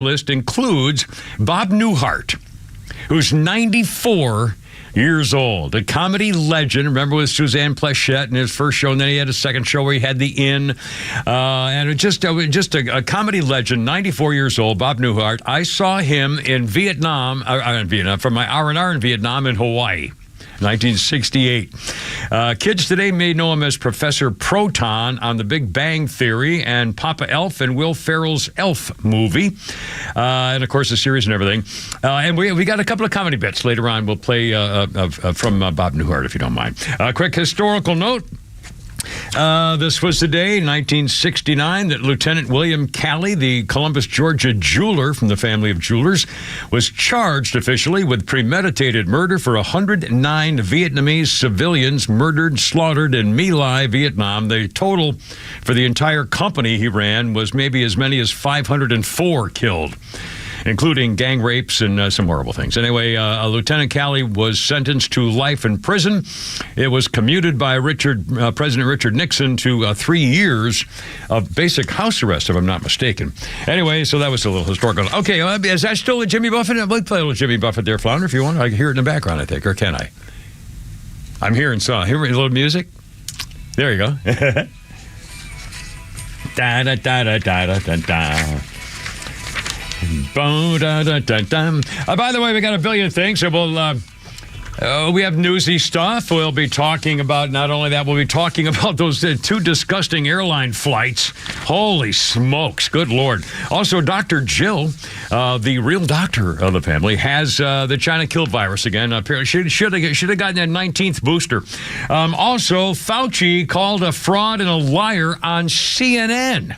list includes Bob Newhart, who's 94 years old, a comedy legend. Remember with Suzanne Pleshette in his first show, and then he had a second show where he had the Inn, and just a comedy legend. 94 years old, Bob Newhart. I saw him in Vietnam, from my R&R in Vietnam and Hawaii. 1968. Kids today may know him as Professor Proton on The Big Bang Theory and Papa Elf and Will Ferrell's Elf movie. And, of course, the series and everything. And we got a couple of comedy bits later on. We'll play from Bob Newhart, if you don't mind. A quick historical note. This was the day, 1969, that Lieutenant William Calley, the Columbus, Georgia jeweler from the family of jewelers, was charged officially with premeditated murder for 109 Vietnamese civilians murdered, slaughtered in My Lai, Vietnam. The total for the entire company he ran was maybe as many as 504 killed, including gang rapes and some horrible things. Anyway, Lieutenant Calley was sentenced to life in prison. It was commuted by President Richard Nixon to 3 years of basic house arrest, if I'm not mistaken. Anyway, so that was a little historical. Okay, is that still a Jimmy Buffett? We'll play a little Jimmy Buffett there, Flounder, if you want. I can hear it in the background, I think, or can I? I'm hearing a little music. There you go. Da-da-da-da-da-da-da. By the way, we got a billion things, so we have newsy stuff. We'll be talking about, not only that, we'll be talking about those two disgusting airline flights. Holy smokes, good Lord. Also, Dr. Jill, the real doctor of the family, has the China kill virus again. Apparently, she should have gotten that 19th booster. Also, Fauci called a fraud and a liar on CNN.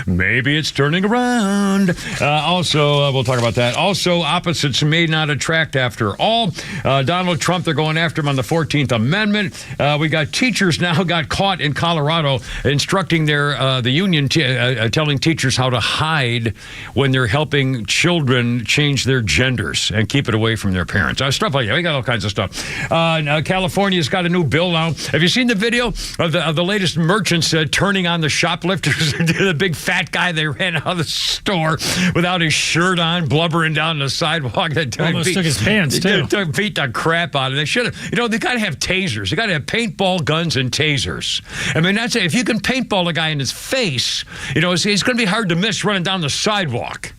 Maybe it's turning around. We'll talk about that. Also, opposites may not attract after all. Donald Trump, they're going after him on the 14th Amendment. We got teachers now got caught in Colorado instructing the union, telling teachers how to hide when they're helping children change their genders and keep it away from their parents. Stuff like that. We got all kinds of stuff. California's got a new bill now. Have you seen the video of the latest merchants turning on the shoplifters? The big fat guy they ran out of the store without his shirt on, blubbering down the sidewalk. Almost took his pants, too. Beat the crap out of it. They should have. They got to have tasers. They got to have paintball guns and tasers. I mean, that's it. If you can paintball a guy in his face, it's going to be hard to miss running down the sidewalk.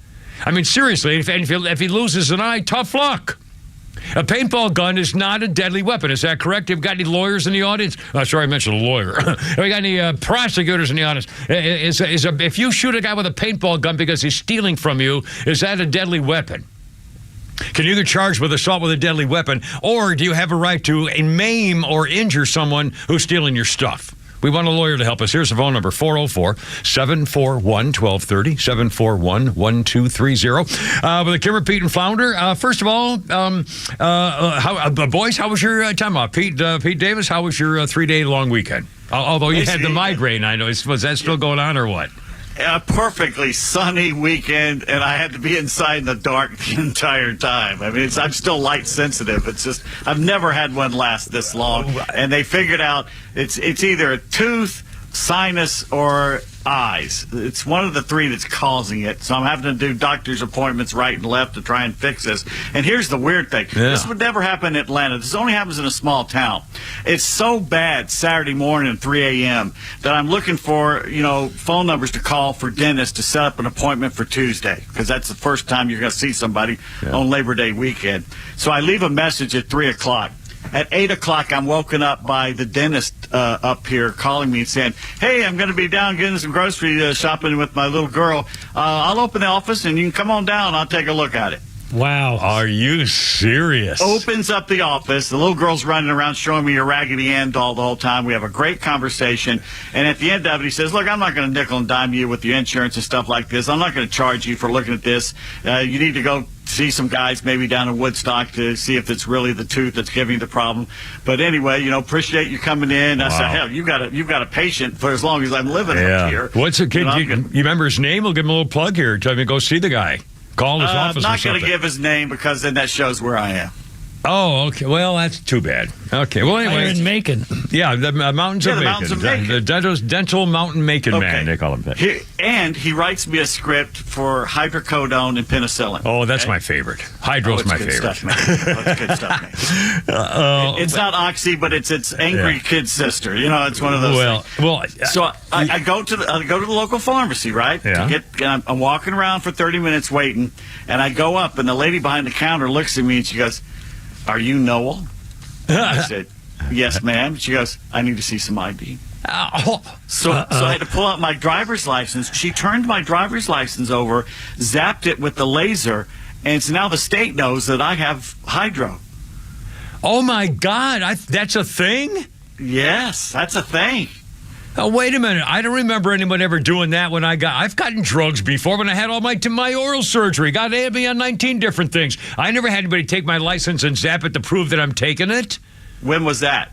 I mean, seriously, if he loses an eye, tough luck. A paintball gun is not a deadly weapon. Is that correct? Have you got any lawyers in the audience? Sorry, I mentioned a lawyer. Have you got any prosecutors in the audience? If you shoot a guy with a paintball gun because he's stealing from you, is that a deadly weapon? Can you either charge with assault with a deadly weapon, or do you have a right to maim or injure someone who's stealing your stuff? We want a lawyer to help us. Here's the phone number, 404-741-1230, 741-1230. With Kimmer, Pete, and Flounder. First of all, boys, how was your time off? Pete Davis, how was your 3-day long weekend? Although you had the migraine, I know. Was that still going on or what? A perfectly sunny weekend, and I had to be inside in the dark the entire time. I mean, I'm still light sensitive. It's just, I've never had one last this long. And they figured out it's either a tooth, sinus, or eyes. It's one of the three that's causing it. So I'm having to do doctor's appointments right and left to try and fix this. And here's the weird thing. Yeah. This would never happen in Atlanta. This only happens in a small town. It's so bad Saturday morning at 3 a.m. that I'm looking for, phone numbers to call for dentists to set up an appointment for Tuesday, because that's the first time you're going to see somebody on Labor Day weekend. So I leave a message at 3 o'clock. At 8 o'clock, I'm woken up by the dentist up here calling me and saying, hey, I'm going to be down getting some grocery shopping with my little girl. I'll open the office, and you can come on down. I'll take a look at it. Wow. Are you serious? Opens up the office. The little girl's running around showing me a Raggedy Ann doll the whole time. We have a great conversation. And at the end of it, he says, look, I'm not going to nickel and dime you with your insurance and stuff like this. I'm not going to charge you for looking at this. You need to go see some guys maybe down in Woodstock to see if it's really the tooth that's giving you the problem. But anyway, appreciate you coming in. I said, hell, you've got a patient for as long as I'm living up here. What's the kid? You remember his name? We'll give him a little plug here. Tell me to go see the guy. Call his office or something. I'm not going to give his name because then that shows where I am. Oh, okay. Well, that's too bad. Okay. Well, You're anyway. in Macon. Yeah, the mountains of the Macon. mountains of Macon. The dental mountain Macon man, they call him that. He writes me a script for hydrocodone and penicillin. Oh, that's my favorite. Hydro's my favorite. Stuff, man. It's good stuff, man. It's not Oxy, but it's angry kid sister. You know, it's one of those things. So I go to the local pharmacy, right? Yeah. I'm walking around for 30 minutes waiting, and I go up, and the lady behind the counter looks at me, and she goes, "Are you Noel?" I said, "Yes, ma'am." She goes, "I need to see some ID." So I had to pull out my driver's license. She turned my driver's license over, zapped it with the laser, and so now the state knows that I have hydro. Oh, my God. That's a thing? Yes, that's a thing. Oh, wait a minute. I don't remember anyone ever doing that when I've gotten drugs before when I had all my oral surgery. Got me on 19 different things. I never had anybody take my license and zap it to prove that I'm taking it. When was that?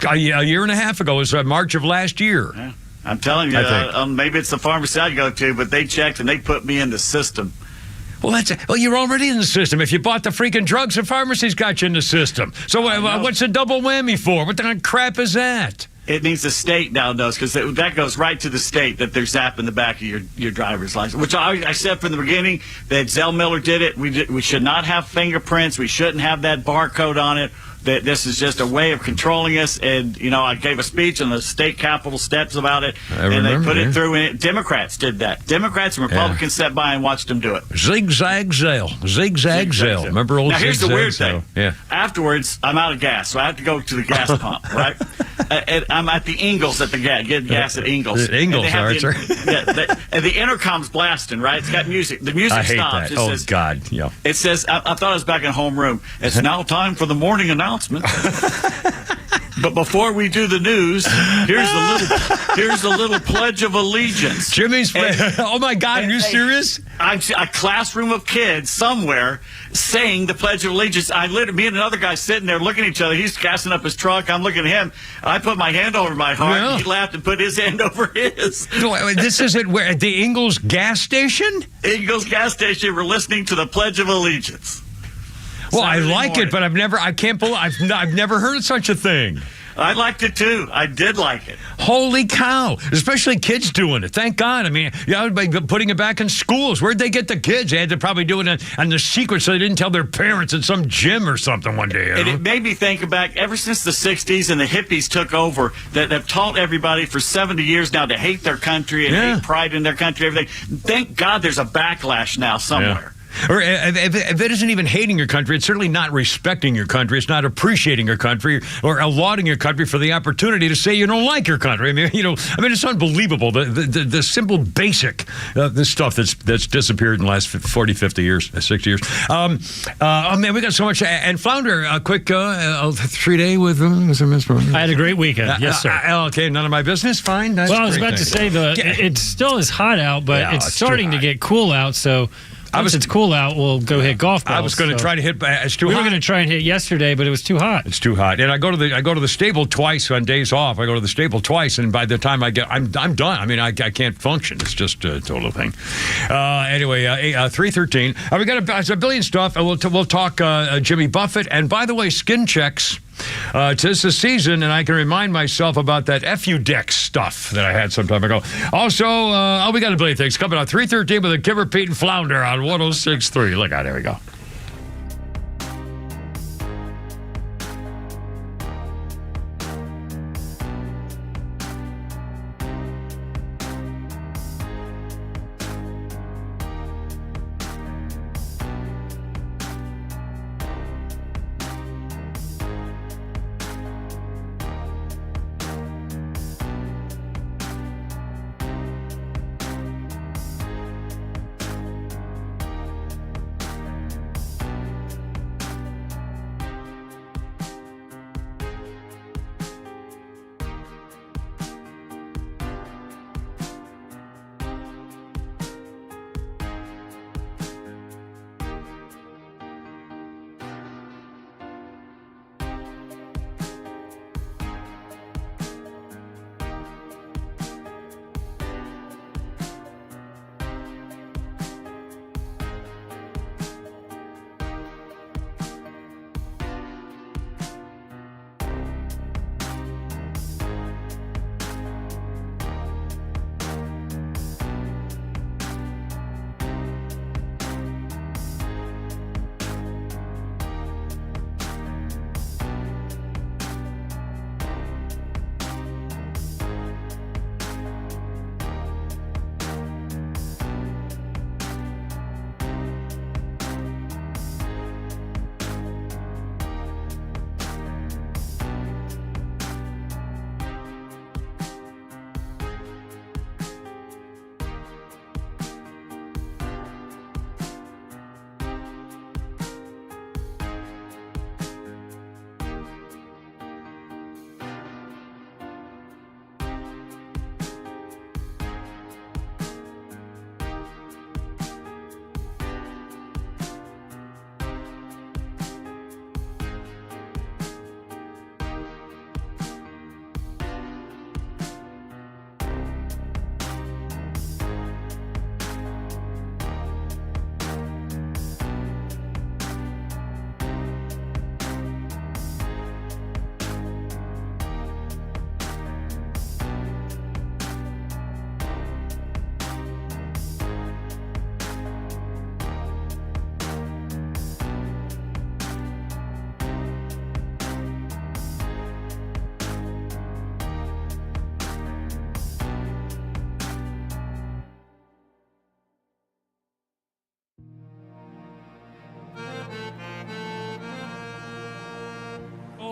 A year and a half ago. It was March of last year. Yeah. I'm telling you, maybe it's the pharmacy I go to, but they checked and they put me in the system. Well, you're already in the system. If you bought the freaking drugs, the pharmacy's got you in the system. So what's the double whammy for? What the kind of crap is that? It means the state now knows, because that goes right to the state that they're zapping the back of your driver's license. Which I said from the beginning that Zell Miller did it. We should not have fingerprints. We shouldn't have that barcode on it. That this is just a way of controlling us. And I gave a speech on the state capitol steps about it, and they put it through. And Democrats did that. Democrats and Republicans sat by and watched them do it. Zigzag Zell. Zigzag Zell. Remember old Now here's the weird thing. Yeah. Afterwards, I'm out of gas, so I have to go to the gas pump. Right. And I'm at the Ingles at the gas. Get gas at Ingles. Ingles, and the intercom's blasting. Right. It's got music. The music I hate stops. That. It says, God. Yeah. It says. I thought I was back in homeroom. It's now time for the morning announcement. But before we do the news, here's the little Pledge of Allegiance. Jimmy's. Oh my God! Are you serious? I'm a classroom of kids somewhere saying the Pledge of Allegiance. Me and another guy sitting there looking at each other. He's gassing up his truck. I'm looking at him. I put my hand over my heart. Yeah. He laughed and put his hand over his. This is at the Ingles gas station. Ingles gas station. We're listening to the Pledge of Allegiance. Well, I like it, but I can't believe I've never heard of such a thing. I liked it too. I did like it. Holy cow! Especially kids doing it. Thank God. I mean, by putting it back in schools. Where'd they get the kids? They had to probably do it on the secret, so they didn't tell their parents at some gym or something one day. And it made me think back, ever since the 60s and the hippies took over, that have taught everybody for 70 years now to hate their country and hate pride in their country, everything. Thank God there's a backlash now somewhere. Yeah. Or if it isn't even hating your country, it's certainly not respecting your country. It's not appreciating your country or lauding your country for the opportunity to say you don't like your country. I mean, it's unbelievable. The simple basic the stuff that's disappeared in the last 40, 50 years, 60 years. Oh man, we got so much. And Flounder, a quick 3-day with Mr. Mister. I had a great weekend. Yes, sir. Okay, none of my business. Fine. That's I was about to say it still is hot out, but it's starting to get cool out. So. Once it's cool out, we'll go hit golf balls. I was going to try to hit. It's too hot. We were going to try and hit yesterday, but it was too hot. It's too hot, and I go to the stable twice on days off. I go to the stable twice, and by the time I'm done. I mean, I can't function. It's just a total thing. Anyway, 3:13. We got a billion stuff. We'll talk Jimmy Buffett, and by the way, skin checks. 'Tis the season, and I can remind myself about that FUDEX stuff that I had some time ago. Also, we got a billion things coming up. 3:13 with a Kimmer, Pete, and Flounder on 106.3. Look out, there we go.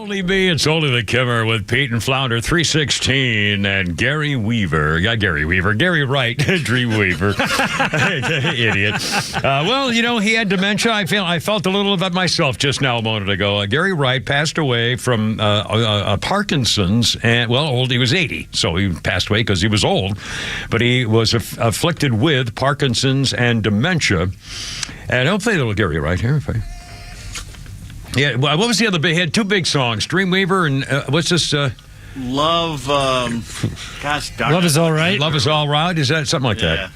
Only me, it's only the Kimmer with Pete and Flounder 316 and Gary Weaver. Yeah, Gary Weaver. Gary Wright, Dream Weaver. Idiot. Well, you know, he had dementia. I felt a little about myself just now a moment ago. Gary Wright passed away from Parkinson's, and, well, old. He was 80, so he passed away because he was old. But he was afflicted with Parkinson's and dementia. And I'll play a little Gary Wright here. Yeah, well, what was the other big? He had two big songs, Dreamweaver and what's this? Love, gosh darn Love is All Right? Love is All Right? Is that something like that?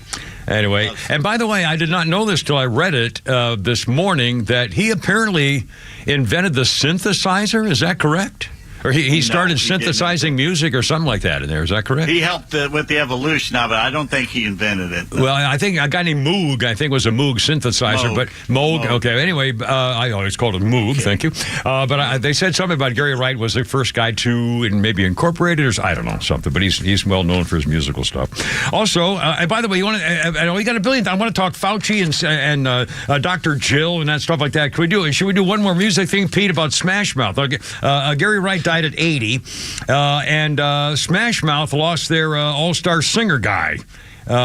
Anyway, and by the way, I did not know this till I read it this morning, that he apparently invented the synthesizer. Is that correct? Or he started synthesizing music or something like that in there. Is that correct? He helped with the evolution of it. I don't think he invented it. Well, I think a guy named Moog, was a Moog synthesizer. But Moog. Okay, anyway, I always called it Moog, okay. Thank you. But they said something about Gary Wright was the first guy to maybe incorporate it, or I don't know, something. But he's well known for his musical stuff. Also, and by the way, I know we got a billion. I want to talk Fauci and Dr. Jill and that stuff like that. Should we do one more music thing, Pete, about Smash Mouth? Okay. Gary Wright died at 80, and Smash Mouth lost their all-star singer guy.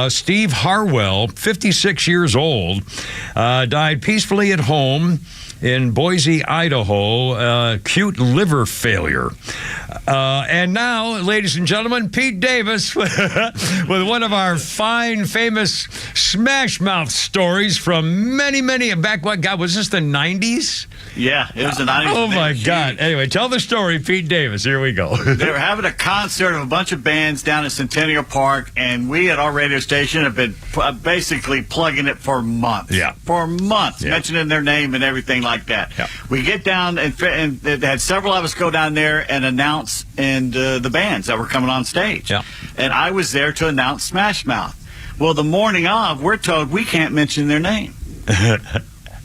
Steve Harwell, 56 years old, died peacefully at home in Boise, Idaho, acute liver failure. And now, ladies and gentlemen, Pete Davis with one of our fine, famous Smash Mouth stories from many back. What, God, was this the 90s? Yeah, it was the 90s. Oh, my God. Anyway, tell the story, Pete Davis. Here we go. They were having a concert of a bunch of bands down at Centennial Park, and we at our radio station have been basically plugging it for months. Yeah. For months, yeah. Mentioning their name and everything like that. Yeah. We get down, and they had several of us go down there and announce the bands that were coming on stage. Yeah. And I was there to announce Smash Mouth. Well, the morning of, we're told we can't mention their name.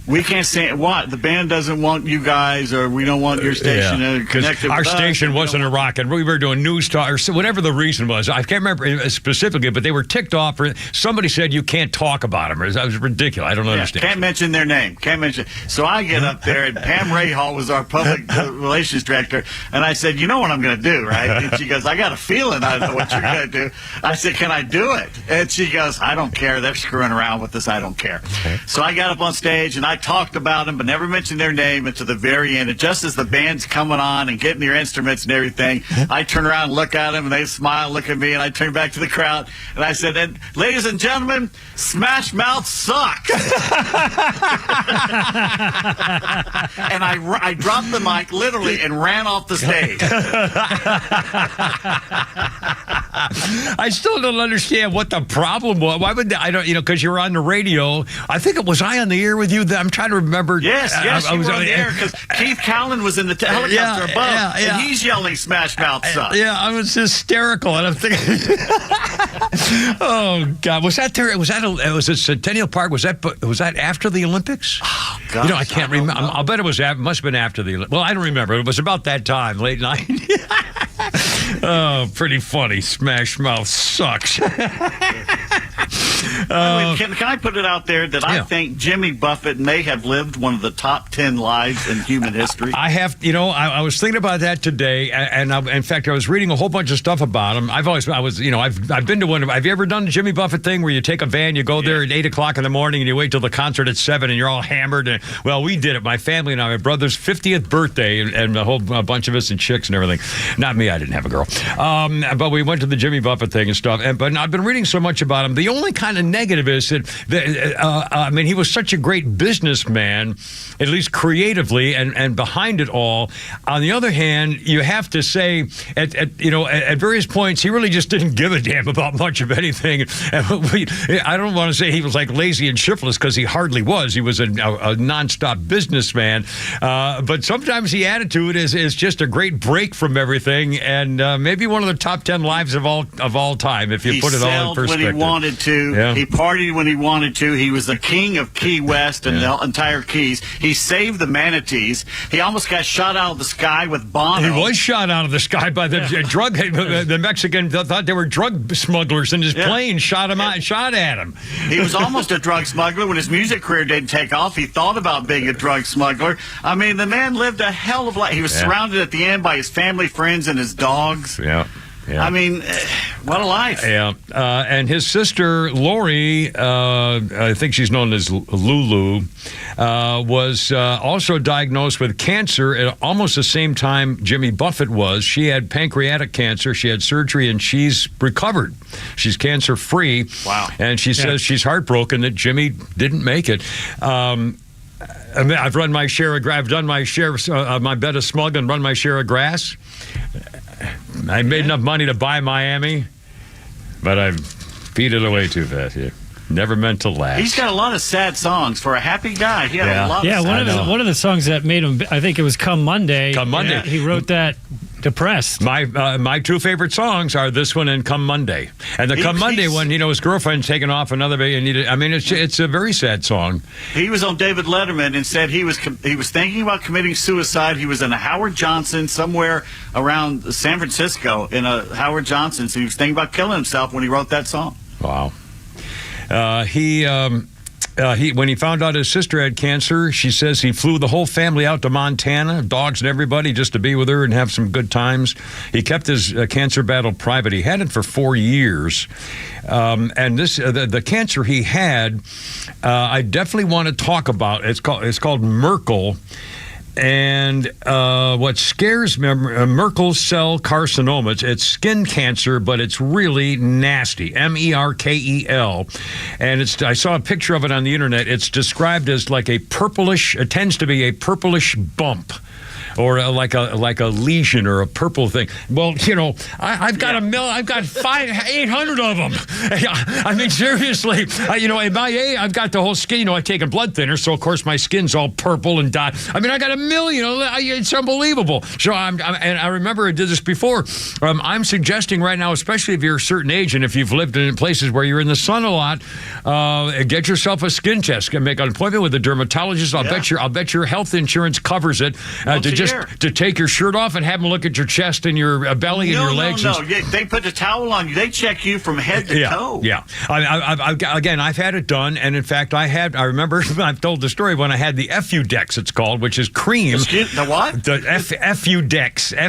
We can't say what the band doesn't want you guys, or we don't want your station connected. Our with station wasn't a rock, and we were doing news talk or whatever the reason was. I can't remember specifically, but they were ticked off. Somebody said you can't talk about them. That was ridiculous. I don't understand. Can't mention their name. Can't mention. So I get up there, and Pam Rahal was our public relations director, and I said, "You know what I'm going to do, right?" And she goes, "I got a feeling I know what you're going to do." I said, "Can I do it?" And she goes, "I don't care. They're screwing around with this. I don't care." Okay. So I got up on stage and I talked about them, but never mentioned their name until the very end. And just as the band's coming on and getting their instruments and everything, I turn around and look at them, and they smile, look at me, and I turn back to the crowd, and I said, "And ladies and gentlemen, Smash Mouth sucks." And I dropped the mic literally and ran off the stage. I still don't understand what the problem was. Why would I don't? Because you were on the radio. I think it was I on the air with you. I'm trying to remember. Yes, you were on the air because Keith Cowlin was in the helicopter above, and he's yelling "Smash Mouth sucks." Yeah, I was hysterical, and I'm thinking, oh God, was that there? Was it Centennial Park? Was that after the Olympics? Oh God, I can't remember. I'll bet it was. Must have been after the Olympics. Well, I don't remember. It was about that time, late night. Oh, pretty funny. Smash Mouth sucks. Can I put it out there that I think Jimmy Buffett may have lived one of the top 10 lives in human history? I have, I was thinking about that today, and in fact, I was reading a whole bunch of stuff about him. I've been to one. Have you ever done the Jimmy Buffett thing where you take a van, you go there at 8:00 in the morning, and you wait till the concert at 7, and you're all hammered? And, well, we did it. My family and I, my brother's 50th birthday, and a bunch of us and chicks and everything. Not me. I didn't have a girl. But we went to the Jimmy Buffett thing and stuff. But I've been reading so much about him. The only kind of negative is that, he was such a great businessman, at least creatively and behind it all. On the other hand, you have to say, at various points, he really just didn't give a damn about much of anything. I don't want to say he was like lazy and shiftless, because he hardly was. He was a nonstop businessman. But sometimes the attitude is just a great break from everything, and maybe one of the top 10 lives of all time, if you put it all in perspective. When he wanted to, He partied when he wanted to. He was the king of Key West and the entire Keys. He saved the manatees. He almost got shot out of the sky with Bono. He was shot out of the sky by the drug. The Mexican thought they were drug smugglers in his plane. Shot him out and shot at him. He was almost a drug smuggler when his music career didn't take off. He thought about being a drug smuggler. I mean, the man lived a hell of a life. He was surrounded at the end by his family, friends, and his dogs. Yeah. I mean, what a life. Yeah. And his sister, Lori, I think she's known as Lulu, was also diagnosed with cancer at almost the same time Jimmy Buffett was. She had pancreatic cancer. She had surgery, and she's recovered. She's cancer-free. Wow. And she says she's heartbroken that Jimmy didn't make it. I've run my share of I've done my share of my bed of smug and run my share of grass. I made enough money to buy Miami, but I beat it away too fast. Yeah. Never meant to last. He's got a lot of sad songs for a happy guy. He had a lot. Yeah, one of the songs that made him. I think it was "Come Monday." Come Monday. He wrote that depressed. My two favorite songs are this one and "Come Monday." And the "Come Monday" one, his girlfriend's taking off another baby and needed. I mean, it's a very sad song. He was on David Letterman and said he was thinking about committing suicide. He was in a Howard Johnson somewhere around San Francisco in a Howard Johnson. So he was thinking about killing himself when he wrote that song. Wow. When he found out his sister had cancer, she says he flew the whole family out to Montana, dogs and everybody, just to be with her and have some good times. He kept his cancer battle private. He had it for 4 years. And this the cancer he had, I definitely want to talk about. It's called Merkel. And what scares me, Merkel cell carcinoma, it's skin cancer, but it's really nasty, Merkel. And I saw a picture of it on the internet. It's described as like it tends to be a purplish bump. Or like a lesion or a purple thing. Well, I've got I've got 800 of them. I mean, seriously, at my age, I've got the whole skin. I've taken blood thinners, so of course my skin's all purple and dot. I mean, I got a million. It's unbelievable. So and I remember I did this before. I'm suggesting right now, especially if you're a certain age and if you've lived in places where you're in the sun a lot, get yourself a skin test. Make an appointment with a dermatologist. I'll bet your health insurance covers it. To take your shirt off and have them look at your chest and your belly and your legs. No. They put the towel on you. They check you from head to toe. Yeah. I've had it done, and in fact, I remember I've told the story when I had the Effudex. It's called, which is cream. The what? The Effudex. I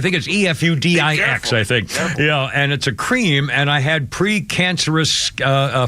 think it's EFUDIX. I think. Careful. Yeah, and it's a cream, and I had pre-cancerous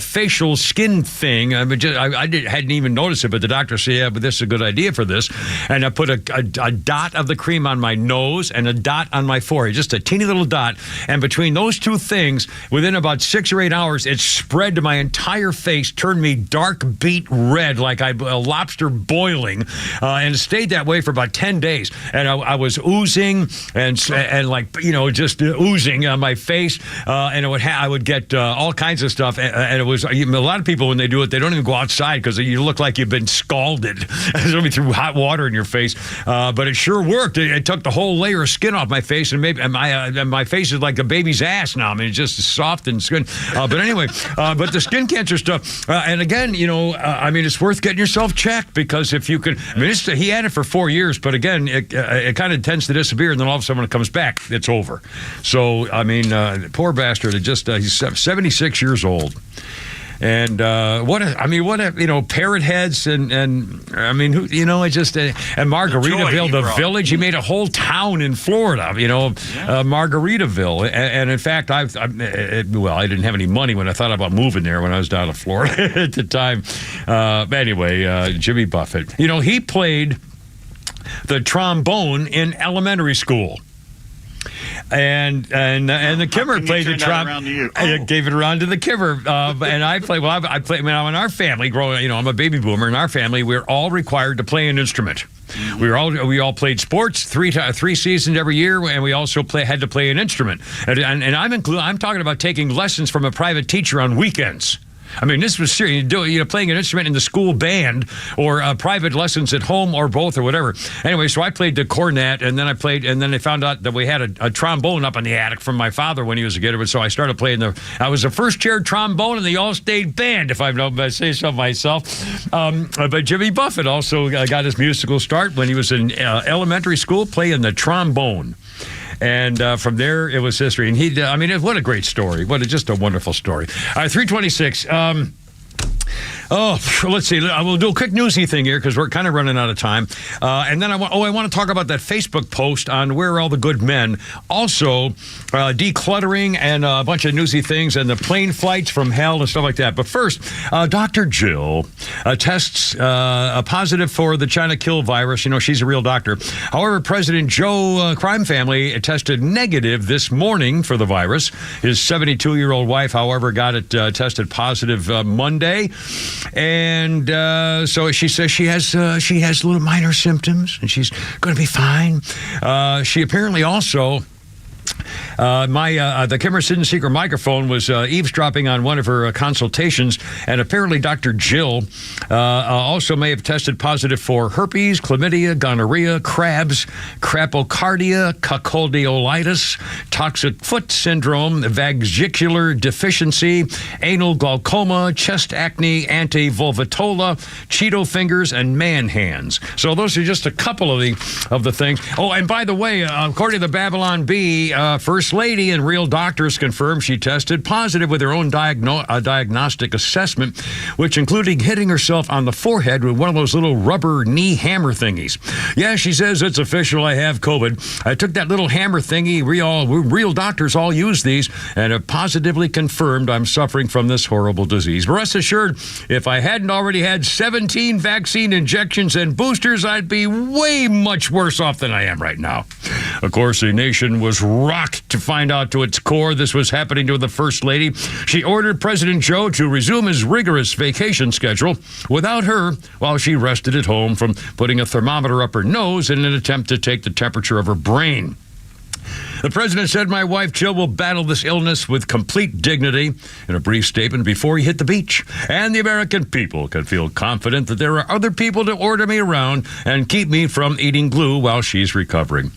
facial skin thing. Hadn't even noticed it, but the doctor said, "Yeah, but this is a good idea for this," and I put a dot of the cream on my nose and a dot on my forehead, just a teeny little dot. And between those two things, within about 6 or 8 hours, it spread to my entire face, turned me dark beet red like a lobster boiling, and it stayed that way for about 10 days. And I was oozing and just oozing on my face, and I would get all kinds of stuff. And it was a lot of people when they do it, they don't even go outside because you look like you've been scalded. Somebody threw hot water in your face. But it sure worked. It took the whole layer of skin off my face, and my face is like a baby's ass now. I mean, it's just soft and skin. But anyway, but the skin cancer stuff, and again, it's worth getting yourself checked because if you can, he had it for 4 years, but again, it kind of tends to disappear, and then all of a sudden when it comes back, it's over. So, poor bastard, he's 76 years old. And parrot heads and Margaritaville, the village. He made a whole town in Florida, Margaritaville. And in fact, I didn't have any money when I thought about moving there when I was down in Florida at the time. Jimmy Buffett, he played the trombone in elementary school. And the Kimmer played the trombone. I gave it around to the Kimmer, and I played. Well, I played. In our family, growing, I'm a baby boomer. In our family, we're all required to play an instrument. Mm-hmm. We all played sports three seasons every year, and we also had to play an instrument. And I'm talking about taking lessons from a private teacher on weekends. I mean, this was serious. Playing an instrument in the school band or private lessons at home or both or whatever. Anyway, so I played the cornet, and then they found out that we had a trombone up in the attic from my father when he was a kid. So I started playing I was the first chair trombone in the all-state band, if I say so myself. But Jimmy Buffett also got his musical start when he was in elementary school playing the trombone. And from there, it was history. And what a great story. Just a wonderful story. All right, 326. Let's see. We'll do a quick newsy thing here because we're kind of running out of time. And then I want to talk about that Facebook post on where are all the good men. Also, decluttering and a bunch of newsy things and the plane flights from hell and stuff like that. But first, Dr. Jill tests positive for the China kill virus. She's a real doctor. However, President Joe crime family tested negative this morning for the virus. His 72-year-old wife, however, got it tested positive Monday. And so she says she has little minor symptoms, and she's going to be fine. She apparently also... the Kimmer Sidden Secret microphone was eavesdropping on one of her consultations, and apparently Dr. Jill also may have tested positive for herpes, chlamydia, gonorrhea, crabs, crapocardia, cuckoldolitis, toxic foot syndrome, vagicular deficiency, anal glaucoma, chest acne, anti-vulvatola, Cheeto fingers, and man hands. So those are just a couple of the things. Oh, and by the way, according to the Babylon Bee, First Lady and real doctors confirmed she tested positive with her own diagnostic assessment, which included hitting herself on the forehead with one of those little rubber knee hammer thingies. Yeah, she says it's official. I have COVID. I took that little hammer thingy. Real doctors all use these and have positively confirmed I'm suffering from this horrible disease. But rest assured, if I hadn't already had 17 vaccine injections and boosters, I'd be way much worse off than I am right now. Of course, the nation was rocked to find out to its core this was happening to the First Lady. She ordered President Joe to resume his rigorous vacation schedule without her while she rested at home from putting a thermometer up her nose in an attempt to take the temperature of her brain. The president said my wife Jill will battle this illness with complete dignity in a brief statement before he hit the beach. And the American people can feel confident that there are other people to order me around and keep me from eating glue while she's recovering.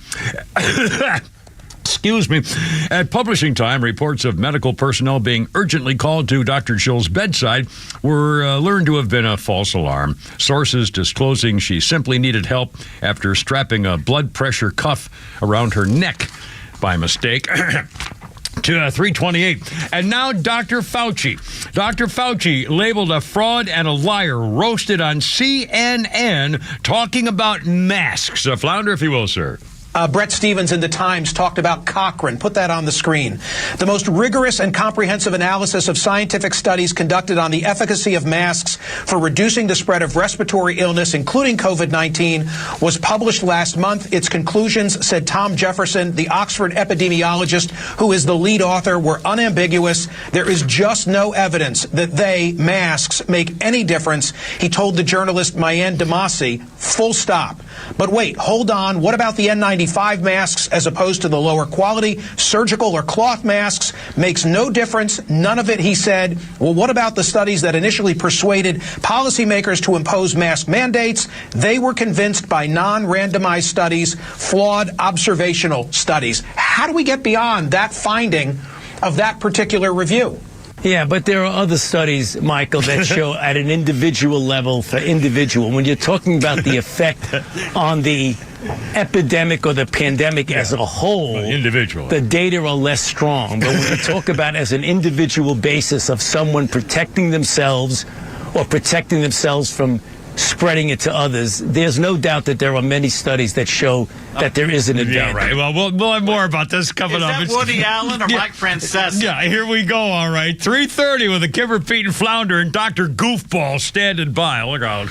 Excuse me. At publishing time, reports of medical personnel being urgently called to Dr. Jill's bedside were learned to have been a false alarm. Sources disclosing she simply needed help after strapping a blood pressure cuff around her neck by mistake. To 328. And now Dr. Fauci. Dr. Fauci, labeled a fraud and a liar, roasted on CNN, talking about masks. Flounder, if you will, sir. Brett Stevens in the Times talked about Cochrane. Put that on the screen. The most rigorous and comprehensive analysis of scientific studies conducted on the efficacy of masks for reducing the spread of respiratory illness, including COVID-19, was published last month. Its conclusions, said Tom Jefferson, the Oxford epidemiologist who is the lead author, were unambiguous. There is just no evidence that masks, make any difference. He told the journalist Mayan Damasi, full stop. But wait, hold on. What about the N95 masks as opposed to the lower quality surgical or cloth masks? Makes no difference. None of it, he said. Well, what about the studies that initially persuaded policymakers to impose mask mandates? They were convinced by non-randomized studies, flawed observational studies. How do we get beyond that finding of that particular review? Yeah, but there are other studies, Michael, that show at an individual level for individual. When you're talking about the effect on the epidemic or the pandemic as a whole, individual, the data are less strong. But when you talk about as an individual basis of someone protecting themselves or protecting themselves from spreading it to others, there's no doubt that there are many studies that show that there is an advantage. Yeah, right. Well, we'll have more about this coming up. Is that Woody Allen or Mike Francesa? Yeah, here we go. All right. 3:30 with the Kimmer, Pete, and Flounder and Dr. Goofball standing by. Look out.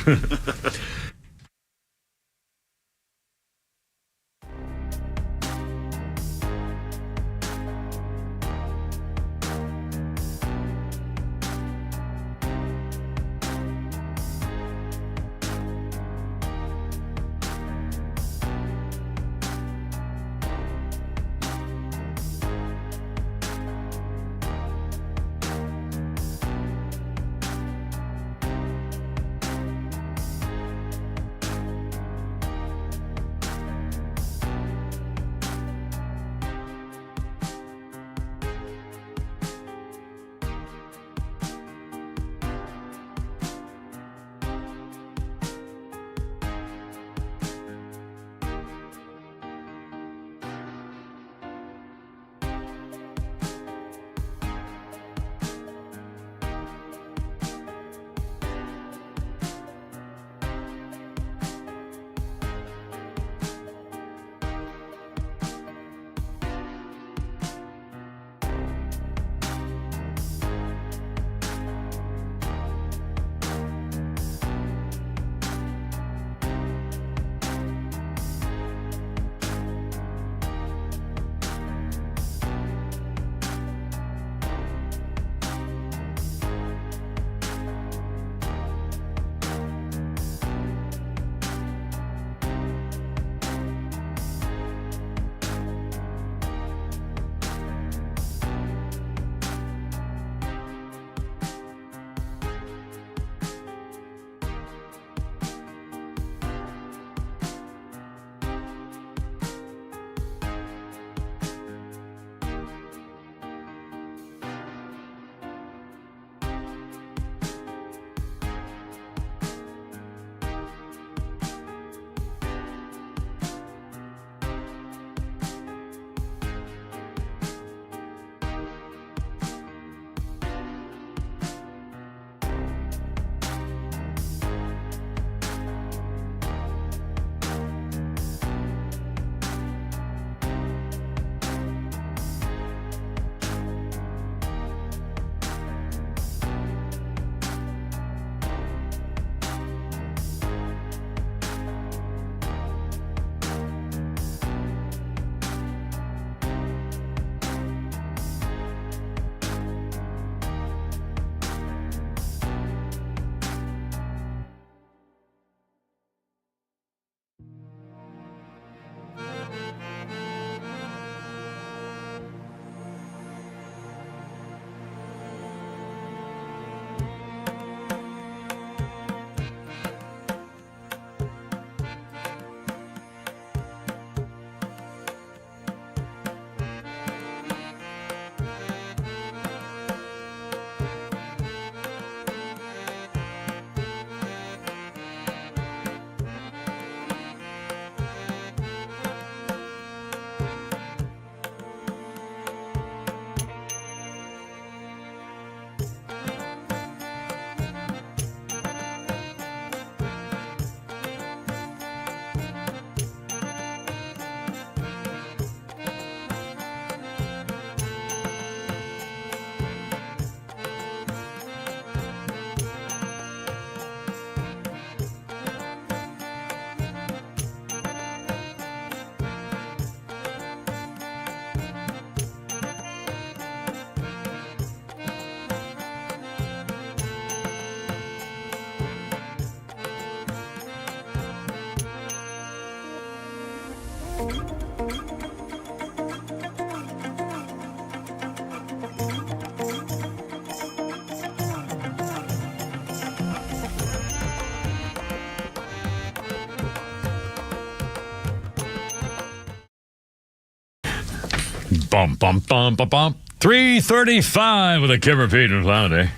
Bum, bum, bum, bum, bum. 3:35 with a Kim Repeat and Flounder.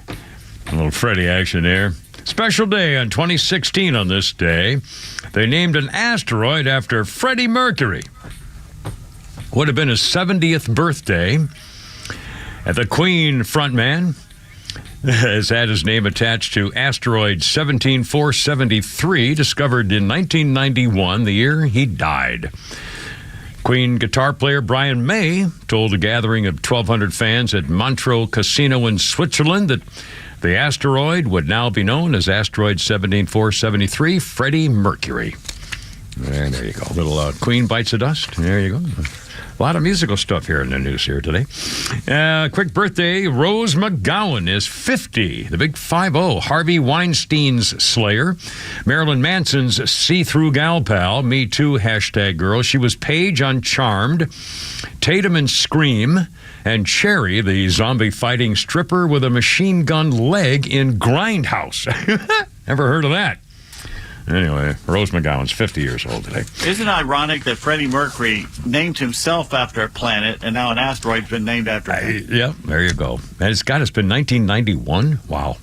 A little Freddie action there. Special day on 2016 on this day. They named an asteroid after Freddie Mercury. Would have been his 70th birthday. And the Queen frontman has had his name attached to asteroid 17473, discovered in 1991, the year he died. Queen guitar player Brian May told a gathering of 1,200 fans at Montreux Casino in Switzerland that the asteroid would now be known as asteroid 17473, Freddie Mercury. And there you go. Little Queen bites of dust. There you go. A lot of musical stuff here in the news here today. Quick birthday, Rose McGowan is 50. The big 50. Harvey Weinstein's slayer. Marilyn Manson's see-through gal pal. Me Too #girl. She was Paige on Charmed. Tatum in Scream. And Cherry, the zombie-fighting stripper with a machine gun leg in Grindhouse. Never heard of that. Anyway, Rose McGowan's 50 years old today. Isn't it ironic that Freddie Mercury named himself after a planet, and now an asteroid's been named after him? Yeah, there you go. And it's been 1991? Wow.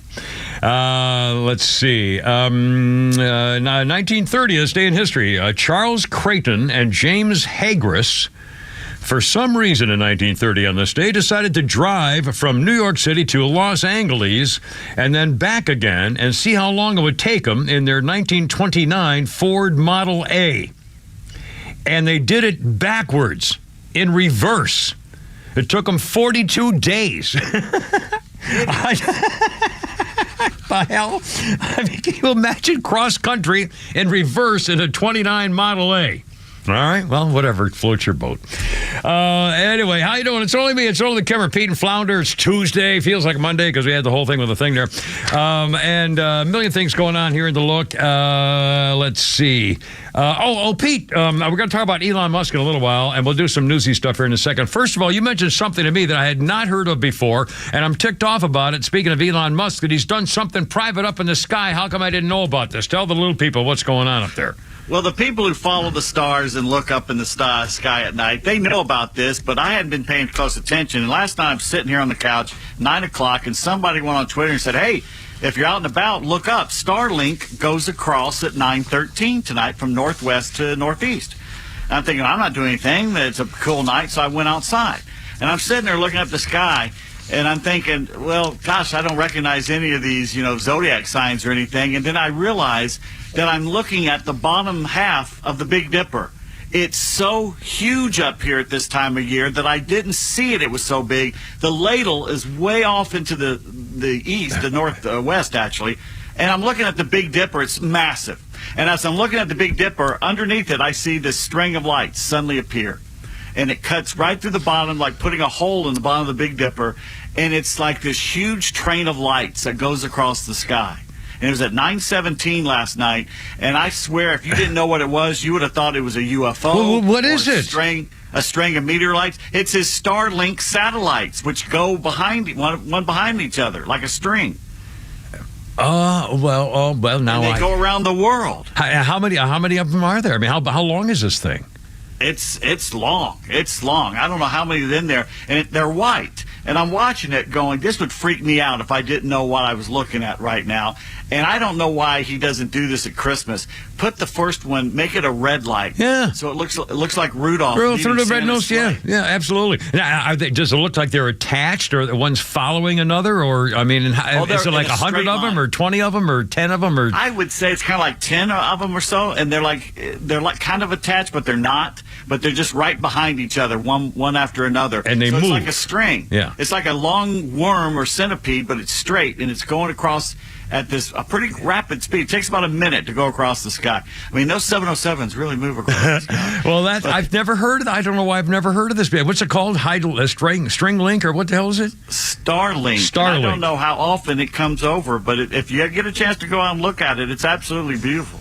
Let's see. 1930, this day in history. Charles Creighton and James Hagris, for some reason in 1930 on this day, decided to drive from New York City to Los Angeles and then back again and see how long it would take them in their 1929 Ford Model A. And they did it backwards, in reverse. It took them 42 days. The hell? I mean, can you imagine cross-country in reverse in a 29 Model A? All right, well, whatever. Float your boat. Anyway, how you doing? It's only me. It's only the Kimmer, Pete, and Flounder. It's Tuesday. Feels like Monday because we had the whole thing with the thing there. And a million things going on here in the look. Let's see. Pete, we're going to talk about Elon Musk in a little while, and we'll do some newsy stuff here in a second. First of all, you mentioned something to me that I had not heard of before, and I'm ticked off about it. Speaking of Elon Musk, that he's done something private up in the sky. How come I didn't know about this? Tell the little people what's going on up there. Well, the people who follow the stars and look up in the sky at night, they know about this, but I hadn't been paying close attention. And last night I'm sitting here on the couch, 9 o'clock, and somebody went on Twitter and said, hey, if you're out and about, look up. Starlink goes across at 9:13 tonight from northwest to northeast. And I'm thinking, I'm not doing anything. It's a cool night, so I went outside. And I'm sitting there looking up the sky, and I'm thinking, well, gosh, I don't recognize any of these, zodiac signs or anything. And then I realize that I'm looking at the bottom half of the Big Dipper. It's so huge up here at this time of year that I didn't see it. It was so big. The ladle is way off into the east, the northwest, actually. And I'm looking at the Big Dipper. It's massive. And as I'm looking at the Big Dipper, underneath it, I see this string of lights suddenly appear. And it cuts right through the bottom, like putting a hole in the bottom of the Big Dipper. And it's like this huge train of lights that goes across the sky. And it was at 9:17 last night. And I swear, if you didn't know what it was, you would have thought it was a UFO. Well, what is it? A string of meteorites. It's his Starlink satellites, which go behind one behind each other, like a string. Now and they go around the world. How many of them are there? I mean, how long is this thing? It's long. It's long. I don't know how many are in there. And they're white. And I'm watching it going, this would freak me out if I didn't know what I was looking at right now. And I don't know why he doesn't do this at Christmas. Put the first one, make it a red light. Yeah. So it looks like Rudolph. Through the red nose, yeah, absolutely. Now, does it look like they're attached, or one's following another? Or, I mean, is it like 100 of them, or 20 of them, or 10 of them? Or I would say it's kind of like 10 of them or so, and they're like kind of attached, but they're not. But they're just right behind each other, one after another. And they move. It's like a string. Yeah. It's like a long worm or centipede, but it's straight, and it's going across at a pretty rapid speed. It takes about a minute to go across the sky. I mean, those 707s really move across the sky. Well, I've never heard of that. I don't know why I've never heard of this. What's it called? String link, or what the hell is it? Starlink. I don't know how often it comes over, but if you get a chance to go out and look at it, it's absolutely beautiful.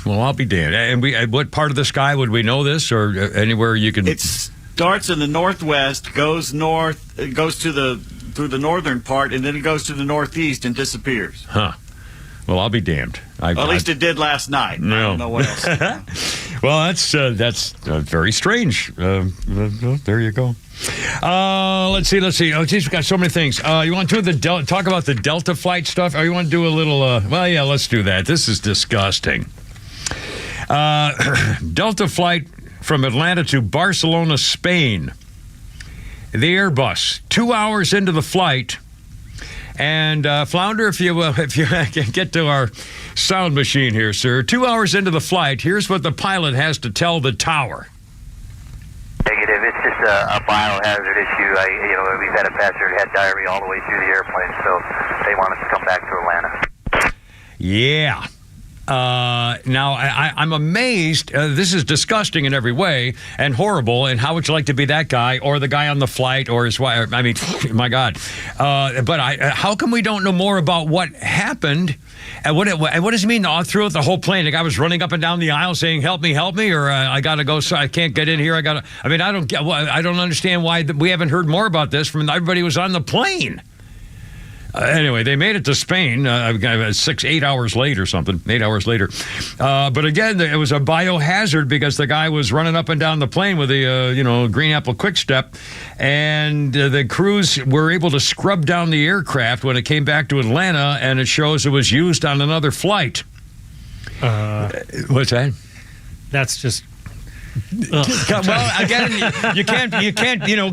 Well, I'll be damned. And what part of the sky would we know this, or anywhere you can? It starts in the northwest, goes north, it goes through the northern part, and then it goes to the northeast and disappears. Huh. Well, I'll be damned. At least it did last night. No. I don't know what else. Well, that's very strange. There you go. Let's see. Oh, geez, we've got so many things. You want to do talk about the Delta flight stuff? Or you want to do a little, well, yeah, let's do that. This is disgusting. Delta flight from Atlanta to Barcelona, Spain. The Airbus, 2 hours into the flight. And Flounder, if you can get to our sound machine here, sir. 2 hours into the flight, here's what the pilot has to tell the tower. Negative. It's just a biohazard issue. We've had a passenger who had diarrhea all the way through the airplane, so they want us to come back to Atlanta. Yeah. Now, I'm amazed. This is disgusting in every way and horrible. And how would you like to be that guy or the guy on the flight or his wife? I mean, my God. But how come we don't know more about what happened? And what does it mean throughout the whole plane? The guy was running up and down the aisle saying, help me, or I got to go, so I can't get in here. I don't understand why we haven't heard more about this from everybody who was on the plane. Anyway, they made it to Spain 8 hours late or something, 8 hours later. But again, it was a biohazard because the guy was running up and down the plane with a, Green Apple Quick Step. And the crews were able to scrub down the aircraft when it came back to Atlanta, and it shows it was used on another flight. What's that? That's just... Well, again, you can't,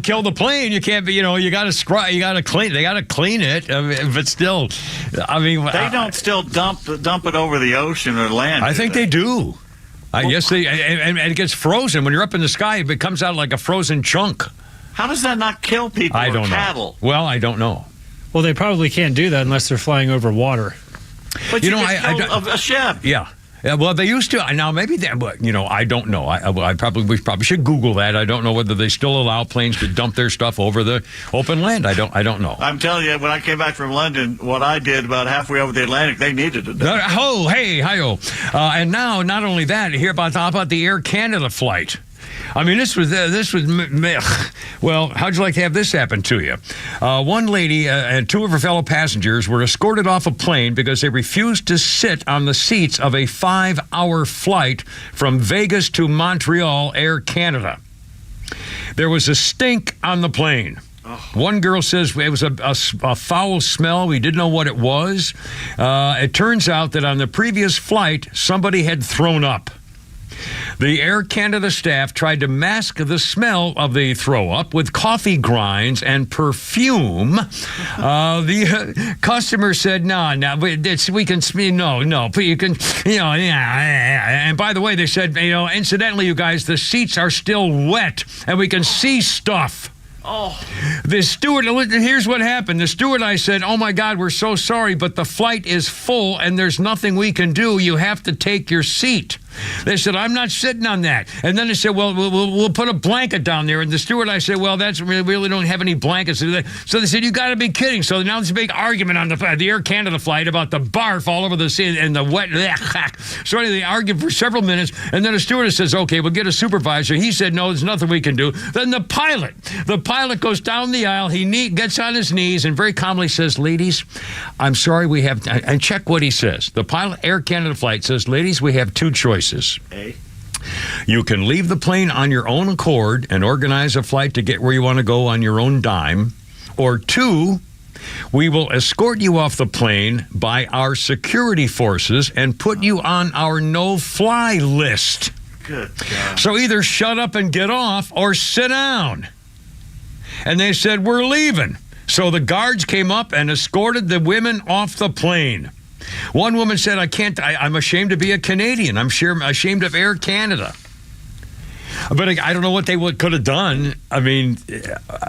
kill the plane. You can't be, you got to scrub, you got to clean. They got to clean it, but still, they don't still dump it over the ocean or land. I think they do. Yes, and it gets frozen when you're up in the sky. It comes out like a frozen chunk. How does that not kill people? I don't cattle? know. Well, I don't know. Well, they probably can't do that unless they're flying over water. But you know, a ship. Yeah. Yeah, well, they used to. Now, maybe that, I don't know. We probably should Google that. I don't know whether they still allow planes to dump their stuff over the open land. I don't know. I'm telling you, when I came back from London, what I did about halfway over the Atlantic, they needed to do. Oh, hey, hi-oh. And now, not only that, hear about the Air Canada flight. I mean, this was well, how'd you like to have this happen to you? One lady and two of her fellow passengers were escorted off a plane because they refused to sit on the seats of a 5-hour flight from Vegas to Montreal, Air Canada. There was a stink on the plane. One girl says it was a foul smell. We didn't know what it was. It turns out that on the previous flight, somebody had thrown up. The Air Canada staff tried to mask the smell of the throw-up with coffee grinds and perfume. The customer said, no, we can, no, you can, yeah. And by the way, they said, incidentally, you guys, the seats are still wet and we can see stuff. Oh. The steward, here's what happened. The steward, I said, oh my God, we're so sorry, but the flight is full and there's nothing we can do. You have to take your seat. They said, I'm not sitting on that. And then they said, well, we'll put a blanket down there. And the steward, I said, well, we really don't have any blankets. So they said, you got to be kidding. So now there's a big argument on the Air Canada flight about the barf all over the sea and the wet. So anyway, they argued for several minutes. And then the stewardess says, okay, we'll get a supervisor. He said, no, there's nothing we can do. Then the pilot goes down the aisle. He gets on his knees and very calmly says, ladies, I'm sorry, we have, and check what he says. The pilot, Air Canada flight says, ladies, we have two choices. You can leave the plane on your own accord and organize a flight to get where you want to go on your own dime. Or two, we will escort you off the plane by our security forces and put you on our no-fly list. Good God. So either shut up and get off or sit down. And they said, we're leaving. So the guards came up and escorted the women off the plane. One woman said, I'm ashamed to be a Canadian. I'm ashamed of Air Canada. But I don't know what they could have done. I mean,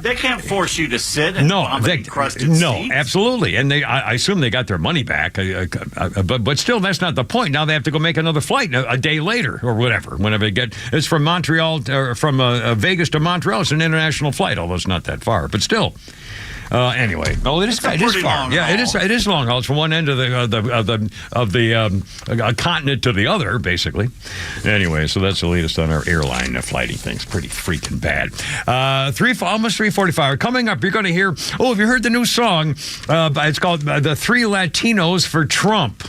they can't force you to sit in crusted seats. No, absolutely. And I assume they got their money back. But still, that's not the point. Now they have to go make another flight a day later or whatever. Whenever they get, it's from Montreal or from Vegas to Montreal. It's an international flight, although it's not that far. But still. Anyway, it is far. Yeah, it is long haul. It's from one end of the continent to the other, basically. Anyway, so that's the latest on our airline flighting things. Pretty freaking bad. Almost 3:45. Coming up, you're going to hear. Oh, have you heard the new song? It's called "The Three Latinos for Trump."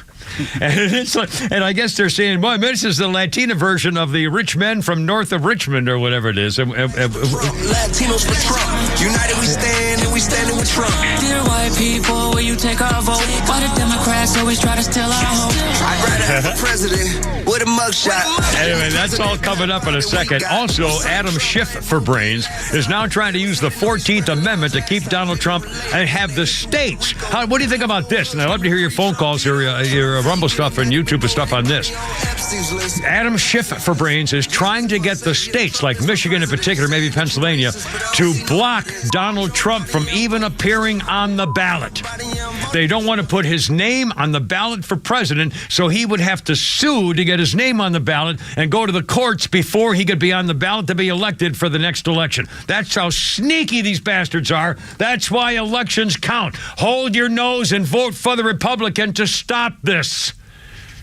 And I guess they're saying, boy, this is the Latina version of the rich men from north of Richmond or whatever it is. Latinos for Trump. United we stand and we standing with Trump. Dear white people, will you take our vote? Why the Democrats always try to steal our hope? I'd rather have a president with a mugshot. Anyway, that's all coming up in a second. Also, Adam Schiff for Brains is now trying to use the 14th Amendment to keep Donald Trump and have the states. What do you think about this? And I'd love to hear your phone calls, your Rumble stuff and YouTube stuff on this. Adam Schiff for Brains is trying to get the states, like Michigan in particular, maybe Pennsylvania, to block Donald Trump from even appearing on the ballot. They don't want to put his name on the ballot for president, so he would have to sue to get his name on the ballot and go to the courts before he could be on the ballot to be elected for the next election. That's how sneaky these bastards are. That's why elections count. Hold your nose and vote for the Republican to stop this.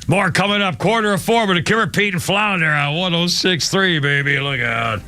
More coming up, 3:45 with a Kimmer, Pete, and Flounder on 106.3, baby. Look out.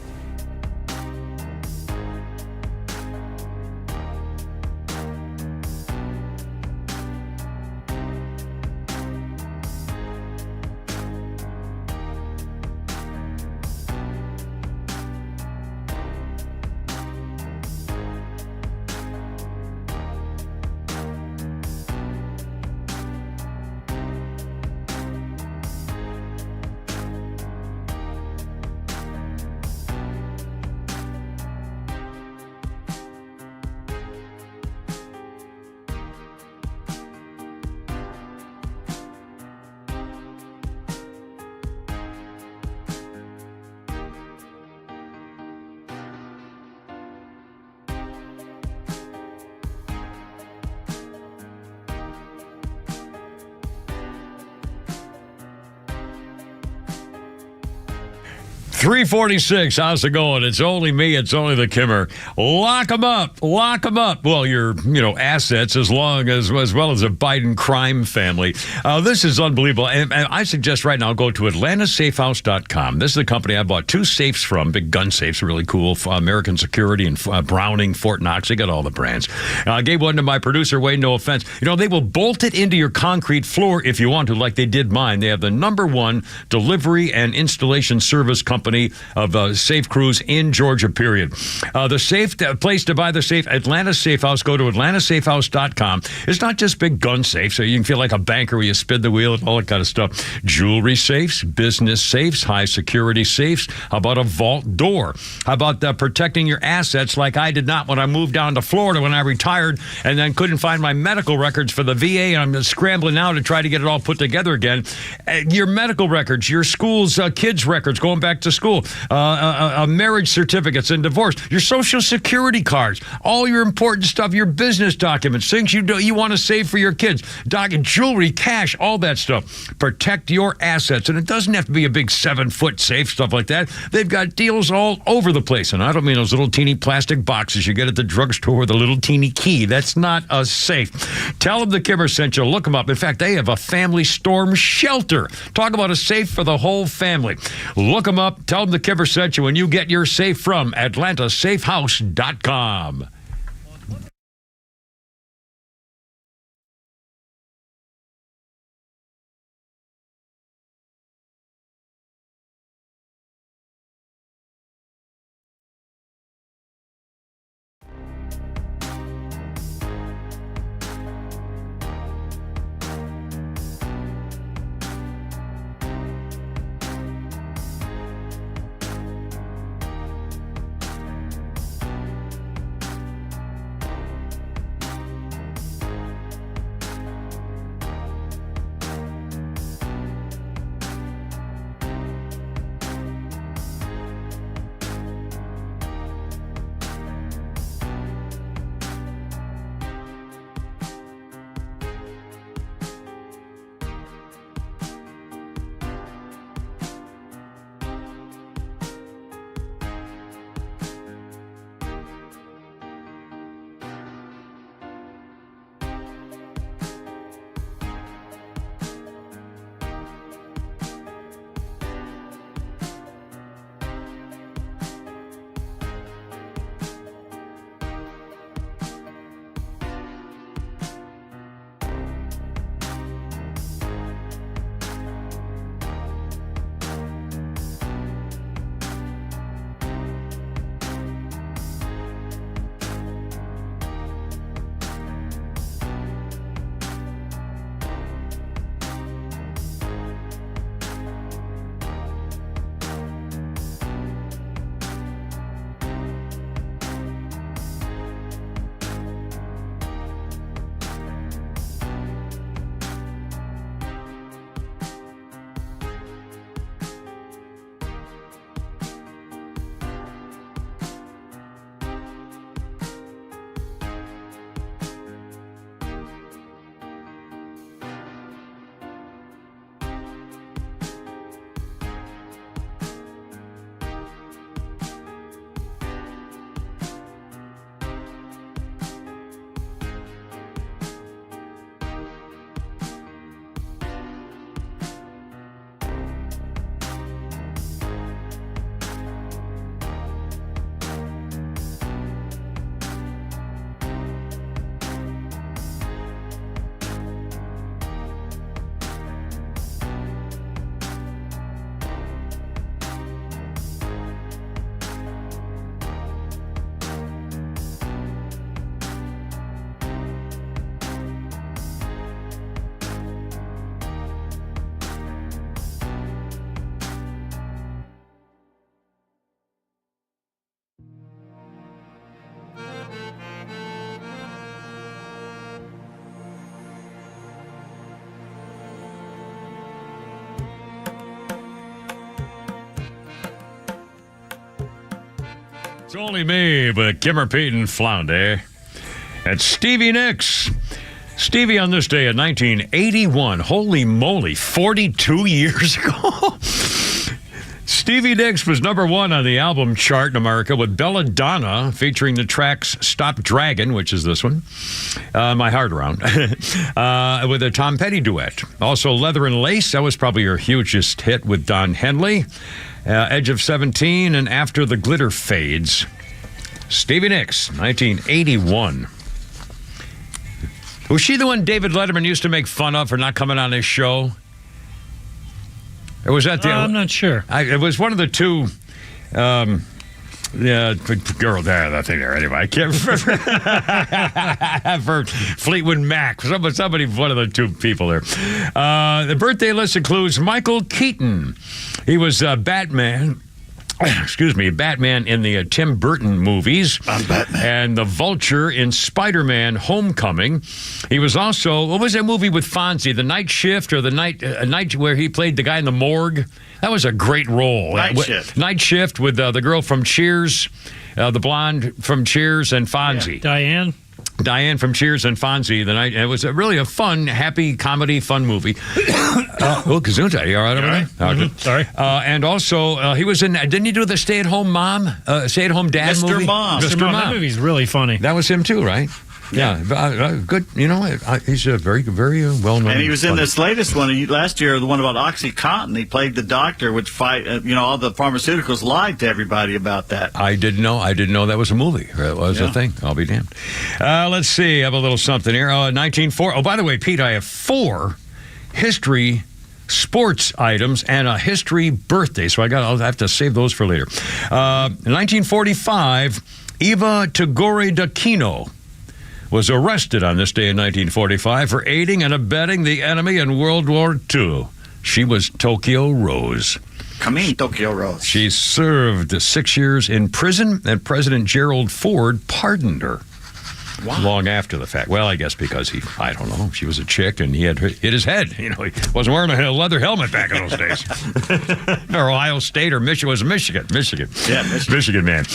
.346, how's it going? It's only me, it's only the Kimmer. Lock them up. Well, your, assets as well as a Biden crime family. This is unbelievable. And I suggest right now go to atlantasafehouse.com. This is the company I bought 2 safes from, big gun safes, really cool. American Security and Browning, Fort Knox. They got all the brands. I gave one to my producer, Wade, no offense. They will bolt it into your concrete floor if you want to, like they did mine. They have the #1 delivery and installation service company of safe crews in Georgia, period. The safe place to buy the safe, Atlanta Safe House. Go to atlantasafehouse.com. It's not just big gun safes, so you can feel like a banker where you spin the wheel and all that kind of stuff. Jewelry safes, business safes, high security safes. How about a vault door? How about protecting your assets like I did not when I moved down to Florida when I retired and then couldn't find my medical records for the VA, and I'm scrambling now to try to get it all put together again. Your medical records, your school's kids' records going back to school, marriage certificates and divorce, your social security cards, all your important stuff, your business documents, things you want to save for your kids, jewelry, cash, all that stuff. Protect your assets. And it doesn't have to be a big 7-foot safe, stuff like that. They've got deals all over the place. And I don't mean those little teeny plastic boxes you get at the drugstore with a little teeny key. That's not a safe. Tell them the Kimmer sent you. Look them up. In fact, they have a family storm shelter. Talk about a safe for the whole family. Look them up. Tell them the Kimmer sent you when you get your safe from atlantasafehouse.com. It's only me, but Kimmer, Pete, and Flounder. That's Stevie Nicks. Stevie on this day in 1981. Holy moly, 42 years ago. Stevie Nicks was number one on the album chart in America with Belladonna, featuring the tracks Stop Draggin', which is this one, My Heart Around, with a Tom Petty duet. Also, Leather and Lace, that was probably your hugest hit with Don Henley. Edge of 17, and After the Glitter Fades. Stevie Nicks, 1981. Was she the one David Letterman used to make fun of for not coming on his show? Or was that the... I'm not sure. It was one of the two... girl there, that thing there. Anyway, I can't remember. For Fleetwood Mac. Somebody, one of the two people there. The birthday list includes Michael Keaton. He was Batman. Batman in the Tim Burton movies. I'm Batman. And the Vulture in Spider-Man Homecoming. He was also, what was that movie with Fonzie? The Night Shift, or the night where he played the guy in the morgue? That was a great role. Night Shift with the girl from Cheers, the blonde from Cheers, and Fonzie. Yeah. Diane from Cheers and Fonzie. It was really a fun, happy comedy, fun movie. Gesundheit, you all right over there? Mm-hmm. Sorry. And also, he was in. Didn't he do the Stay-at-Home Mom, Stay-at-Home Dad Mr. movie? Mom. Mr. Mom. That movie's really funny. That was him too, right? Yeah, good. You know, he's a very, very well-known. And he was in this latest one last year, the one about OxyContin. He played the doctor, which all the pharmaceuticals lied to everybody about that. I didn't know that was a movie. It was a thing. I'll be damned. Let's see. I have a little something here. 1904. Oh, by the way, Pete, I have 4 history sports items and a history birthday. So I'll have to save those for later. 1945, Eva Tagore-D'Aquino was arrested on this day in 1945 for aiding and abetting the enemy in World War II. She was Tokyo Rose. Come in, Tokyo Rose. She served 6 years in prison, and President Gerald Ford pardoned her. Wow. Long after the fact. Well, I guess because I don't know, she was a chick and he had hit his head. You know, he wasn't wearing a leather helmet back in those days. Or Ohio State or Michigan. Was Michigan. Yeah, Michigan man.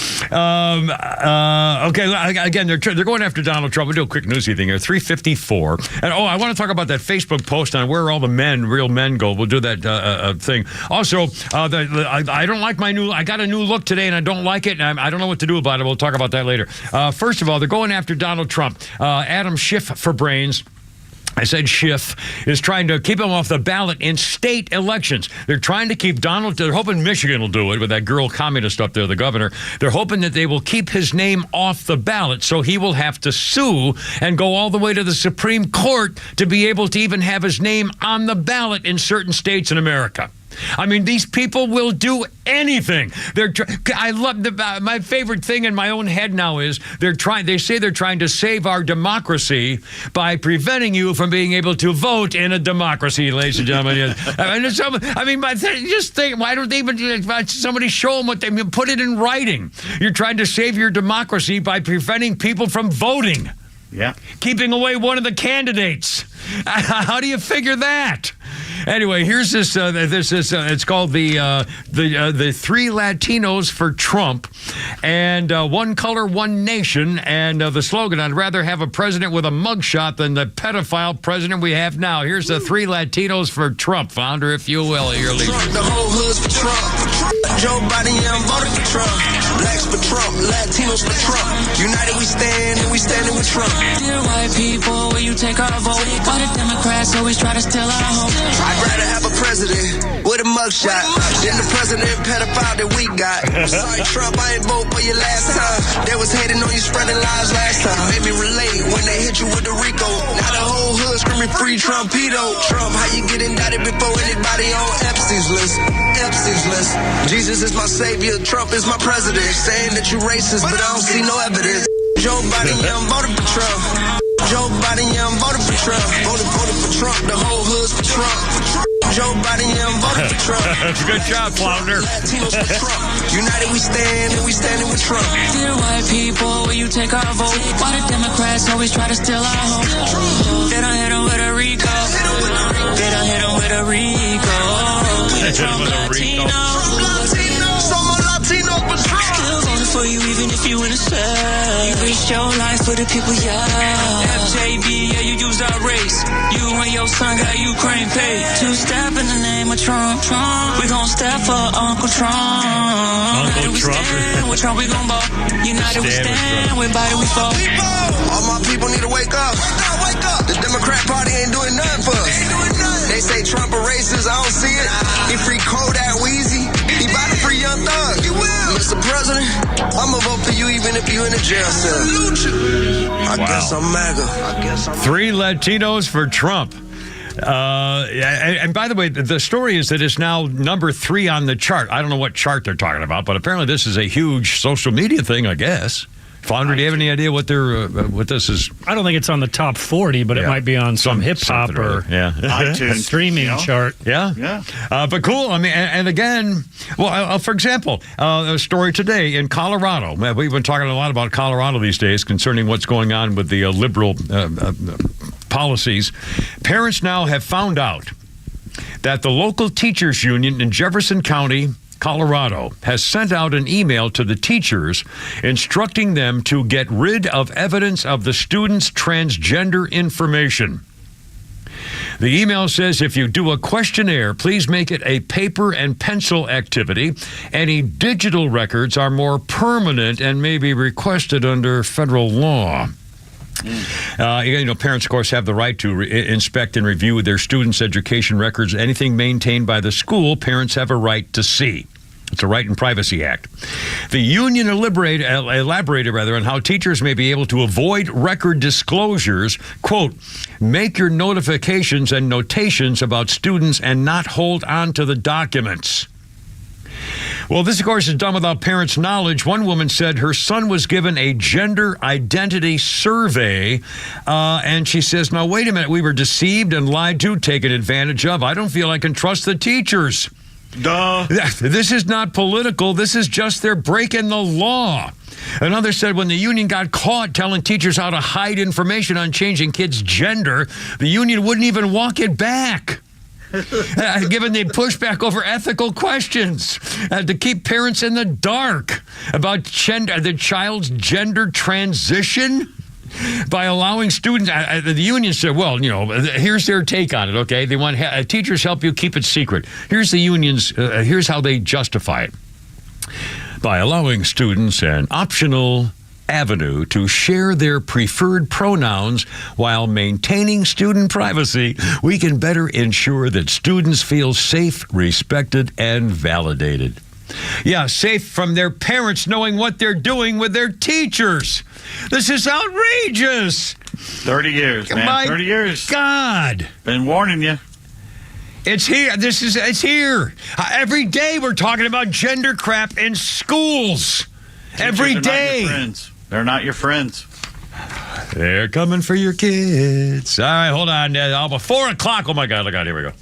Okay, again, they're going after Donald Trump. We'll do a quick newsy thing here. 354. And I want to talk about that Facebook post on where all the real men go. We'll do that thing. Also, I don't like my I got a new look today and I don't like it. And I don't know what to do about it. We'll talk about that later. First of all, they're going after Donald Trump. Adam Schiff for brains. I said Schiff is trying to keep him off the ballot in state elections. They're trying to keep they're hoping Michigan will do it with that girl communist up there, the governor. They're hoping that they will keep his name off the ballot so he will have to sue and go all the way to the Supreme Court to be able to even have his name on the ballot in certain states in America. I mean, these people will do anything. I love my favorite thing in my own head now is they say they're trying to save our democracy by preventing you from being able to vote in a democracy, ladies and gentlemen. Just think, why don't they even somebody show them what they put it in writing? You're trying to save your democracy by preventing people from voting. Yeah. Keeping away one of the candidates. How do you figure that? Anyway, here's this. It's called the 3 Latinos for Trump, and One Color, One Nation, and the slogan: I'd rather have a president with a mugshot than the pedophile president we have now. Here's the 3 Latinos for Trump, founder, if you will, your leader. The whole hood's for Trump. Joe Biden, yeah, I'm voting for Trump. Blacks for Trump, Latinos for Trump. United we stand, and we standing with Trump. Dear white people, will you take our vote? Why the Democrats always try to steal our hope? I'd rather have a president with a mugshot than the president pedophile that we got. Sorry, Trump, I ain't vote for you last time. They was hating on you, spreading lies last time. Made me relate when they hit you with the RICO. Now the whole hood screaming free Trumpito. Trump, how you get indicted before anybody on Epstein's list? Epstein's list. Jesus is my savior, Trump is my president. Saying that you racist, but I don't see no evidence. Joe Biden, yeah, I'm voting for Trump. Joe Biden, yeah, I'm voting for Trump. Voted for Trump, the whole hood's for Trump. Joe Biden, yeah, I'm voting for Trump. Good job, Flounder. Latinos for Trump. United we stand, and we standing with Trump. Dear white people, will you take our vote? Why the Democrats always try to steal our hope? They don't hit them with a RICO. They don't hit them with a RICO. Trump Latino. Somos Latino patrol. Still voting for you even if you in a cell. You risked your life for the people, yeah. FJB, yeah, you used our race. You and your son got Ukraine paid. Two-step in the name of Trump. We gon' step for Uncle Trump. Uncle Trump. With Trump we gon' ball. United we stand, with Biden we fall. All my people need to wake up. Wake up. The Democrat Party ain't doing nothing for us. They say Trump a racist, I don't see it. He free Kodak Weezy. He about to free Young Thug. He will. Mr. President, I'ma vote for you even if you in a jail cell. I guess I'm MAGA. 3 Latinos for Trump. And by the way, the story is that it's now number 3 on the chart. I don't know what chart they're talking about, but apparently this is a huge social media thing, I guess. Flounder, do you have any idea what this is? I don't think it's on the top 40, but it might be on some hip hop or iTunes streaming chart. Yeah. But cool. I mean, and again, well, for example, a story today in Colorado. We've been talking a lot about Colorado these days concerning what's going on with the liberal policies. Parents now have found out that the local teachers union in Jefferson County, Colorado, has sent out an email to the teachers instructing them to get rid of evidence of the students' transgender information. The email says if you do a questionnaire, please make it a paper and pencil activity. Any digital records are more permanent and may be requested under federal law. Parents, of course, have the right to inspect and review their students' education records. Anything maintained by the school, parents have a right to see. It's a Right and Privacy Act. The union elaborated on how teachers may be able to avoid record disclosures. Quote, make your notifications and notations about students and not hold on to the documents. Well, this, of course, is done without parents' knowledge. One woman said her son was given a gender identity survey, and she says, now, wait a minute, we were deceived and lied to, taken advantage of. I don't feel I can trust the teachers. Duh. This is not political. This is just they're breaking the law. Another said when the union got caught telling teachers how to hide information on changing kids' gender, the union wouldn't even walk it back. Given the pushback over ethical questions to keep parents in the dark about the child's gender transition by allowing students. The union said, well, here's their take on it, okay? They want teachers help you keep it secret. Here's the union's, here's how they justify it. By allowing students an optional avenue to share their preferred pronouns while maintaining student privacy, we can better ensure that students feel safe, respected, and validated. Yeah, safe from their parents knowing what they're doing with their teachers. This is outrageous. 30 years, man. 30 years. God. Been warning you. It's here. It's here. Every day we're talking about gender crap in schools. Every day. They're not your friends. They're coming for your kids. All right, hold on. 4 o'clock. Oh, my God. Look out. Here we go.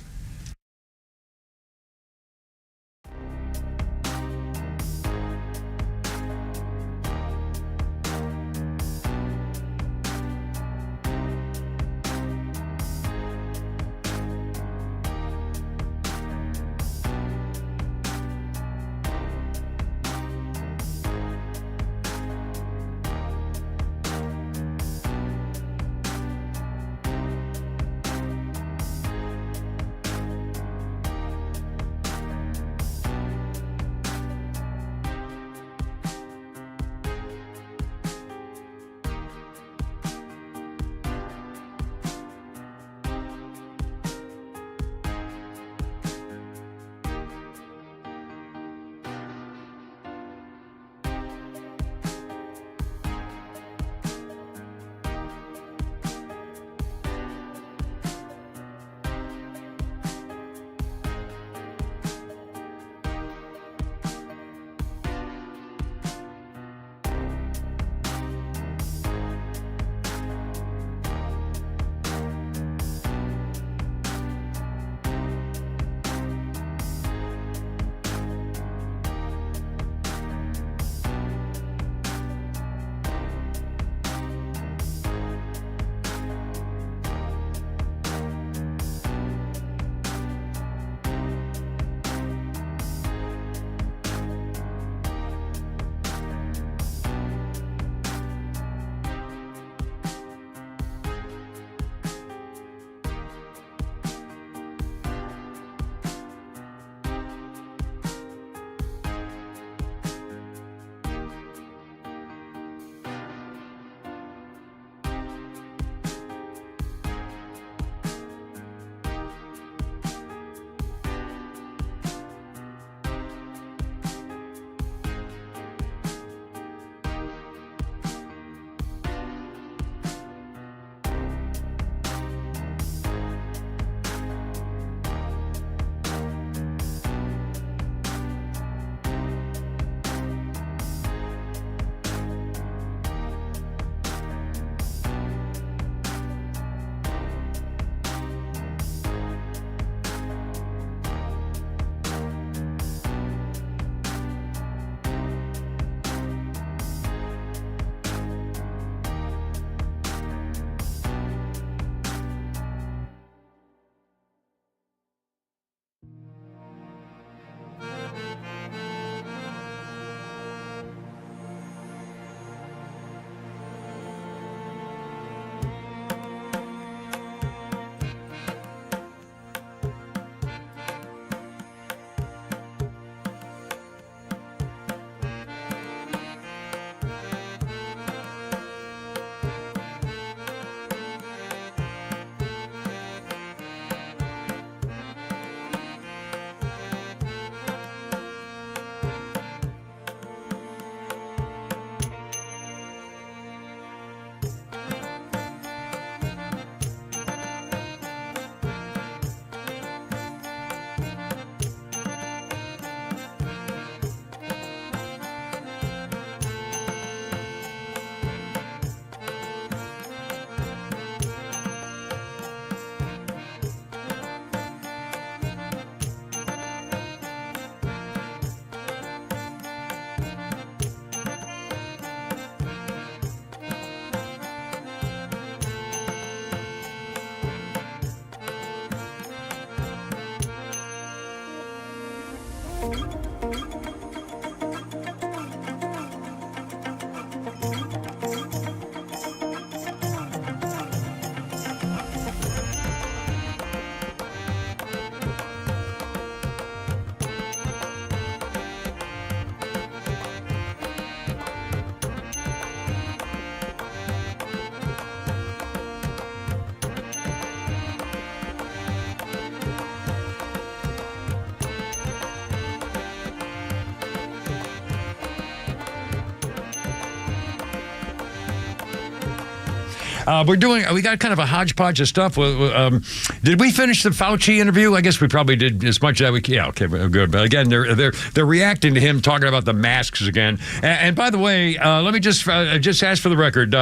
We got kind of a hodgepodge of stuff. Did we finish the Fauci interview? I guess we probably did as much as we can. Yeah, okay, good. But again, they're reacting to him talking about the masks again. And by the way, let me just ask for the record,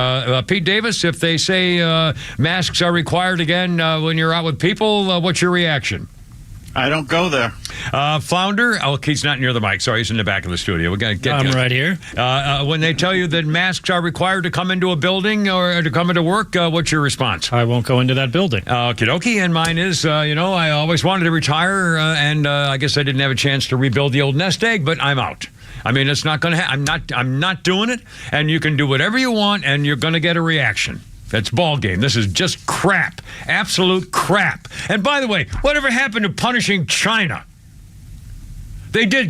Pete Davis, if they say masks are required again when you're out with people, what's your reaction? I don't go there. Flounder? Oh, he's not near the mic. Sorry, he's in the back of the studio. We're gonna get. I'm right here. When they tell you that masks are required to come into a building or to come into work, what's your response? I won't go into that building. Okie dokie. And mine is, I always wanted to retire, and I guess I didn't have a chance to rebuild the old nest egg, but I'm out. I mean, it's not going to happen. I'm not doing it, and you can do whatever you want, and you're going to get a reaction. That's ball game. This is just crap. Absolute crap. And by the way, whatever happened to punishing China?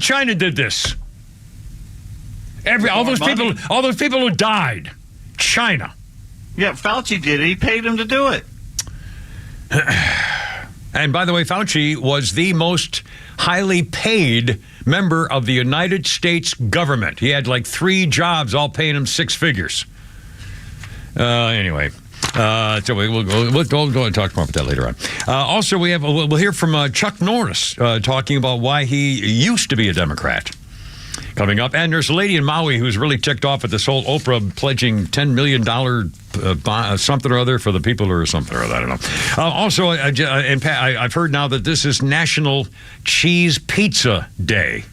China did this. All those people who died. China. Yeah, Fauci did it. He paid him to do it. And by the way, Fauci was the most highly paid member of the United States government. He had like 3 jobs, all paying him 6 figures. Anyway, so we'll go and talk more about that later on. Also, we'll hear from Chuck Norris talking about why he used to be a Democrat. Coming up, and there's a lady in Maui who's really ticked off at this whole Oprah pledging $10 million something or other for the people or something or other. I don't know. Also, I've heard now that this is National Cheese Pizza Day.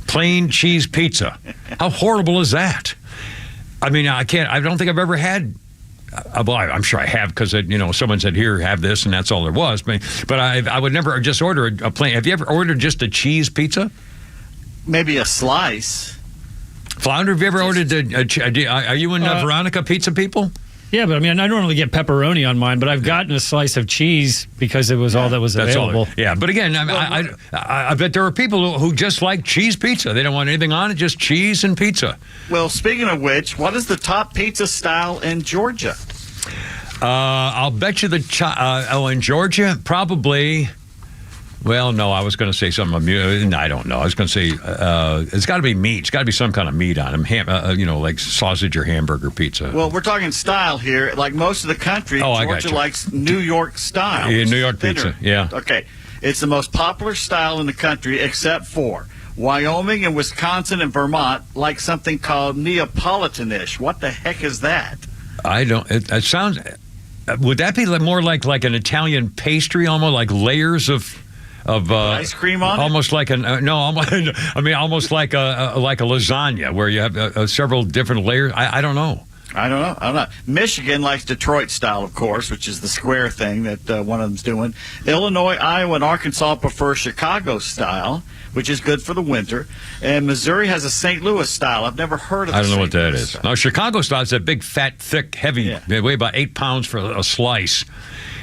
Plain cheese pizza. How horrible is that? I mean, I don't think I've ever had. Well, I'm sure I have because someone said, "Here, have this," and that's all there was. But I would never just order a plain. Have you ever ordered just a cheese pizza? Maybe a slice. Flounder, have you ever ordered are you in Veronica Pizza people? Yeah, but I mean, I normally get pepperoni on mine, but I've gotten a slice of cheese because it was all that was available. Yeah, but again, I bet there are people who just like cheese pizza. They don't want anything on it, just cheese and pizza. Well, speaking of which, what is the top pizza style in Georgia? I'll bet you in Georgia, probably. Well, no, I was going to say something. No, I don't know. I was going to say it's got to be meat. It's got to be some kind of meat on them. Like sausage or hamburger pizza. Well, we're talking style here. Like most of the country, Georgia likes New York style. Yeah, New York pizza, yeah. Okay. It's the most popular style in the country except for Wyoming and Wisconsin and Vermont like something called Neapolitan-ish. What the heck is that? I don't. It sounds. Would that be more like an Italian pastry, almost like layers of ice cream on almost it? Like almost like a lasagna where you have several different layers. I don't know. I don't know. Michigan likes Detroit style, of course, which is the square thing that one of them's doing. Illinois, Iowa, and Arkansas prefer Chicago style, which is good for the winter. And Missouri has a St. Louis style. I've never heard of it. I don't know what that is. Now, Chicago style is that big, fat, thick, heavy. Yeah. They weigh about 8 pounds for a slice.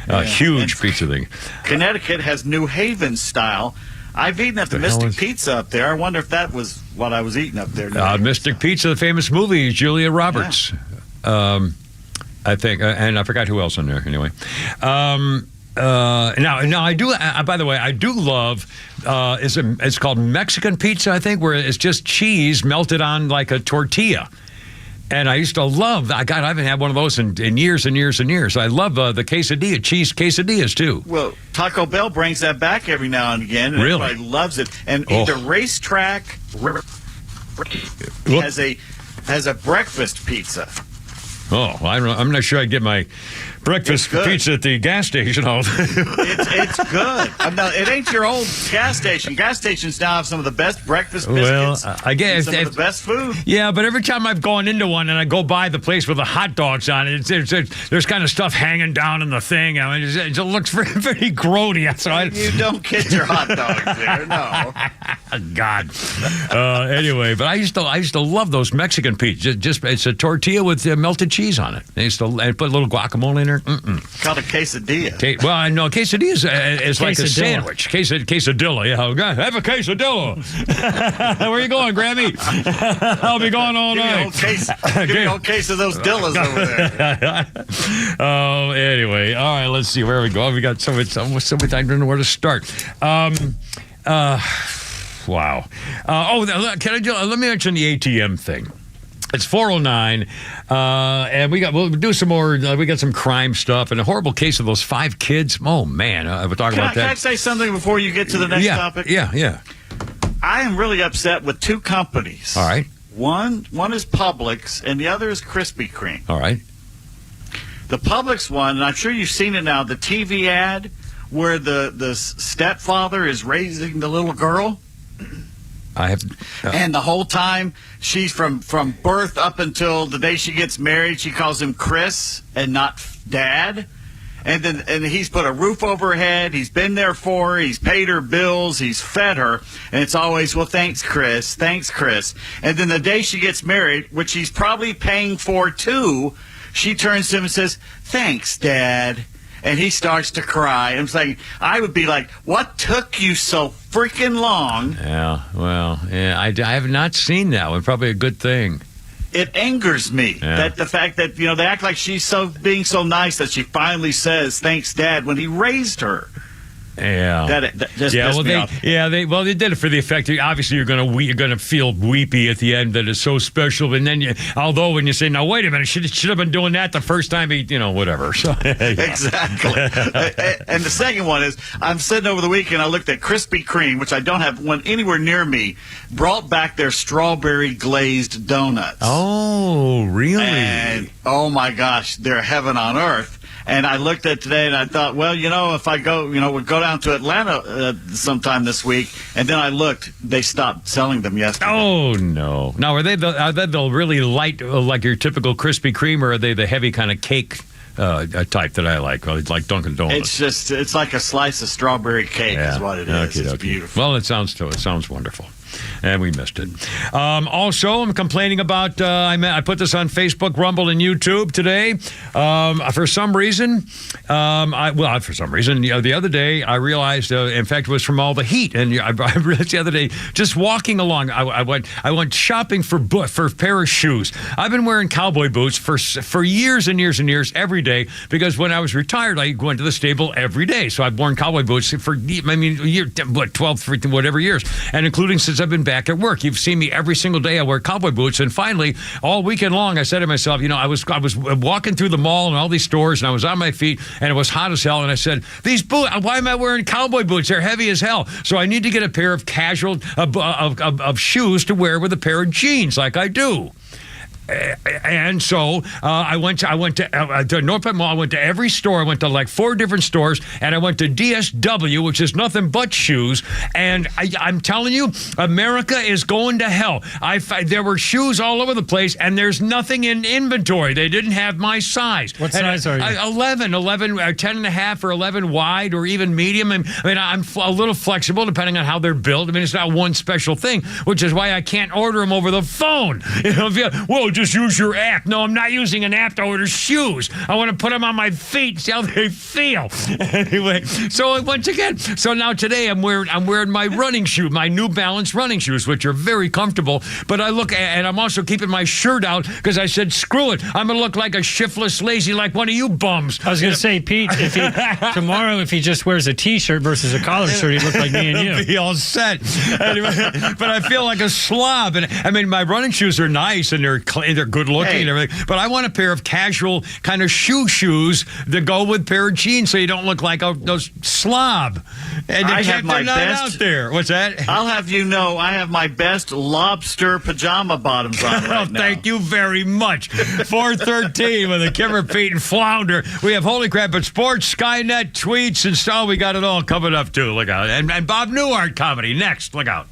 Huge pizza thing. Connecticut has New Haven style. I've eaten at the Mystic Pizza up there. I wonder if that was what I was eating up there. Mystic Pizza, the famous movie, Julia Roberts. Yeah. I think, and I forgot who else in there. Anyway, now I do. By the way, I do love. It's called Mexican pizza, I think, where it's just cheese melted on like a tortilla. And I used to love that. God, I haven't had one of those in years and years and years. I love the quesadilla, cheese quesadillas, too. Well, Taco Bell brings that back every now and again. And really? Everybody loves it. And the racetrack has a breakfast pizza. Oh, I'm not sure I'd get my breakfast pizza at the gas station. It's good. It ain't your old gas station. Gas stations now have some of the best breakfast biscuits. Well, I guess some of the best food. Yeah, but every time I've gone into one and I go by the place with the hot dogs on it, there's kind of stuff hanging down in the thing. I mean, it looks very, very grody. You don't get your hot dogs there, no. God. Anyway, but I used to love those Mexican pizzas. Just it's a tortilla with melted cheese on it. They used to put a little guacamole in there. Called a quesadilla. Well, I know quesadilla is like a sandwich. Quesadilla. Yeah, have a quesadilla. Where are you going, Grammy? I'll be going all night. Give me a whole case of those dillas over there. Oh, anyway. All right, let's see where we go. We got so much time. I don't know where to start. Wow. Let me mention the ATM thing. It's 409, and we'll do some more. We got some crime stuff and a horrible case of those 5 kids. Oh man, we're talking about that. Can I say something before you get to the next topic? Yeah. I am really upset with 2 companies. All right. One is Publix, and the other is Krispy Kreme. All right. The Publix one, and I'm sure you've seen it now, the TV ad where the stepfather is raising the little girl. I have, and the whole time she's from birth up until the day she gets married, she calls him Chris and not Dad. And he's put a roof over her head. He's been there for her. He's paid her bills. He's fed her. And it's always, well, thanks, Chris. Thanks, Chris. And then the day she gets married, which he's probably paying for too, she turns to him and says, thanks, Dad. And he starts to cry. I'm saying, I would be like, what took you so freaking long? Yeah, well, I have not seen that one. Probably a good thing. It angers me that the fact that, they act like she's being so nice that she finally says, thanks, Dad, when he raised her. Yeah. That just pissed me off. They did it for the effect. Obviously, you're gonna feel weepy at the end that it's so special. And then, although when you say, "Now wait a minute, should have been doing that the first time," whatever. So exactly. And the second one is, I'm sitting over the weekend. I looked at Krispy Kreme, which I don't have one anywhere near me. Brought back their strawberry glazed donuts. Oh, really? And oh my gosh, they're heaven on earth. And I looked at today and I thought, well, if I go, we'll go down to Atlanta sometime this week. And then I looked, they stopped selling them yesterday. Oh, no. Now, are they the really light, like your typical Krispy Kreme, or are they the heavy kind of cake type that I like Dunkin' Donuts? It's like a slice of strawberry cake is what it is. It's beautiful. Well, it sounds wonderful. And we missed it. Also, I'm complaining about, I put this on Facebook, Rumble, and YouTube today. For some reason, the other day, I realized, in fact, it was from all the heat. And I realized the other day, just walking along, I went shopping for a pair of shoes. I've been wearing cowboy boots for years and years and years, every day, because when I was retired, I went to the stable every day. So I've worn cowboy boots for, 12, 13, whatever years, and including since I've been back at work. You've seen me every single day. I wear cowboy boots, and finally, all weekend long, I said to myself, I was walking through the mall and all these stores, and I was on my feet, and it was hot as hell, and I said, these boots, why am I wearing cowboy boots? They're heavy as hell. So I need to get a pair of casual of shoes to wear with a pair of jeans, like I do. And so I went to North Point Mall. I went to every store. I went to like 4 different stores, and I went to DSW, which is nothing but shoes. And I'm telling you, America is going to hell. There were shoes all over the place, and there's nothing in inventory. They didn't have my size. What size are you? 11, 10 and a half, or 11 wide, or even medium. I'm a little flexible depending on how they're built. It's not one special thing, which is why I can't order them over the phone. Just use your app. No, I'm not using an app to order shoes. I want to put them on my feet and see how they feel. Anyway, so once again, now today I'm wearing my running shoe, my New Balance running shoes, which are very comfortable. But and I'm also keeping my shirt out because I said, screw it. I'm going to look like a shiftless lazy like one of you bums. I was going to say, Pete, tomorrow if he just wears a T-shirt versus a collared shirt, he'd look like me and you. Be all set. Anyway, but I feel like a slob. And my running shoes are nice and they're clean. They're good looking and everything, but I want a pair of casual kind of shoes to go with a pair of jeans, so you don't look like a slob. And I have my best out there. What's that? I'll have you know, I have my best lobster pajama bottoms on right now. Thank you very much. 413 with a Kimmer, Pete, and Flounder. We have Holy Crap at Sports, Skynet, tweets, and stuff. We got it all coming up too. Look out! And Bob Newhart comedy next. Look out.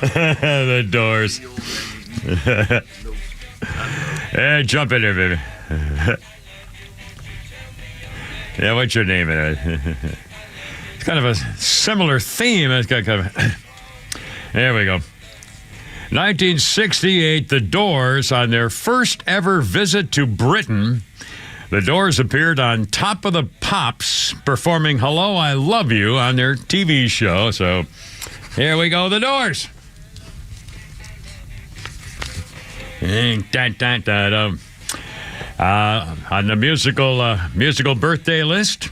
The Doors. Yeah, jump in there, baby. Yeah, what's your name? It's kind of a similar theme. It's got kind of. There we go. 1968, the Doors, on their first ever visit to Britain, the Doors appeared on Top of the Pops, performing Hello, I Love You on their TV show. So here we go, the Doors. On the musical birthday list,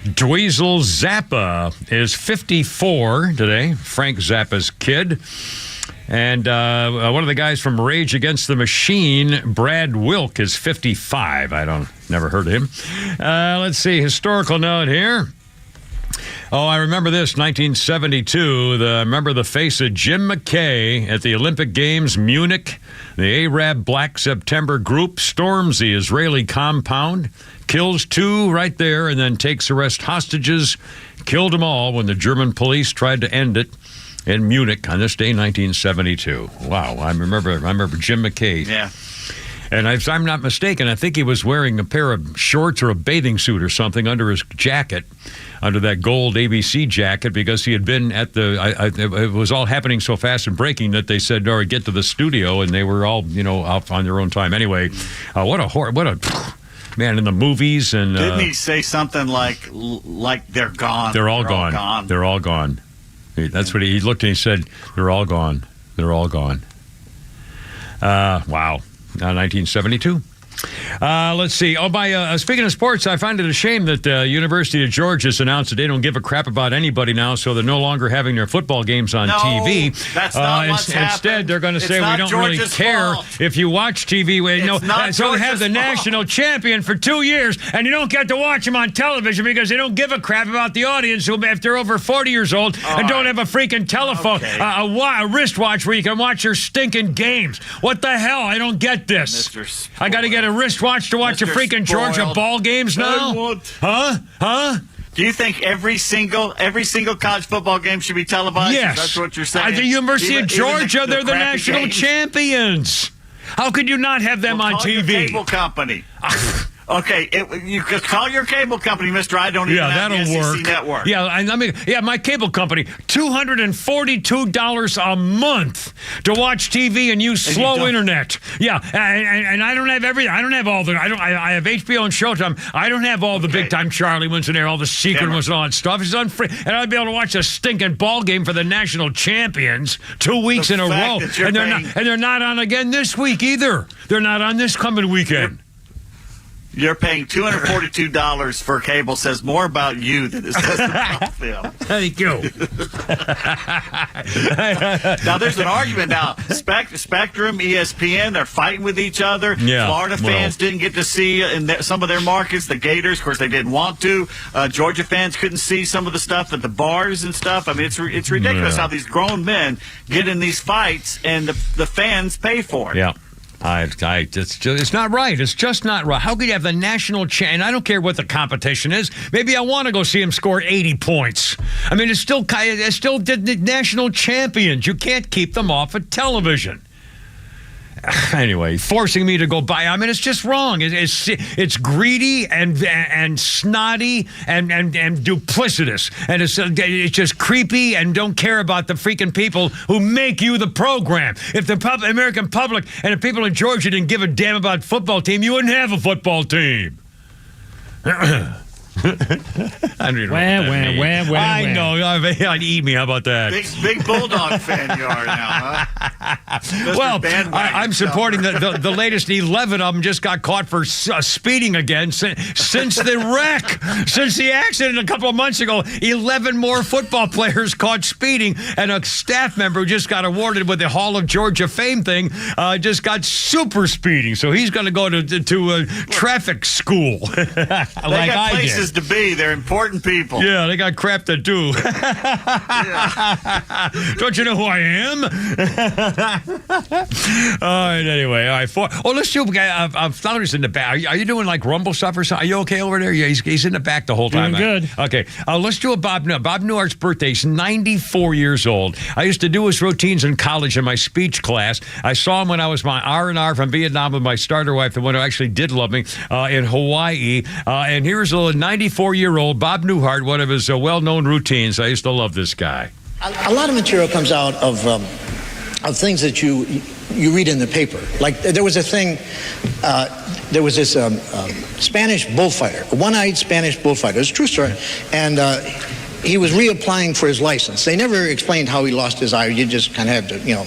Dweezil Zappa is 54 today, Frank Zappa's kid. And one of the guys from Rage Against the Machine, Brad Wilk, is 55. Never heard of him. Let's see, historical note here. Oh, I remember this, 1972. Remember the face of Jim McKay at the Olympic Games, Munich. The Arab Black September group storms the Israeli compound, kills 2 right there, and then takes the rest hostages. Killed them all when the German police tried to end it in Munich on this day, 1972. Wow, I remember Jim McKay. Yeah. And if I'm not mistaken, I think he was wearing a pair of shorts or a bathing suit or something under his jacket, under that gold ABC jacket, because he had been at it was all happening so fast and breaking that they said, "No, get to the studio," and they were all, out on their own time. Anyway, what a man in the movies. And didn't he say something like they're gone? They're all gone. They're all gone. That's what he looked and he said. They're all gone. They're all gone. Wow. 1972. Let's see. Speaking of sports, I find it a shame that University of Georgia has announced that they don't give a crap about anybody now, so they're no longer having their football games on TV. That's not what's happened. Instead, they're going to say we don't Georgia's really care fault. if you watch TV. So they have the national champion for 2 years, and you don't get to watch them on television because they don't give a crap about the audience who, if they're over 40 years old and don't have a freaking telephone, a wristwatch where you can watch your stinking games. What the hell? I don't get this. I got to get a wristwatch to watch the freaking Georgia ball games now? Huh? Do you think every single college football game should be televised? Yes. That's what you're saying? At the University of Georgia, they're the national games. champions. How could you not have them on Call TV? your cable company. Okay, you could call your cable company, Mr. I don't even have the SEC network. Yeah, my cable company, $242 a month to watch TV and use slow internet. Yeah, and I don't have everything. I don't have all the. I have HBO and Showtime. I don't have all the big time Charlie ones in there, all the secret ones and all that stuff. It's unfree, and I'd be able to watch a stinking ball game for the national champions 2 weeks in a row, and they're not on again this week either. They're not on this coming weekend. You're paying $242 for cable says more about you than it says about them. Thank you. Now, there's an argument now. Spectrum, ESPN, they're fighting with each other. Yeah, Florida fans didn't get to see in some of their markets. The Gators, of course, they didn't want to. Georgia fans couldn't see some of the stuff at the bars and stuff. I mean, it's ridiculous how these grown men get in these fights and the fans pay for it. Yeah. It's not right. It's just not right. How could you have the national and I don't care what the competition is. Maybe I want to go see him score 80 points. I mean, it's still the national champions. You can't keep them off of television. Anyway, forcing me to go buy. I mean, it's just wrong. It's greedy and snotty and duplicitous, and it's just creepy and don't care about the freaking people who make you the program. If the American public and the people in Georgia didn't give a damn about football team, you wouldn't have a football team. I don't even know. I know. I'd eat me. How about that? Big Bulldog fan you are now, huh? Well, I'm supporting the latest 11 of them just got caught for speeding again since the wreck. Since the accident a couple of months ago, 11 more football players caught speeding, and a staff member who just got awarded with the Hall of Georgia Fame thing just got super speeding. So he's going to go to traffic school like I did. places to be. They're important people. Yeah, they got crap to do. Don't you know who I am? All right, anyway. All right. Let's do. Flounder's in the back. Are you doing like rumble stuff or something? Are you okay over there? Yeah, he's in the back the whole time. Doing good. Okay. Let's do a Bob Newhart. Bob Newhart's birthday. He's 94 years old. I used to do his routines in college in my speech class. I saw him when I was my R&R from Vietnam with my starter wife, the one who actually did love me, in Hawaii. And here's a 94-year-old Bob Newhart, one of his well-known routines. I used to love this guy. A lot of material comes out of things that you read in the paper. Like there was a thing, there was this Spanish bullfighter, a one-eyed Spanish bullfighter. It's a true story. And he was reapplying for his license. They never explained how he lost his eye. You just kind of had to,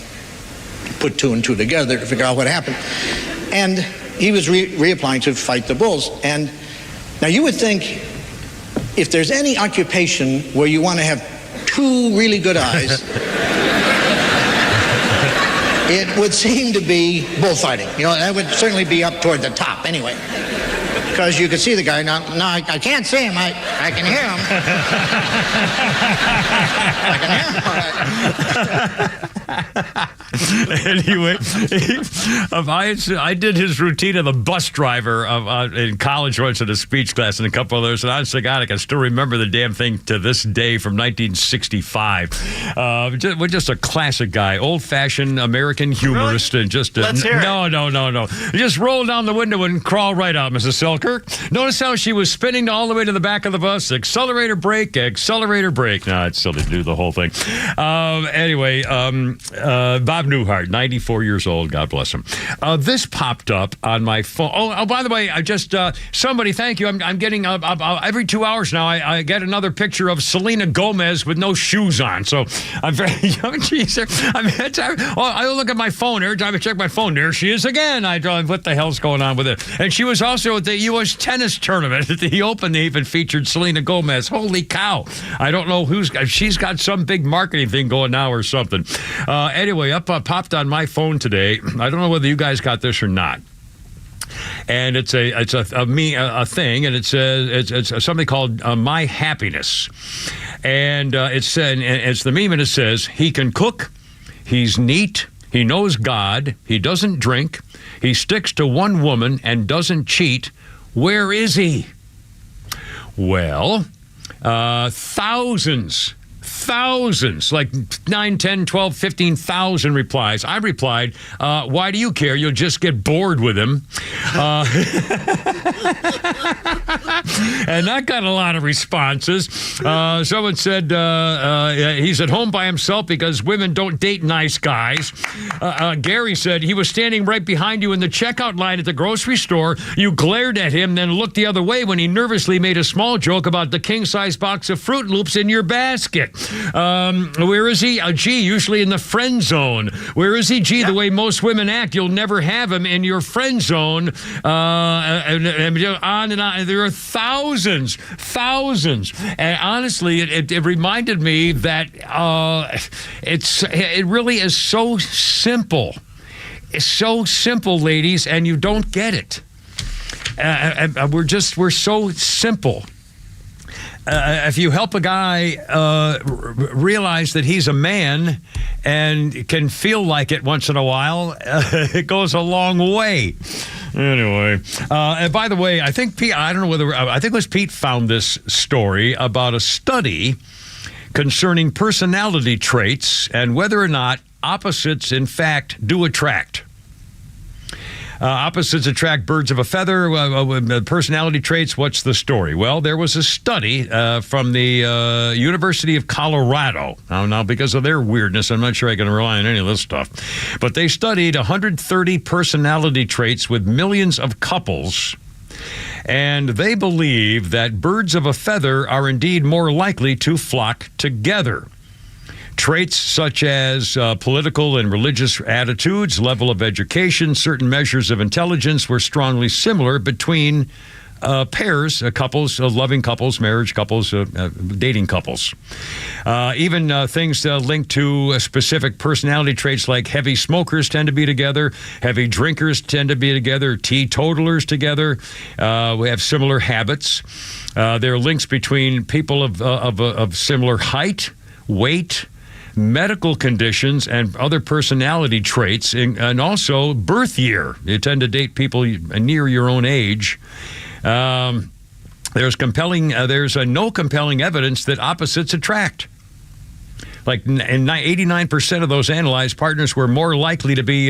put two and two together to figure out what happened. And he was reapplying to fight the bulls. And now you would think if there's any occupation where you want to have two really good eyes, it would seem to be bullfighting. That would certainly be up toward the top anyway. Because you could see the guy. Now I can't see him. I can hear him. I can hear him. Anyway, I did his routine of the bus driver in college once in a speech class and a couple others, and honest to God, I can still remember the damn thing to this day from 1965. Just a classic guy, old-fashioned American humorist, Really? and just Let's hear it. No. Just roll down the window and crawl right out, Mrs. Selkirk. Notice how she was spinning all the way to the back of the bus. Accelerator, brake, accelerator, brake. No, it's silly to do the whole thing. Anyway, Bob Newhart, 94 years old. God bless him. This popped up on my phone. Oh, by the way, I just somebody, thank you. I'm getting every 2 hours now. I get another picture of Selena Gomez with no shoes on. So I'm very young. I look at my phone every time I check my phone. There she is again. What the hell's going on with it? And she was also at the U.S. tennis tournament at the Open. They even featured Selena Gomez. Holy cow! I don't know she's got some big marketing thing going now or something. Anyway, popped on my phone today. I don't know whether you guys got this or not. And it's a thing, and it says it's something called My Happiness, and it said, and it's the meme, and it says he can cook, he's neat, he knows God, he doesn't drink, he sticks to one woman and doesn't cheat. Where is he? Well, thousands, like 9, 10, 12, 15,000 replies. I replied, why do you care? You'll just get bored with him. And that got a lot of responses. Someone said he's at home by himself because women don't date nice guys. Gary said he was standing right behind you in the checkout line at the grocery store. You glared at him, then looked the other way when he nervously made a small joke about the king-size box of Fruit Loops in your basket. Where is he? Gee, usually in the friend zone. Where is he? Gee, the way most women act, you'll never have him in your friend zone. And on and on. There are thousands. And honestly, it reminded me that it really is so simple. It's so simple, ladies, and you don't get it. We're so simple. If you help a guy realize that he's a man and can feel like it once in a while, it goes a long way. Anyway, and by the way, I think Pete, I don't know whether, I think it was Pete found this story about a study concerning personality traits and whether or not opposites, in fact, do attract. Opposites attract birds of a feather. Personality traits, what's the story? Well, there was a study from the University of Colorado. Now, because of their weirdness, I'm not sure I can rely on any of this stuff. But they studied 130 personality traits with millions of couples. And they believe that birds of a feather are indeed more likely to flock together. Traits such as political and religious attitudes, level of education, certain measures of intelligence were strongly similar between pairs, couples, loving couples, marriage couples, dating couples. Even things linked to specific personality traits like heavy smokers tend to be together, heavy drinkers tend to be together, teetotalers together. We have similar habits. There are links between people of similar height, weight, medical conditions, and other personality traits, and also birth year. You tend to date people near your own age. There's no compelling evidence that opposites attract. Like, in 89% of those analyzed, partners were more likely to be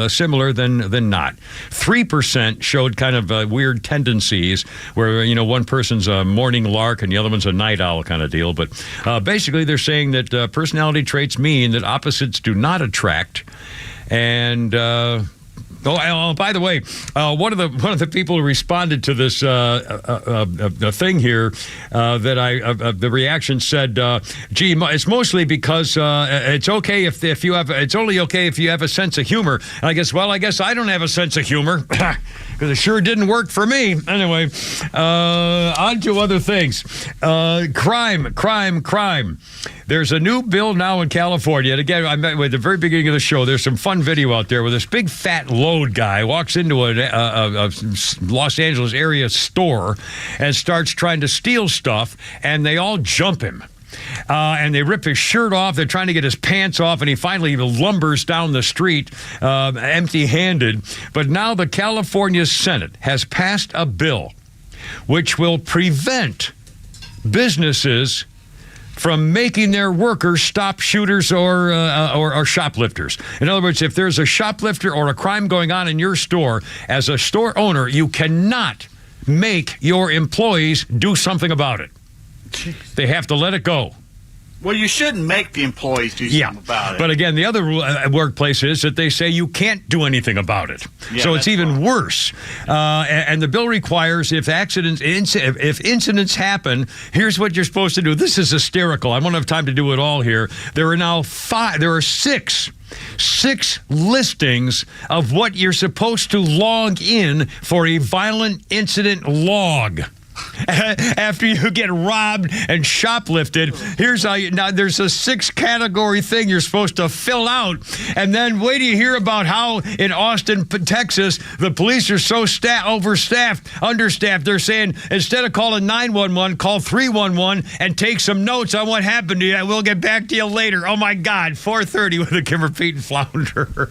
similar than not. 3% showed kind of weird tendencies where, one person's a morning lark and the other one's a night owl kind of deal. But basically, they're saying that personality traits mean that opposites do not attract. And by the way, one of the people who responded to this thing here, the reaction said, "Gee, it's mostly because it's okay if you have. It's only okay if you have a sense of humor." And I guess I don't have a sense of humor because it sure didn't work for me. Anyway, on to other things. Crime. There's a new bill now in California. And again, I met at the very beginning of the show. There's some fun video out there where this big fat load guy walks into a Los Angeles area store and starts trying to steal stuff, and they all jump him. And they rip his shirt off. They're trying to get his pants off, and he finally lumbers down the street empty-handed. But now the California Senate has passed a bill which will prevent businesses from making their workers stop shooters or shoplifters. In other words, if there's a shoplifter or a crime going on in your store, as a store owner, you cannot make your employees do something about it. Jeez. They have to let it go. Well, you shouldn't make the employees do something about it. But again, the other workplace is that they say you can't do anything about it. Yeah, so it's even worse. And the bill requires if incidents happen, here's what you're supposed to do. This is hysterical. I won't have time to do it all here. There are six listings of what you're supposed to log in for a violent incident log. After you get robbed and shoplifted, here's how now there's a 6-category thing you're supposed to fill out, and then wait till you hear about how in Austin, Texas, the police are so understaffed. They're saying instead of calling 911, call 311 and take some notes on what happened to you. We'll get back to you later. Oh my God, 4:30 with a Kimmer, Pete, and Flounder.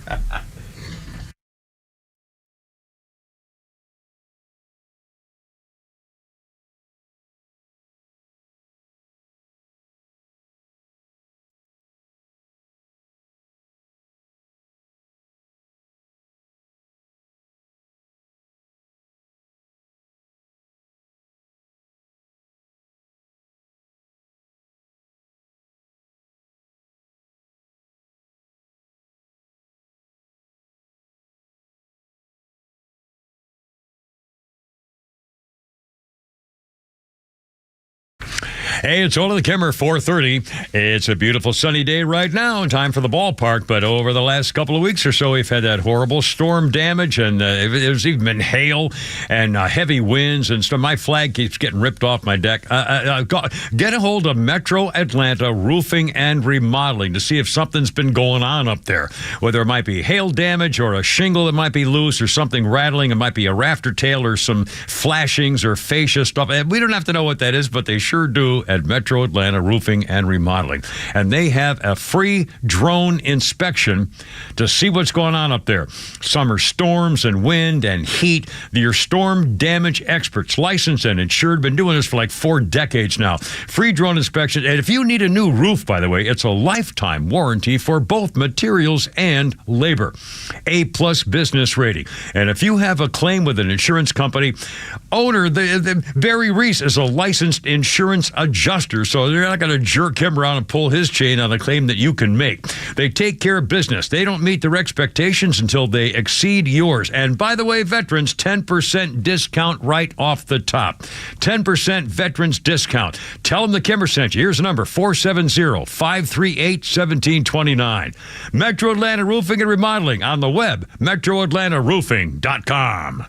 Hey, it's Ola the Kimmer, 4:30. It's a beautiful sunny day right now, time for the ballpark, but over the last couple of weeks or so, we've had that horrible storm damage, and there's even been hail and heavy winds and stuff. My flag keeps getting ripped off my deck. Get a hold of Metro Atlanta Roofing and Remodeling to see if something's been going on up there, whether it might be hail damage or a shingle that might be loose or something rattling. It might be a rafter tail or some flashings or fascia stuff. We don't have to know what that is, but they sure do at Metro Atlanta Roofing and Remodeling. And they have a free drone inspection to see what's going on up there. Summer storms and wind and heat. Your storm damage experts, licensed and insured, been doing this for like 4 decades now. Free drone inspection. And if you need a new roof, by the way, it's a lifetime warranty for both materials and labor. A+ business rating. And if you have a claim with an insurance company, owner, Barry Reese is a licensed insurance adjuster, so they're not going to jerk him around and pull his chain on a claim that you can make. They take care of business. They don't meet their expectations until they exceed yours. And by the way, veterans, 10% discount right off the top. 10% veterans discount. Tell them the Kimmer sent you. Here's the number, 470-538-1729. Metro Atlanta Roofing and Remodeling on the web, metroatlantaroofing.com.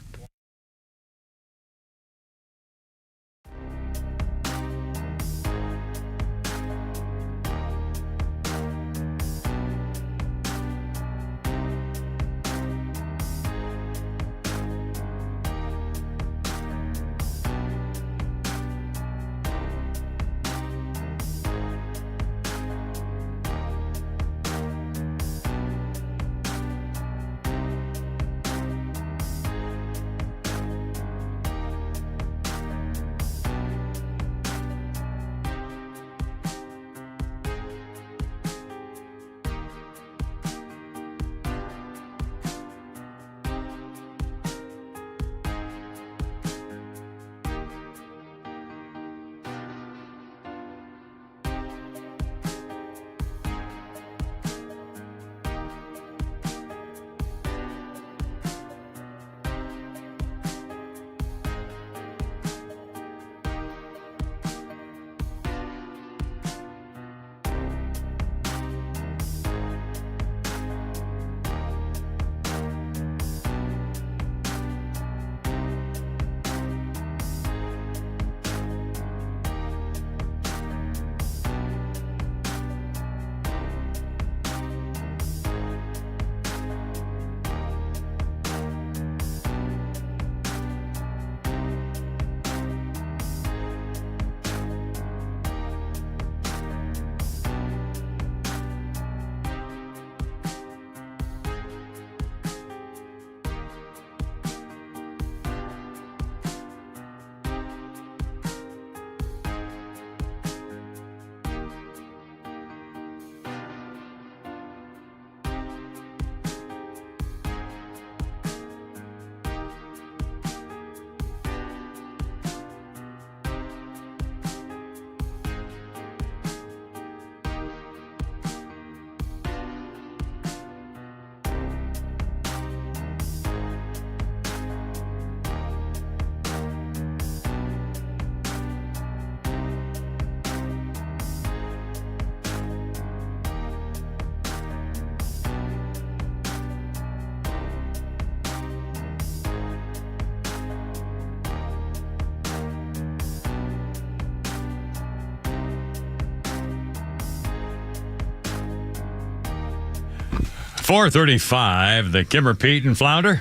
4:35, the Kimmer, Pete, and Flounder.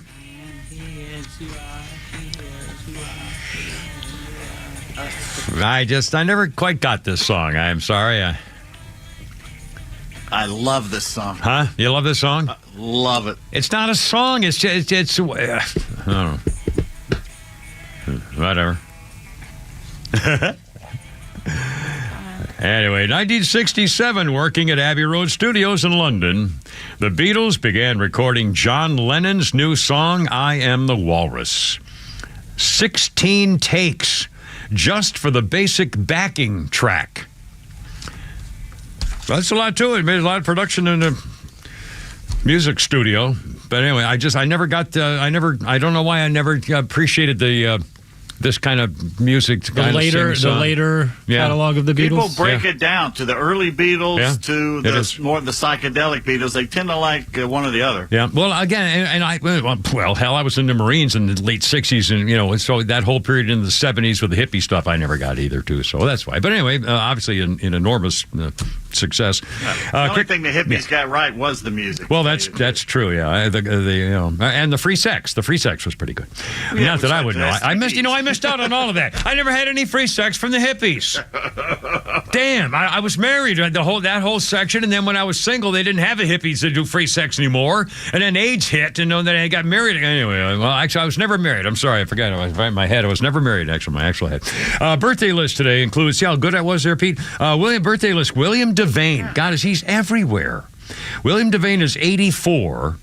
I never quite got this song. I'm sorry. I love this song. Huh? You love this song? Love it. It's not a song. It's I don't know. Whatever. Anyway, 1967, working at Abbey Road Studios in London, the Beatles began recording John Lennon's new song, I Am the Walrus. 16 takes just for the basic backing track. That's a lot to it. It made a lot of production in the music studio. But anyway, I never got, I don't know why I never appreciated this kind of music. The later catalog of the Beatles. People break it down to the early Beatles to the more the psychedelic Beatles. They tend to like one or the other. Yeah. Well, again, and I was in the Marines in the late '60s, and so that whole period in the '70s with the hippie stuff, I never got either too. So that's why. But anyway, obviously, an enormous success. The only thing the hippies got right was the music. Well, that's true. Yeah. And the free sex. The free sex was pretty good. Yeah, not that I would know. I missed out on all of that. I never had any free sex from the hippies. Damn, I was married that whole section, and then when I was single, they didn't have the hippies to do free sex anymore. And then AIDS hit, and then I got married. Anyway, well, actually, I was never married. I'm sorry, I forgot. In my head, I was never married. Actually, my actual head. Birthday list today includes. See how good I was there, Pete. Birthday list. William Devane. God, he's everywhere. William Devane is 84.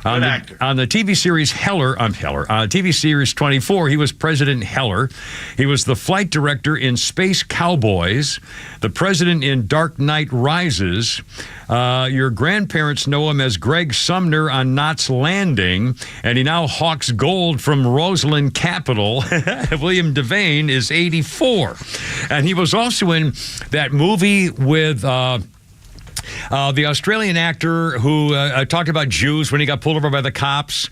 On the TV series TV series 24, he was President Heller. He was the flight director in Space Cowboys, the president in Dark Knight Rises. Your grandparents know him as Greg Sumner on Knots Landing, and he now hawks gold from Roseland Capital. William Devane is 84. And he was also in that movie with... the Australian actor who talked about Jews when he got pulled over by the cops,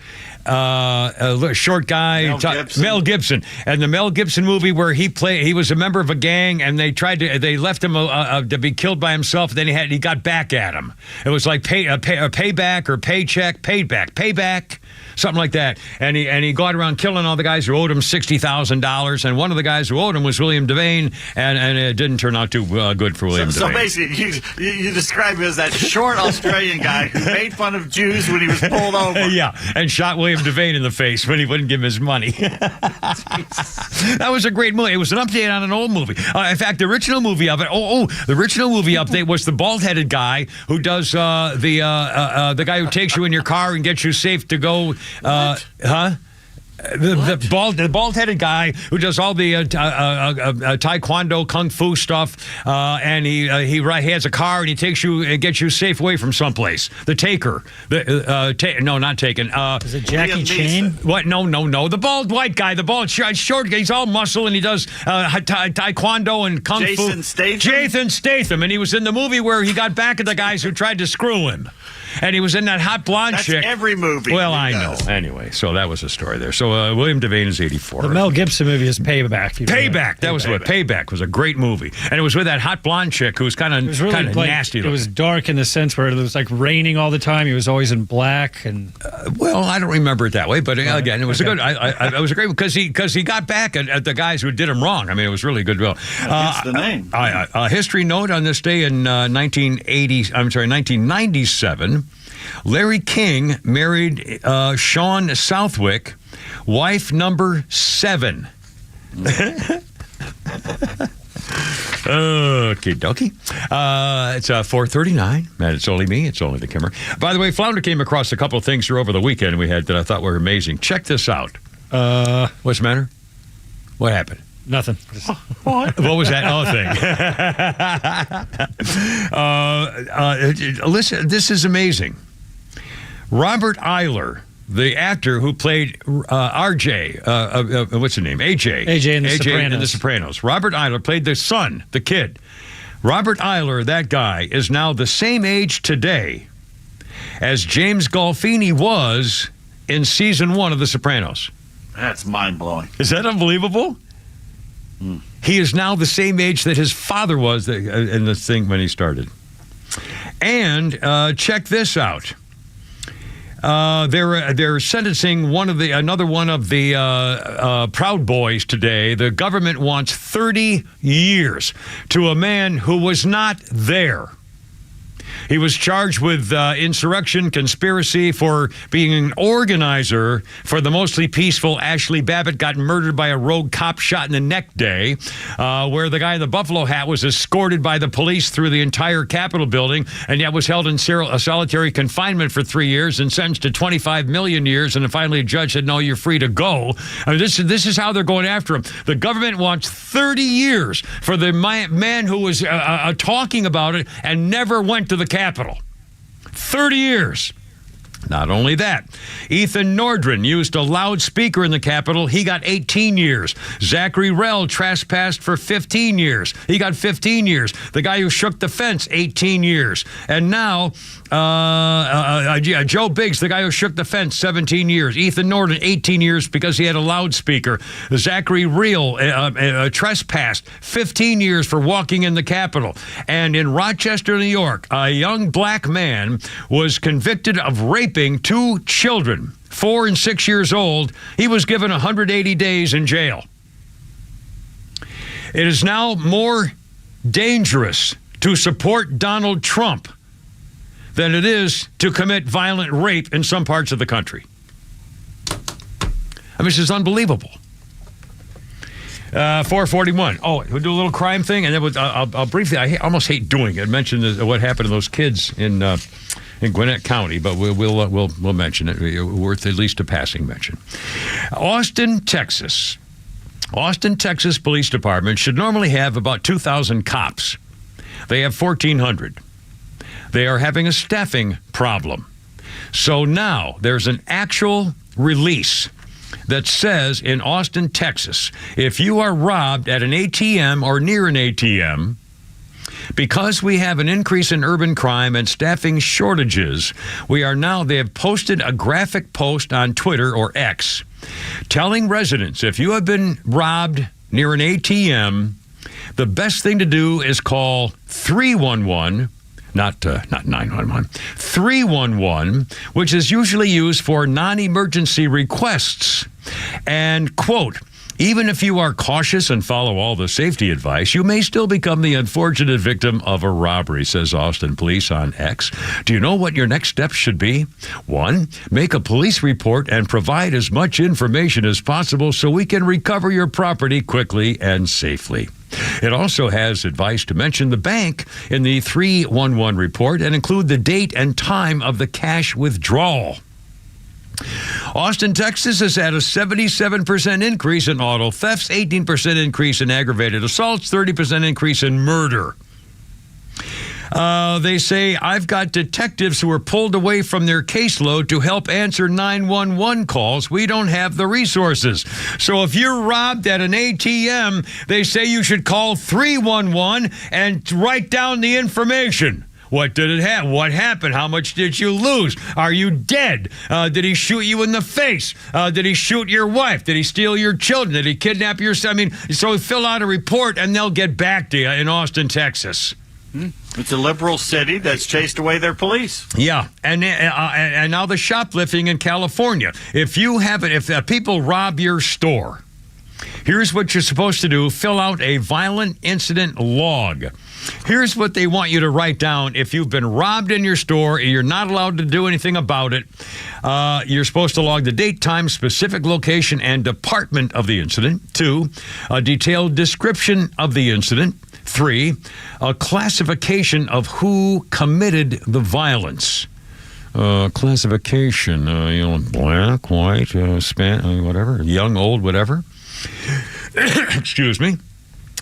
a short guy, Mel Gibson. And the Mel Gibson movie where he was a member of a gang, and they left him to be killed by himself. Then he got back at him. It was like payback or paycheck, payback. Something like that. And he got around killing all the guys who owed him $60,000. And one of the guys who owed him was William Devane, and it didn't turn out too good for William Devane. So basically, you describe him as that short Australian guy who made fun of Jews when he was pulled over. Yeah, and shot William Devane in the face when he wouldn't give him his money. That was a great movie. It was an update on an old movie. In fact, the original movie of it. The original movie update was the bald-headed guy who does the guy who takes you in your car and gets you safe to go. The bald-headed guy who does all the taekwondo, kung fu stuff, and he has a car and he takes you and gets you safe away from someplace. The Taker. No, not Taken. Is it Jackie Chan? What? No. The bald white guy, the bald short guy. He's all muscle and he does taekwondo and kung fu. Jason Statham. And he was in the movie where he got back at the guys who tried to screw him. And he was in that hot blonde chick. That's every movie. Well, I know. Anyway, so that was the story there. So William Devane is 84. The Mel Gibson movie is Payback. That was what Payback was. A great movie, and it was with that hot blonde chick who was kind of nasty. It was dark in the sense where it was like raining all the time. He was always in black, and well, I don't remember it that way, but again, it was a good. It was a great because he got back at the guys who did him wrong. I mean, it was really good. That's the name. A history note on this day in 1997. Larry King married Shawn Southwick, wife number 7. Okie dokie. It's 4:39, and it's only me. It's only the Kimmer. By the way, Flounder came across a couple of things here over the weekend we had that I thought were amazing. Check this out. What's the matter? What happened? Nothing. What was that thing? Listen, this is amazing. Robert Eiler, the actor who played RJ, what's his name? AJ in The Sopranos. Robert Eiler played the son, the kid. Robert Eiler, that guy, is now the same age today as James Gandolfini was in season 1 of The Sopranos. That's mind-blowing. Is that unbelievable? He is now the same age that his father was in the thing when he started. And check this out. They're sentencing another one of the Proud Boys today. The government wants 30 years to a man who was not there. He was charged with insurrection, conspiracy for being an organizer for the mostly peaceful Ashley Babbitt got murdered by a rogue cop shot in the neck day, where the guy in the buffalo hat was escorted by the police through the entire Capitol building and yet was held in solitary confinement for 3 years and sentenced to 25 million years. And then finally a judge said, no, you're free to go. I mean, this is how they're going after him. The government wants 30 years for the man who was talking about it and never went to the Capitol. 30 years. Not only that, Ethan Nordren used a loudspeaker in the Capitol. He got 18 years. Zachary Rell trespassed for 15 years. He got 15 years. The guy who shook the fence, 18 years. And now, Joe Biggs, the guy who shook the fence, 17 years. Ethan Nordren, 18 years because he had a loudspeaker. Zachary Rell trespassed, 15 years for walking in the Capitol. And in Rochester, New York, a young black man was convicted of raping 2 children, 4 and 6 years old. He was given 180 days in jail. It is now more dangerous to support Donald Trump than it is to commit violent rape in some parts of the country. I mean, this is unbelievable. 441. Oh, we'll do a little crime thing, and then I'll briefly. I almost hate doing it. Mention what happened to those kids in Gwinnett County, but we'll mention it. Worth at least a passing mention. Austin, Texas. Austin, Texas Police Department should normally have about 2,000 cops. They have 1,400. They are having a staffing problem. So now there's an actual release that says in Austin, Texas, if you are robbed at an ATM or near an ATM, because we have an increase in urban crime and staffing shortages, they have posted a graphic post on Twitter or X telling residents if you have been robbed near an ATM, the best thing to do is call 311. Not 911, 311, which is usually used for non-emergency requests. And, quote, even if you are cautious and follow all the safety advice, you may still become the unfortunate victim of a robbery, says Austin Police on X. Do you know what your next steps should be? 1, make a police report and provide as much information as possible so we can recover your property quickly and safely. It also has advice to mention the bank in the 311 report and include the date and time of the cash withdrawal. Austin, Texas has had a 77% increase in auto thefts, 18% increase in aggravated assaults, 30% increase in murder. They say, I've got detectives who are pulled away from their caseload to help answer 911 calls. We don't have the resources. So if you're robbed at an ATM, they say you should call 311 and write down the information. What did it have? What happened? How much did you lose? Are you dead? Did he shoot you in the face? Did he shoot your wife? Did he steal your children? Did he kidnap your son? I mean, so fill out a report and they'll get back to you in Austin, Texas. It's a liberal city that's chased away their police. Yeah, and now the shoplifting in California. If people rob your store, here's what you're supposed to do. Fill out a violent incident log. Here's what they want you to write down. If you've been robbed in your store, you're not allowed to do anything about it. You're supposed to log the date, time, specific location, and department of the incident. 2, a detailed description of the incident. 3, a classification of who committed the violence. Classification, black, white, whatever, young, old, whatever. Excuse me.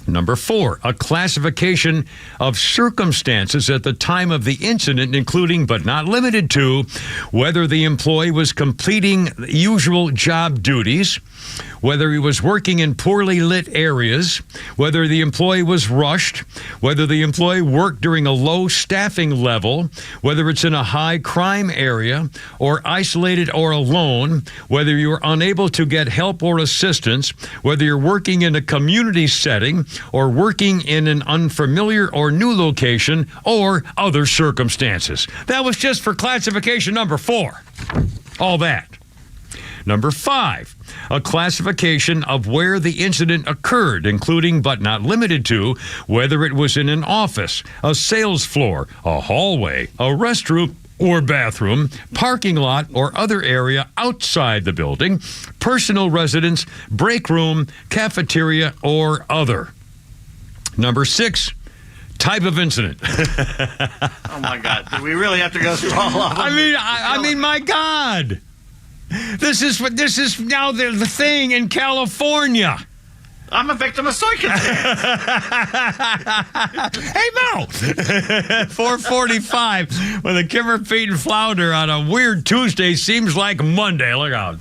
Number 4, a classification of circumstances at the time of the incident, including but not limited to whether the employee was completing usual job duties, whether he was working in poorly lit areas, whether the employee was rushed, whether the employee worked during a low staffing level, whether it's in a high crime area or isolated or alone, whether you're unable to get help or assistance, whether you're working in a community setting, or working in an unfamiliar or new location, or other circumstances. That was just for classification number 4. All that. Number 5, a classification of where the incident occurred, including but not limited to whether it was in an office, a sales floor, a hallway, a restroom or bathroom, parking lot or other area outside the building, personal residence, break room, cafeteria, or other. Number 6, type of incident. Oh, my God. Do we really have to go through all of them? I mean, my God. This is now the thing in California. I'm a victim of circumstance. Hey, Mo! 4:45 with a Kimmer, Pete, and Flounder on a weird Tuesday seems like Monday. Look out.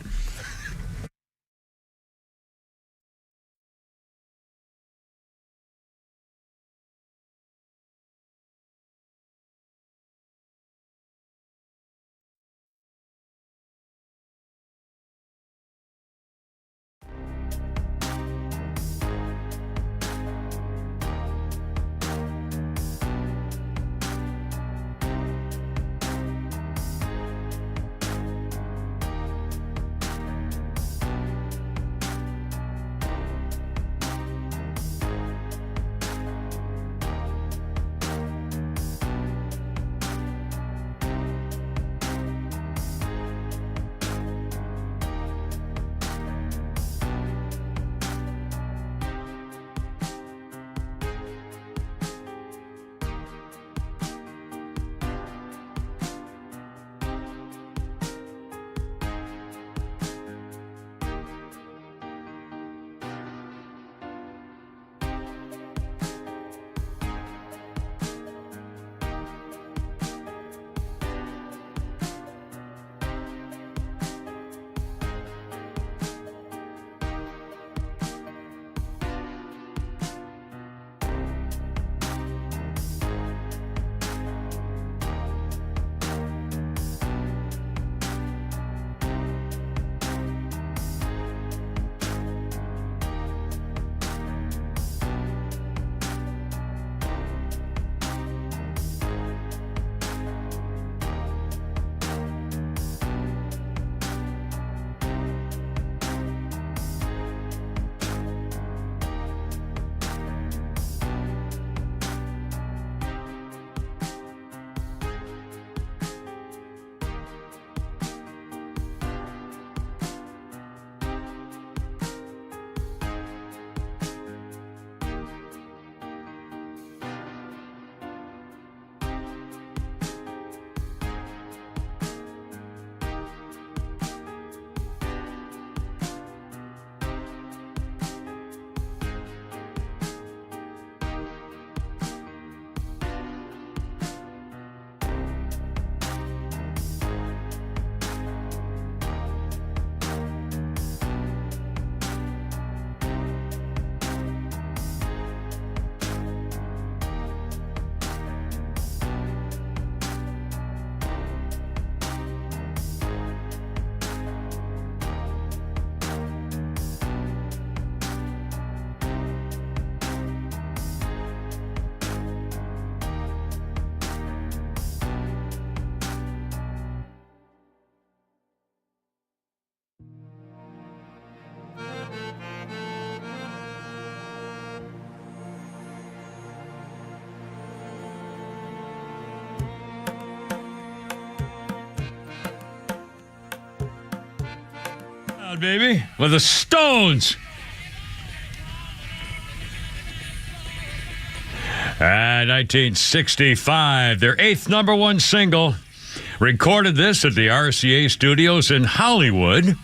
Baby, with the Stones. 1965, their 8th number 1 single. Recorded this at the RCA studios in Hollywood.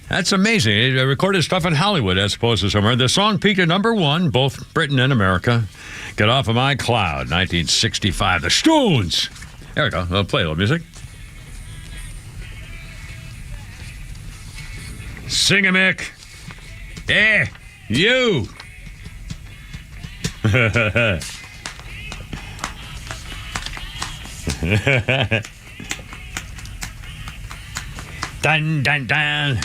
That's amazing. They recorded stuff in Hollywood as opposed to somewhere. The song peaked at number 1, both Britain and America. Get Off of My Cloud, 1965. The Stones. There we go. I'll play a little music. Sing it, Mick. Hey, you. Dun, dun, dun.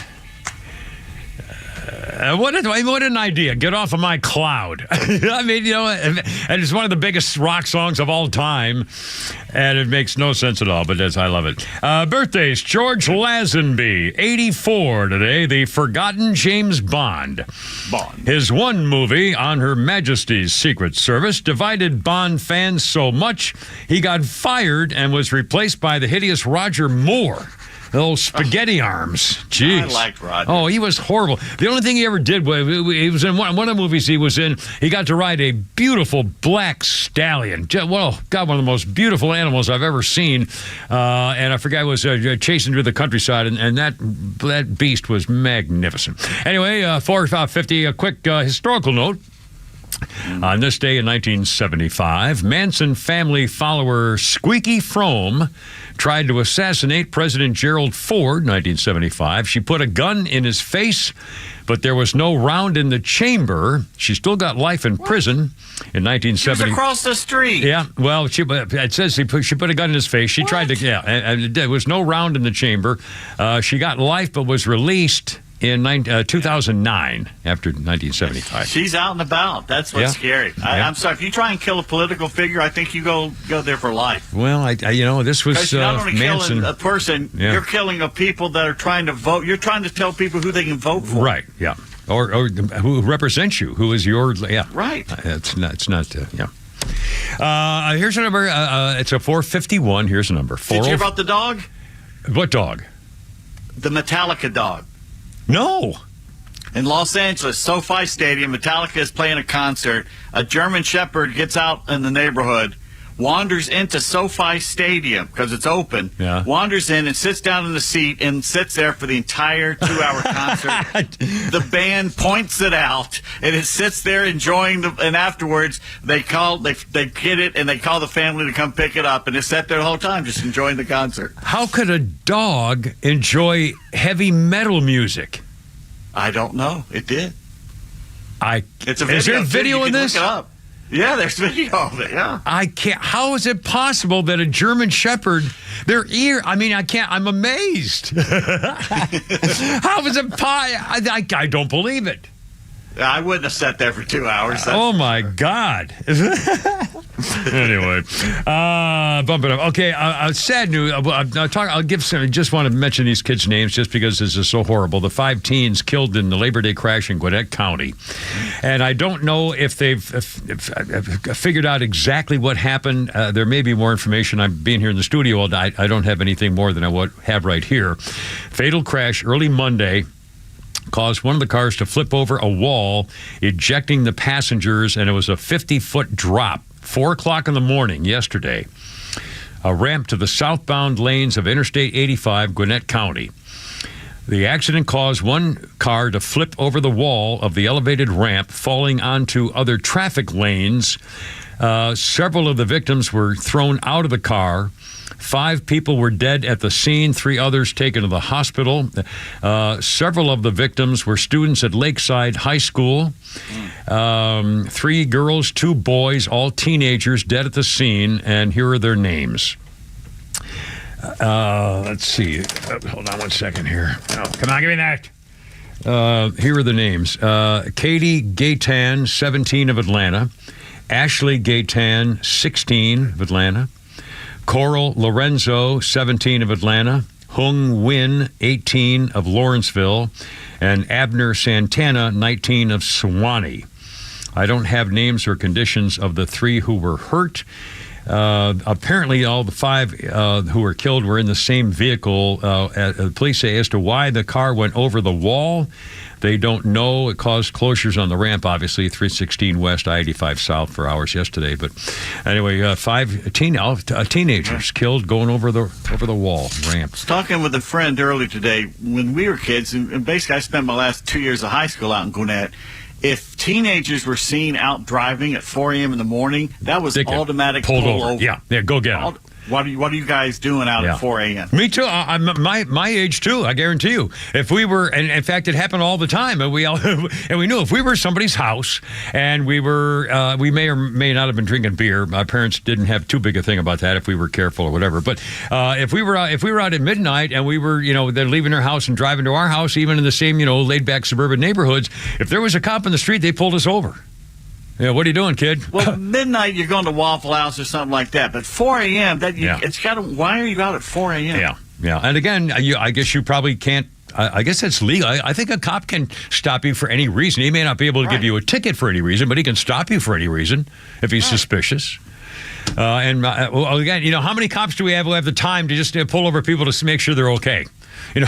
What an idea. Get off of my cloud. I mean, and it's one of the biggest rock songs of all time, and it makes no sense at all, but I love it. Birthdays, George Lazenby, 84 today, the forgotten James Bond. His one movie, On Her Majesty's Secret Service, divided Bond fans so much he got fired and was replaced by the hideous Roger Moore. Those spaghetti arms. Jeez. I liked Roger. Oh, he was horrible. The only thing he ever did was he was in one of the movies he was in. He got to ride a beautiful black stallion. Well, God, one of the most beautiful animals I've ever seen. And I forgot, was chasing through the countryside, and that beast was magnificent. Anyway, 4:50. A quick historical note. On this day in 1975, Manson family follower Squeaky Fromme tried to assassinate President Gerald Ford, 1975. She put a gun in his face, but there was no round in the chamber. She still got life in prison in 1970. She was across the street. Yeah, well, it says she put a gun in his face. She tried to, and there was no round in the chamber. She got life, but was released in 2009 after 1975. She's out and about. That's what's scary. I'm sorry. If you try and kill a political figure, I think you go there for life. Well, this was you're not only Manson. killing a person, you're killing a people that are trying to vote. You're trying to tell people who they can vote for. Right, yeah. Or who represents you, who is your, Right. It's not, here's a number, it's a 451. Here's a number. Did you hear about the dog? What dog? The Metallica dog. No. In Los Angeles, SoFi Stadium, Metallica is playing a concert. A German Shepherd gets out in the neighborhood, wanders into SoFi Stadium because it's open, wanders in and sits down in the seat and sits there for the entire 2-hour concert. The band points it out, and it sits there enjoying and afterwards they get it and they call the family to come pick it up, and it sat there the whole time just enjoying the concert. How could a dog enjoy heavy metal music? I don't know. It did. It's a video. Is there a video in this? Look it up. Yeah, there's video of it, yeah. I can't. How is it possible that a German Shepherd, I'm amazed. How is it I don't believe it. I wouldn't have sat there for 2 hours. Oh, my God. Anyway, bump it up. Okay, sad news. I'll give some. I just want to mention these kids' names just because this is so horrible. The 5 teens killed in the Labor Day crash in Gwinnett County. And I don't know if they've figured out exactly what happened. There may be more information. I'm being here in the studio all night. I don't have anything more than I have right here. Fatal crash early Monday caused one of the cars to flip over a wall, ejecting the passengers, and it was a 50-foot drop. 4 o'clock in the morning yesterday. A ramp to the southbound lanes of Interstate 85, Gwinnett County. The accident caused one car to flip over the wall of the elevated ramp, falling onto other traffic lanes. Several of the victims were thrown out of the car. 5 people were dead at the scene, 3 others taken to the hospital. Several of the victims were students at Lakeside High School. 3 girls, 2 boys, all teenagers, dead at the scene, and here are their names. Let's see. Hold on one second here. Oh, come on, give me that. Here are the names. Katie Gaytan, 17 of Atlanta. Ashley Gaytan, 16 of Atlanta. Coral Lorenzo, 17 of Atlanta. Hung Win, 18 of Lawrenceville. And Abner Santana, 19 of Sewanee. I don't have names or conditions of the 3 who were hurt. Apparently, all the 5 who were killed were in the same vehicle. The police say as to why the car went over the wall, they don't know. It caused closures on the ramp, obviously, 316 West, I-85 South for hours yesterday. But anyway, 5 teenagers killed going over the wall ramp. I was talking with a friend earlier today. When we were kids, and basically I spent my last 2 years of high school out in Gwinnett, if teenagers were seen out driving at 4 a.m. in the morning, that was automatic pulled pull over. Yeah, go get them. What are you guys doing out at 4 a.m.? Me too. My age too. I guarantee you. If we were, and in fact, it happened all the time, and we knew if we were somebody's house and we may or may not have been drinking beer. My parents didn't have too big a thing about that if we were careful or whatever. But if we were out at midnight and we were, they're leaving their house and driving to our house, even in the same, laid back suburban neighborhoods, if there was a cop in the street, they pulled us over. Yeah, what are you doing, kid? Well, midnight you're going to Waffle House or something like that, but 4 a.m. It's got to. Why are you out at 4 a.m.? Yeah. And again, I guess you probably can't. I guess that's legal. I think a cop can stop you for any reason. He may not be able to give you a ticket for any reason, but he can stop you for any reason if he's suspicious. Again, how many cops do we have who have the time to just pull over people to make sure they're okay? We've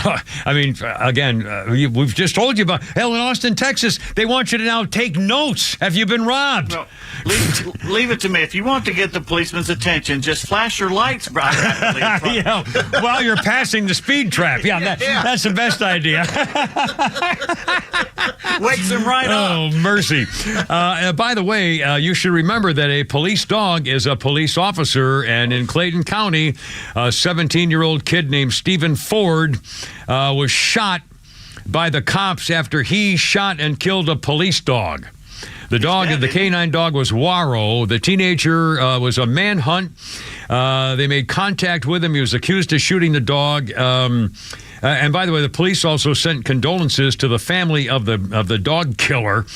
just told you about hell in Austin, Texas. They want you to now take notes. Have you been robbed? No, leave it to me. If you want to get the policeman's attention, just flash your lights rapidly. While you're passing the speed trap. That's the best idea. Wakes him right up. Oh, mercy. By the way, you should remember that a police dog is a police officer, and in Clayton County, a 17-year-old kid named Stephen Ford was shot by the cops after he shot and killed a police dog. The canine dog was Waro. The teenager was a manhunt. They made contact with him. He was accused of shooting the dog. And by the way, the police also sent condolences to the family of the dog killer.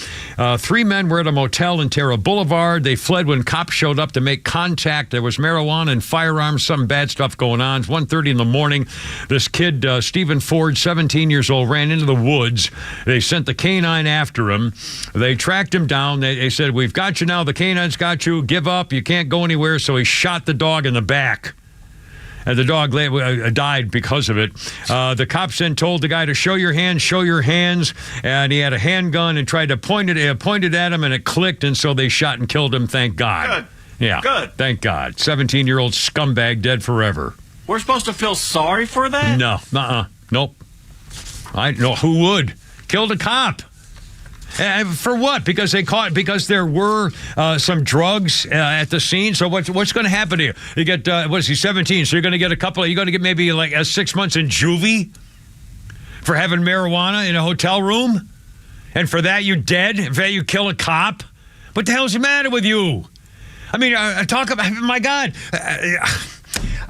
3 men were at a motel in Terra Boulevard. They fled when cops showed up to make contact. There was marijuana and firearms, some bad stuff going on. It's 1:30 in the morning. This kid, Stephen Ford, 17 years old, ran into the woods. They sent the canine after him. They tracked him down. They said, "We've got you now. The canine's got you. Give up. You can't go anywhere." So he shot the dog in the back. And the dog died because of it. The cops then told the guy to show your hands. And he had a handgun and tried to point it at him, and it clicked, and so they shot and killed him, thank God. Good. Yeah. Good. Thank God. 17-year-old scumbag dead forever. We're supposed to feel sorry for that? No. Nope. Who would? Killed a cop. For what? Because there were some drugs at the scene. So what's going to happen here? You get 17? So you're going to get maybe like 6 months in juvie for having marijuana in a hotel room, and for that you dead. For that you kill a cop. What the hell's the matter with you? I mean, talk about my God.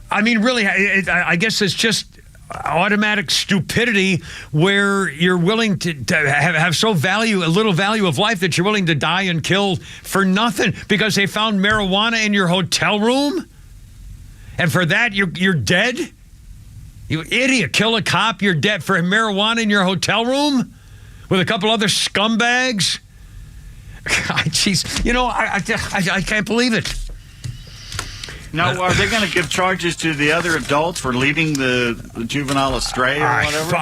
I mean, really, I guess it's just automatic stupidity where you're willing to have so little value of life that you're willing to die and kill for nothing because they found marijuana in your hotel room, and for that you're dead. You idiot! Kill a cop, you're dead for marijuana in your hotel room with a couple other scumbags. Jeez, I can't believe it. Now, are they going to give charges to the other adults for leading the juvenile astray or whatever?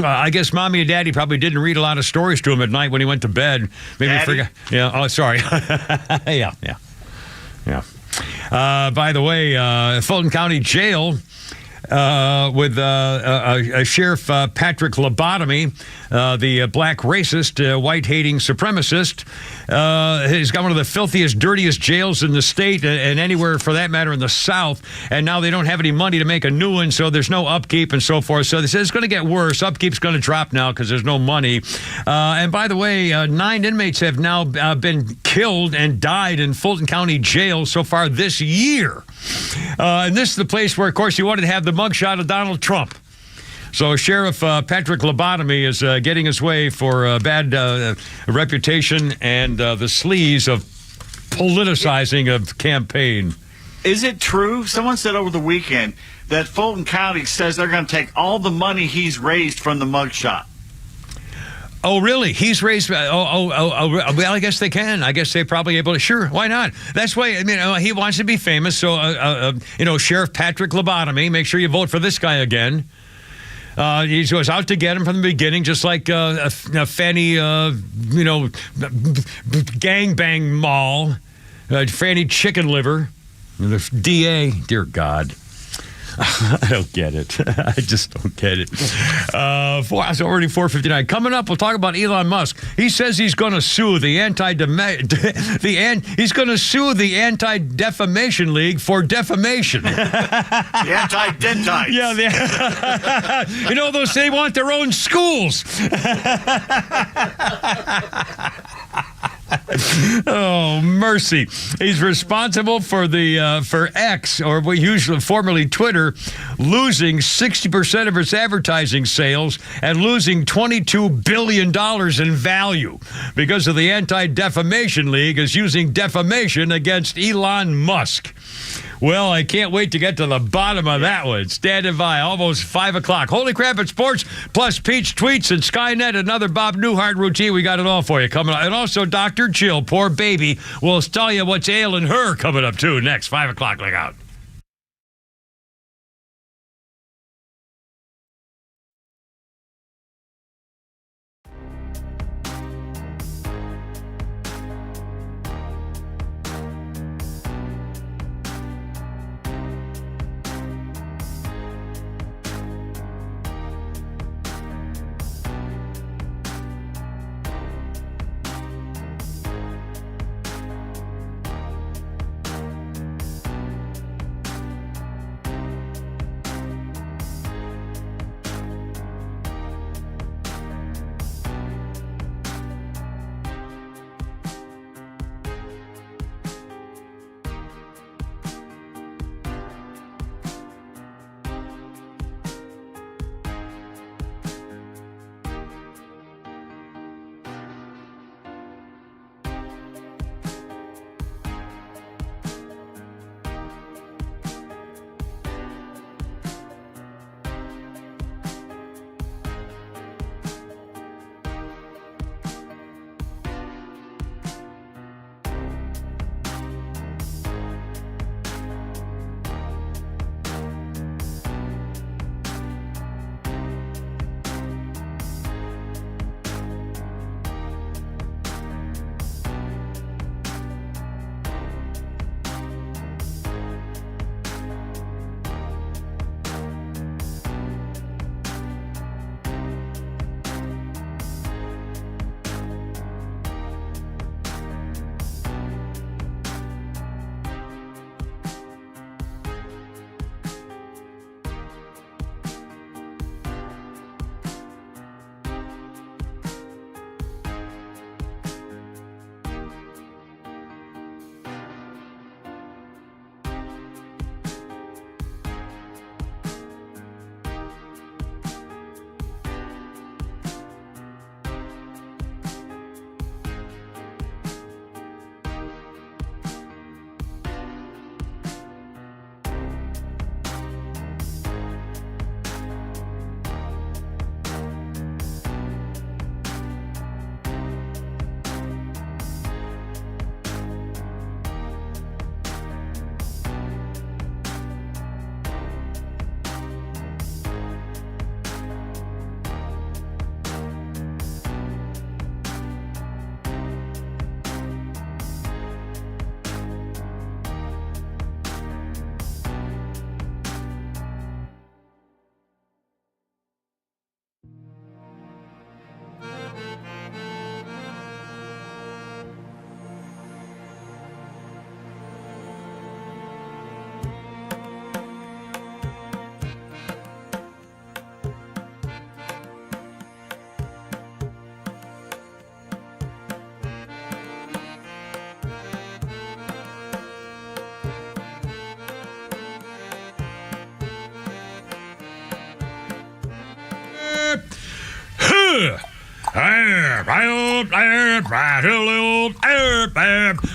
I guess Mommy and Daddy probably didn't read a lot of stories to him at night when he went to bed. Maybe forgot. Yeah. Oh, sorry. Yeah. By the way, Fulton County Jail with Sheriff Patrick Lobotomy, the black racist, white-hating supremacist. He's got one of the filthiest, dirtiest jails in the state and anywhere, for that matter, in the South. And now they don't have any money to make a new one, so there's no upkeep and so forth. So they say it's going to get worse. Upkeep's going to drop now because there's no money. And by the way, 9 inmates have now been killed and died in Fulton County Jail so far this year. And this is the place where, of course, you wanted to have the mugshot of Donald Trump. So Sheriff Patrick Lobotomy is getting his way for a bad reputation and the sleaze of politicizing of campaign. Is it true? Someone said over the weekend that Fulton County says they're going to take all the money he's raised from the mugshot. Oh, really? He's raised. Well, I guess they can. I guess they're probably able to. Sure, why not? That's why. I mean, he wants to be famous. So, Sheriff Patrick Lobotomy, make sure you vote for this guy again. He was out to get him from the beginning, just like a Fanny, gangbang mall, Fanny Chicken Liver, the DA. Dear God. I don't get it. I just don't get it. It's already 4:59. Coming up, we'll talk about Elon Musk. He says he's going to sue the Anti-Defamation League for defamation. The anti-dentites. Yeah, you know, they want their own schools. Oh, mercy. He's responsible for for X, or what usually formerly Twitter, losing 60% of its advertising sales and losing $22 billion in value because of the Anti-Defamation League is using defamation against Elon Musk. Well, I can't wait to get to the bottom of that one. Standing by, almost 5 o'clock. Holy crap, it's sports, plus Peach tweets and Skynet, another Bob Newhart routine. We got it all for you coming up. And also Dr. Jill, poor baby, will tell you what's ailing her coming up, too, next 5 o'clock. Look out.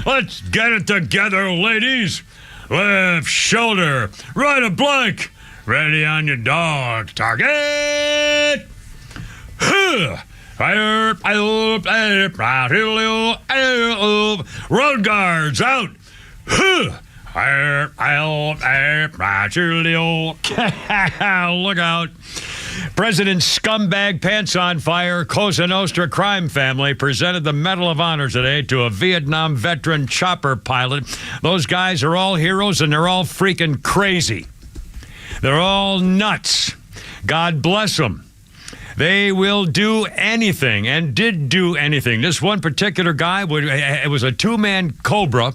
Let's get it together, ladies. Left shoulder, right a blank. Ready on your dog. Target. Road guards out. Look out. President Scumbag Pants on Fire Cosa Nostra crime family presented the Medal of Honor today to a Vietnam veteran chopper pilot. Those guys are all heroes and they're all freaking crazy. They're all nuts. God bless them. They will do anything and did do anything. This one particular guy, it was a two-man Cobra,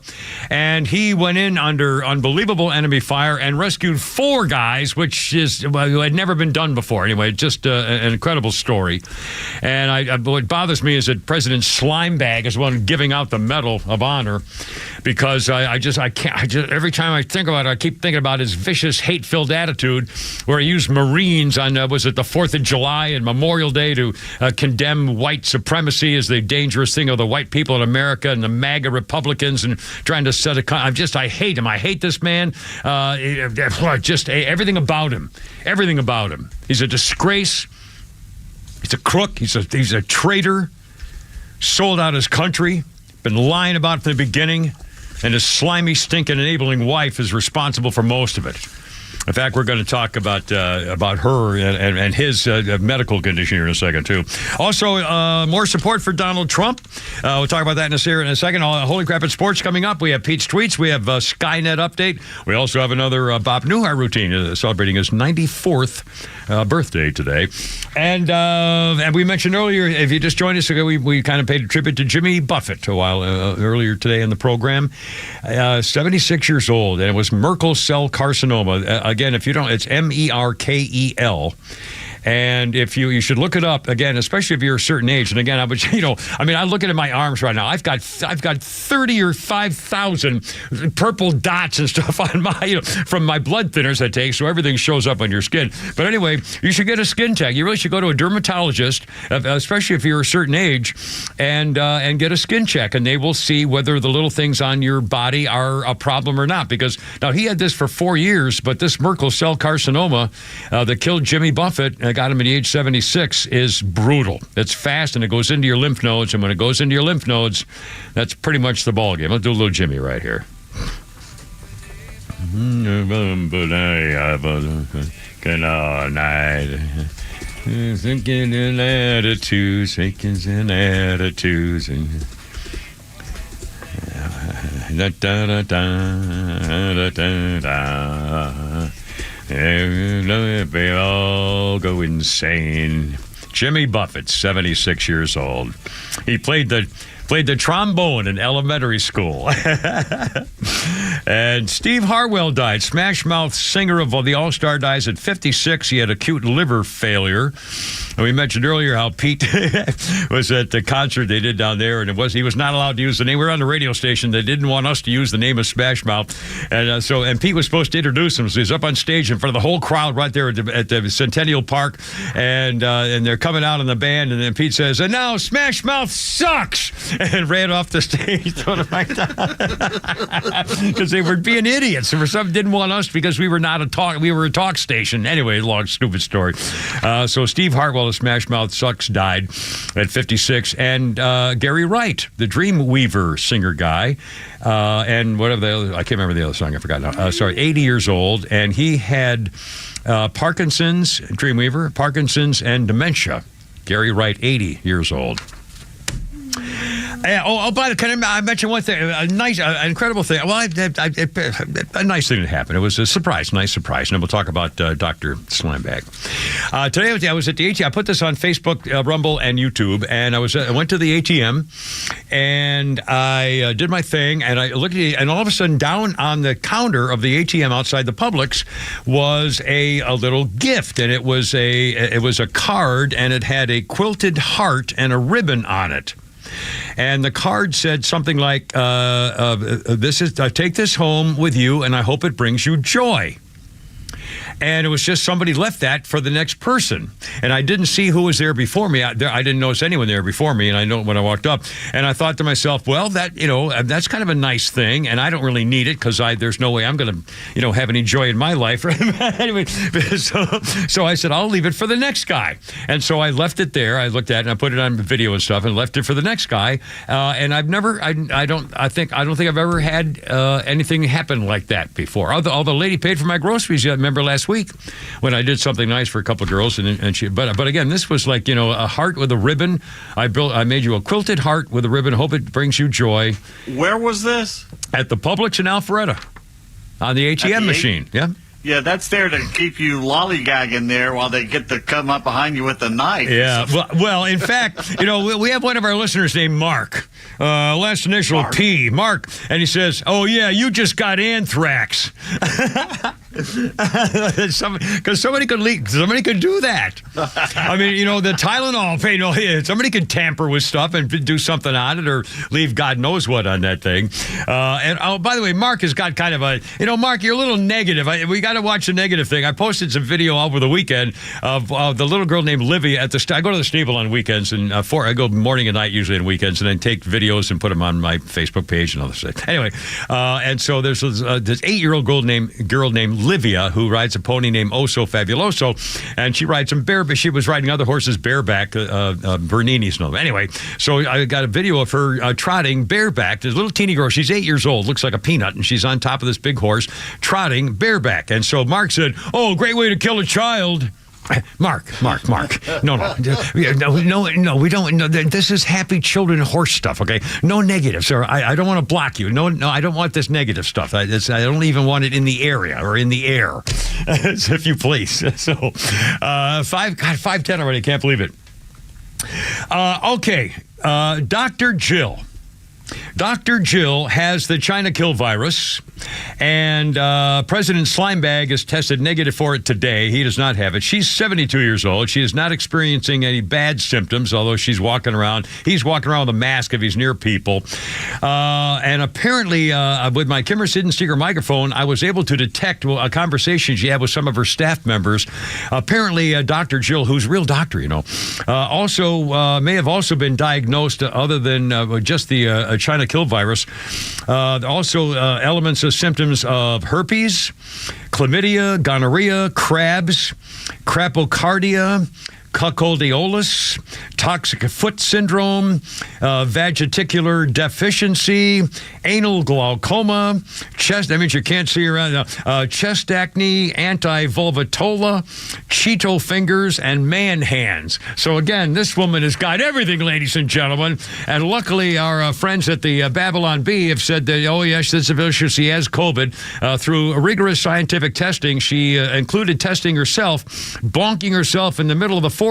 and he went in under unbelievable enemy fire and rescued 4 guys, which had never been done before. Anyway, just an incredible story. And what bothers me is that President Slimebag is one giving out the Medal of Honor, because I can't. Every time I think about it, I keep thinking about his vicious, hate-filled attitude, where he used Marines on was it the 4th of July and Memorial Day to condemn white supremacy as the dangerous thing of the white people in America and the MAGA Republicans, and trying to set a. I hate him. I hate this man. Just everything about him. Everything about him. He's a disgrace. He's a crook. He's a traitor. Sold out his country. Been lying about it from the beginning. And his slimy, stinking, enabling wife is responsible for most of it. In fact, we're going to talk about her and his medical condition here in a second, too. Also, more support for Donald Trump. We'll talk about that in a second. Holy crap, it's sports coming up. We have Pete's tweets. We have Skynet update. We also have another Bob Newhart routine, celebrating his 94th birthday today. And we mentioned earlier, if you just joined us, we kind of paid a tribute to Jimmy Buffett a while earlier today in the program. 76 years old, and it was Merkel cell carcinoma. Again, if you don't, it's Merkel. And if you should look it up again, especially if you're a certain age. And again, I look at my arms right now. I've got 30 or 5,000 purple dots and stuff on my, from my blood thinners I take, so everything shows up on your skin. But anyway, you should get a skin check. You really should go to a dermatologist, especially if you're a certain age, and get a skin check, and they will see whether the little things on your body are a problem or not. Because now he had this for 4 years, but this Merkel cell carcinoma that killed Jimmy Buffett, got him at age 76, is brutal. It's fast, and it goes into your lymph nodes, and when it goes into your lymph nodes, that's pretty much the ballgame. I'll do a little Jimmy right here. But I have a good all night. Thinking in attitudes, thinking in attitudes. Da da da da da da. They all go insane. Jimmy Buffett, 76 years old. He played the trombone in elementary school. And Steve Harwell died. Smash Mouth singer of the All-Star dies at 56. He had acute liver failure. And we mentioned earlier how Pete was at the concert they did down there, and he was not allowed to use the name. We were on the radio station. They didn't want us to use the name of Smash Mouth. And Pete was supposed to introduce him. So he's up on stage in front of the whole crowd right there at the Centennial Park. And they're coming out in the band, and then Pete says, "And now Smash Mouth sucks!" and ran off the stage. Because they were being idiots. For some didn't want us because we were a talk station. Anyway, long stupid story. So Steve Hartwell of Smash Mouth Sucks died at 56, and Gary Wright, the Dreamweaver singer guy, and whatever the other, I can't remember the other song. I forgot now. 80 years old, and he had Parkinson's, Dreamweaver, Parkinson's, and dementia. Gary Wright, 80 years old. But can I mention one thing? An incredible thing. Well, a nice thing that happened. It was a nice surprise. And then we'll talk about Dr. Slimebag. Today I was at the ATM. I put this on Facebook, Rumble, and YouTube. And I went to the ATM, and I did my thing. And I looked at it, and all of a sudden, down on the counter of the ATM outside the Publix was a little gift, and it was a card, and it had a quilted heart and a ribbon on it. And the card said something like, take this home with you, and I hope it brings you joy. And it was just somebody left that for the next person. And I didn't see who was there before me. I didn't notice anyone there before me. And I know when I walked up, and I thought to myself, well, that's kind of a nice thing. And I don't really need it because there's no way I'm going to, have any joy in my life. Anyway, so I said, I'll leave it for the next guy. And so I left it there. I looked at it and I put it on video and stuff and left it for the next guy. And I've never, I don't think I've ever had anything happen like that before. Although the lady paid for my groceries. Remember last week when I did something nice for a couple of girls, and she. But again, this was like a heart with a ribbon. I made you a quilted heart with a ribbon. Hope it brings you joy. Where was this? At the Publix in Alpharetta, on the ATM machine. Yeah. Yeah, that's there to keep you lollygagging there while they get to come up behind you with a knife. Yeah. Well, in fact, we have one of our listeners named Mark. Last initial Mark. P. Mark. And he says, "Oh, yeah, you just got anthrax." Because somebody could do that. I mean, the Tylenol, somebody could tamper with stuff and do something on it or leave God knows what on that thing. And by the way, Mark has got kind of a, Mark, you're a little negative. We got to watch the negative thing. I posted some video over the weekend of the little girl named Livia at the. I go to the stable on weekends and I go morning and night usually on weekends and then take videos and put them on my Facebook page and all this stuff. Anyway, and so there's this 8-year-old girl named Livia who rides a pony named Oso Fabuloso, and she rides them bareback. She was riding other horses bareback, Bernini's and all that. Anyway, so I got a video of her trotting bareback. This little teeny girl, she's 8 years old, looks like a peanut, and she's on top of this big horse trotting bareback. And so Mark said, "Oh, great way to kill a child." Mark. No, we don't. No, this is happy children horse stuff, okay? No negatives, or I don't want to block you. No, I don't want this negative stuff. I don't even want it in the area or in the air, if you please. So, 5:10 already. Can't believe it. Okay, Dr. Jill. Dr. Jill has the China kill virus, and President Slimebag is tested negative for it today. He does not have it. She's 72 years old. She is not experiencing any bad symptoms, although she's walking around. He's walking around with a mask if he's near people. And apparently, with my Kimmer Hidden Secret microphone, I was able to detect a conversation she had with some of her staff members. Apparently, Dr. Jill, who's a real doctor, also may have also been diagnosed, other than just the China kill virus, also elements of symptoms of herpes, chlamydia, gonorrhea, crabs, crapocardia, cuckoldiolis, toxic foot syndrome, vagiticular deficiency, anal glaucoma, chest, that means you can't see around, chest acne, anti-vulvatola, Cheeto fingers, and man hands. So again, this woman has got everything, ladies and gentlemen, and luckily our friends at the Babylon Bee have said that, oh yes, this is issue. She has COVID. Through rigorous scientific testing, she included testing herself, bonking herself in the middle of the forehead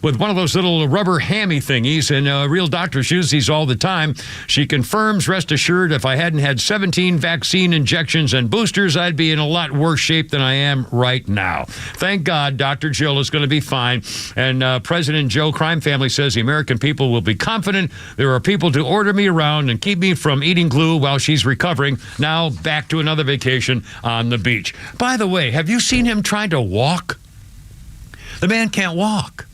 with one of those little rubber hammy thingies, and real doctors use these all the time. She confirms, rest assured, if I hadn't had 17 vaccine injections and boosters, I'd be in a lot worse shape than I am right now. Thank God Dr. Jill is going to be fine. And President Joe Crime Family says the American people will be confident there are people to order me around and keep me from eating glue while she's recovering. Now back to another vacation on the beach. By the way, have you seen him trying to walk? The man can't walk.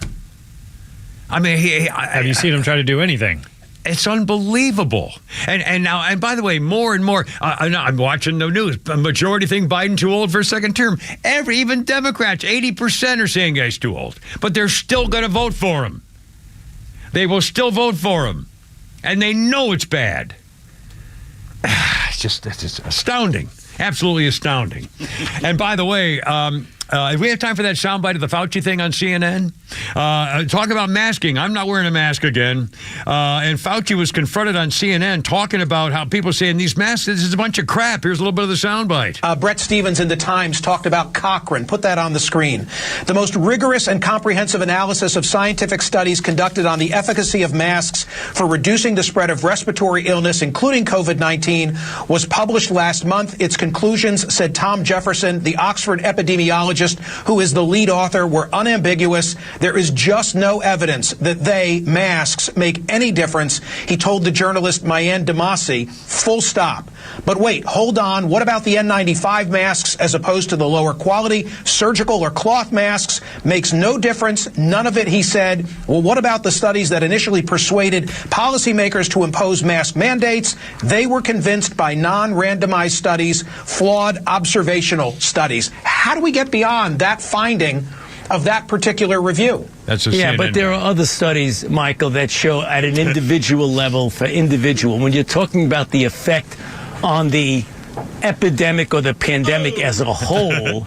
I mean, have you seen him try to do anything? It's unbelievable. And now, and by the way, more and more, I'm watching the news. A majority think Biden too old for a second term. Even Democrats, 80% are saying he's too old. But they're still going to vote for him. They will still vote for him. And they know it's bad. It's just astounding. Absolutely astounding. And by the way, if we have time for that soundbite of the Fauci thing on CNN, talk about masking. I'm not wearing a mask again. And Fauci was confronted on CNN talking about how people saying these masks, this is a bunch of crap. Here's a little bit of the soundbite. Brett Stevens in the Times talked about Cochrane. Put that on the screen. The most rigorous and comprehensive analysis of scientific studies conducted on the efficacy of masks for reducing the spread of respiratory illness, including COVID-19, was published last month. Its conclusions, said Tom Jefferson, the Oxford epidemiologist who is the lead author, were unambiguous. There is just no evidence that masks, make any difference, he told the journalist Mayan Demasi, full stop. But wait, hold on. What about the N95 masks as opposed to the lower quality surgical or cloth masks? Makes no difference. None of it, he said. Well, what about the studies that initially persuaded policymakers to impose mask mandates? They were convinced by non-randomized studies, flawed observational studies. How do we get beyond that finding of that particular review? That's but there are other studies, Michael, that show at an individual level for individual. When you're talking about the effect on the epidemic or the pandemic as a whole,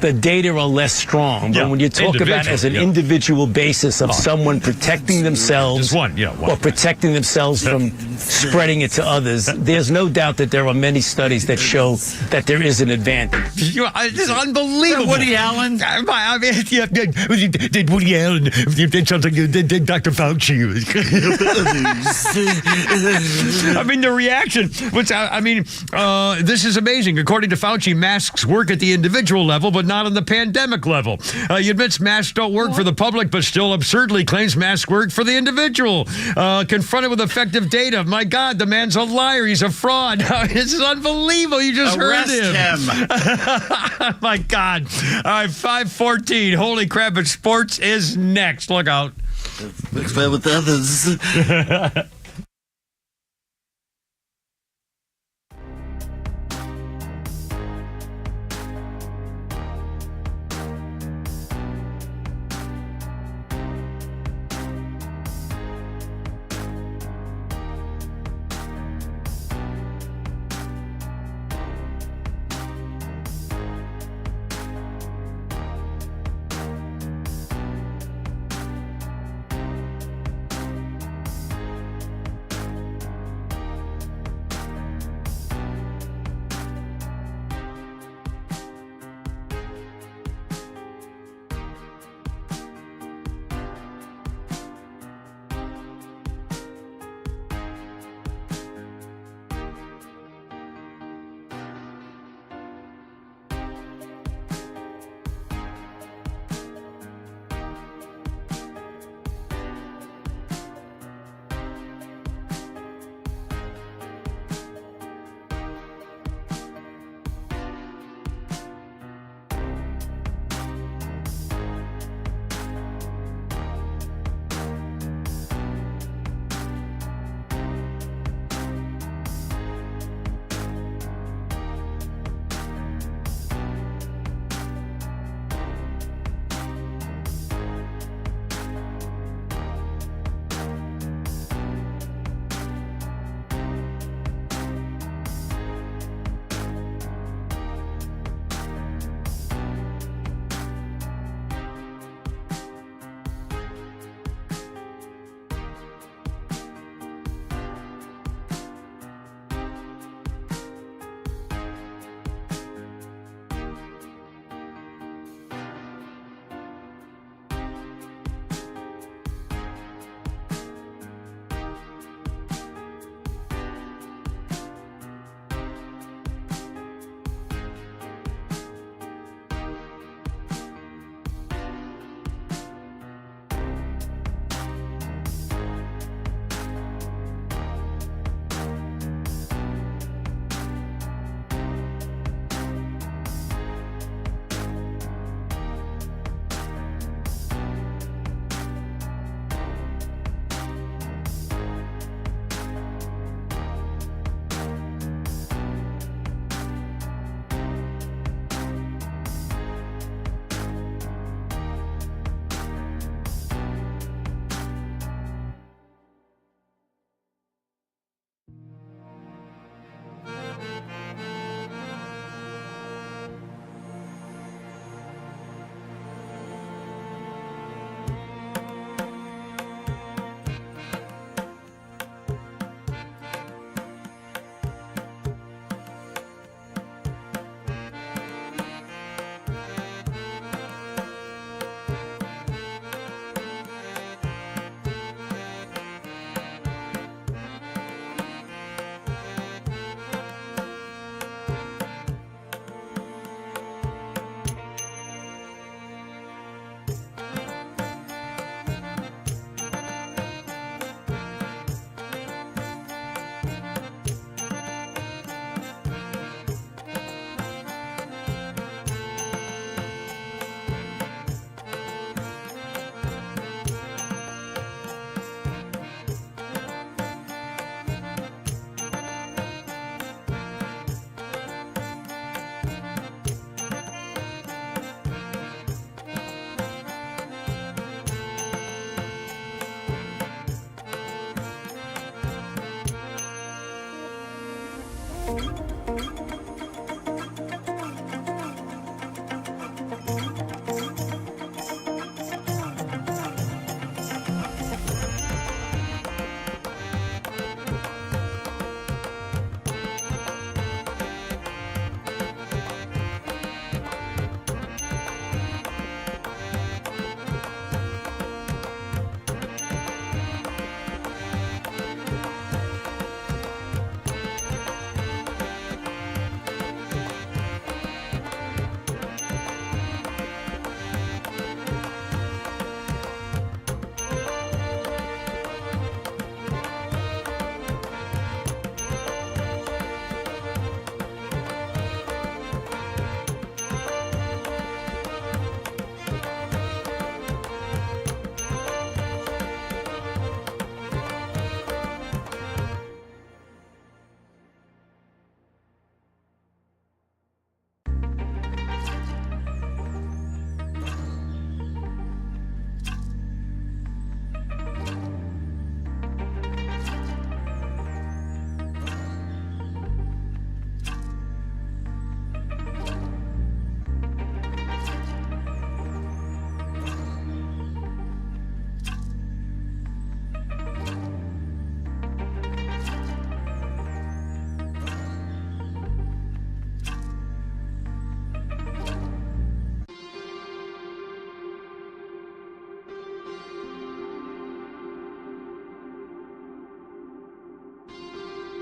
the data are less strong. But when you talk about as an individual basis of someone protecting themselves or protecting themselves from spreading it to others, there's no doubt that there are many studies that show that there is an advantage. It's unbelievable. Woody Allen? I mean, did Woody Allen? It sounds like Dr. Fauci. I mean, the reaction. This is amazing. According to Fauci, masks work at the individual level, but not on the pandemic level. He admits masks don't work for the public, but still absurdly claims masks work for the individual. Confronted with effective data, my God, the man's a liar. He's a fraud. This is unbelievable. You just heard him. My God. All right, 5:14. Holy crap, but sports is next. Look out. Mixed with others.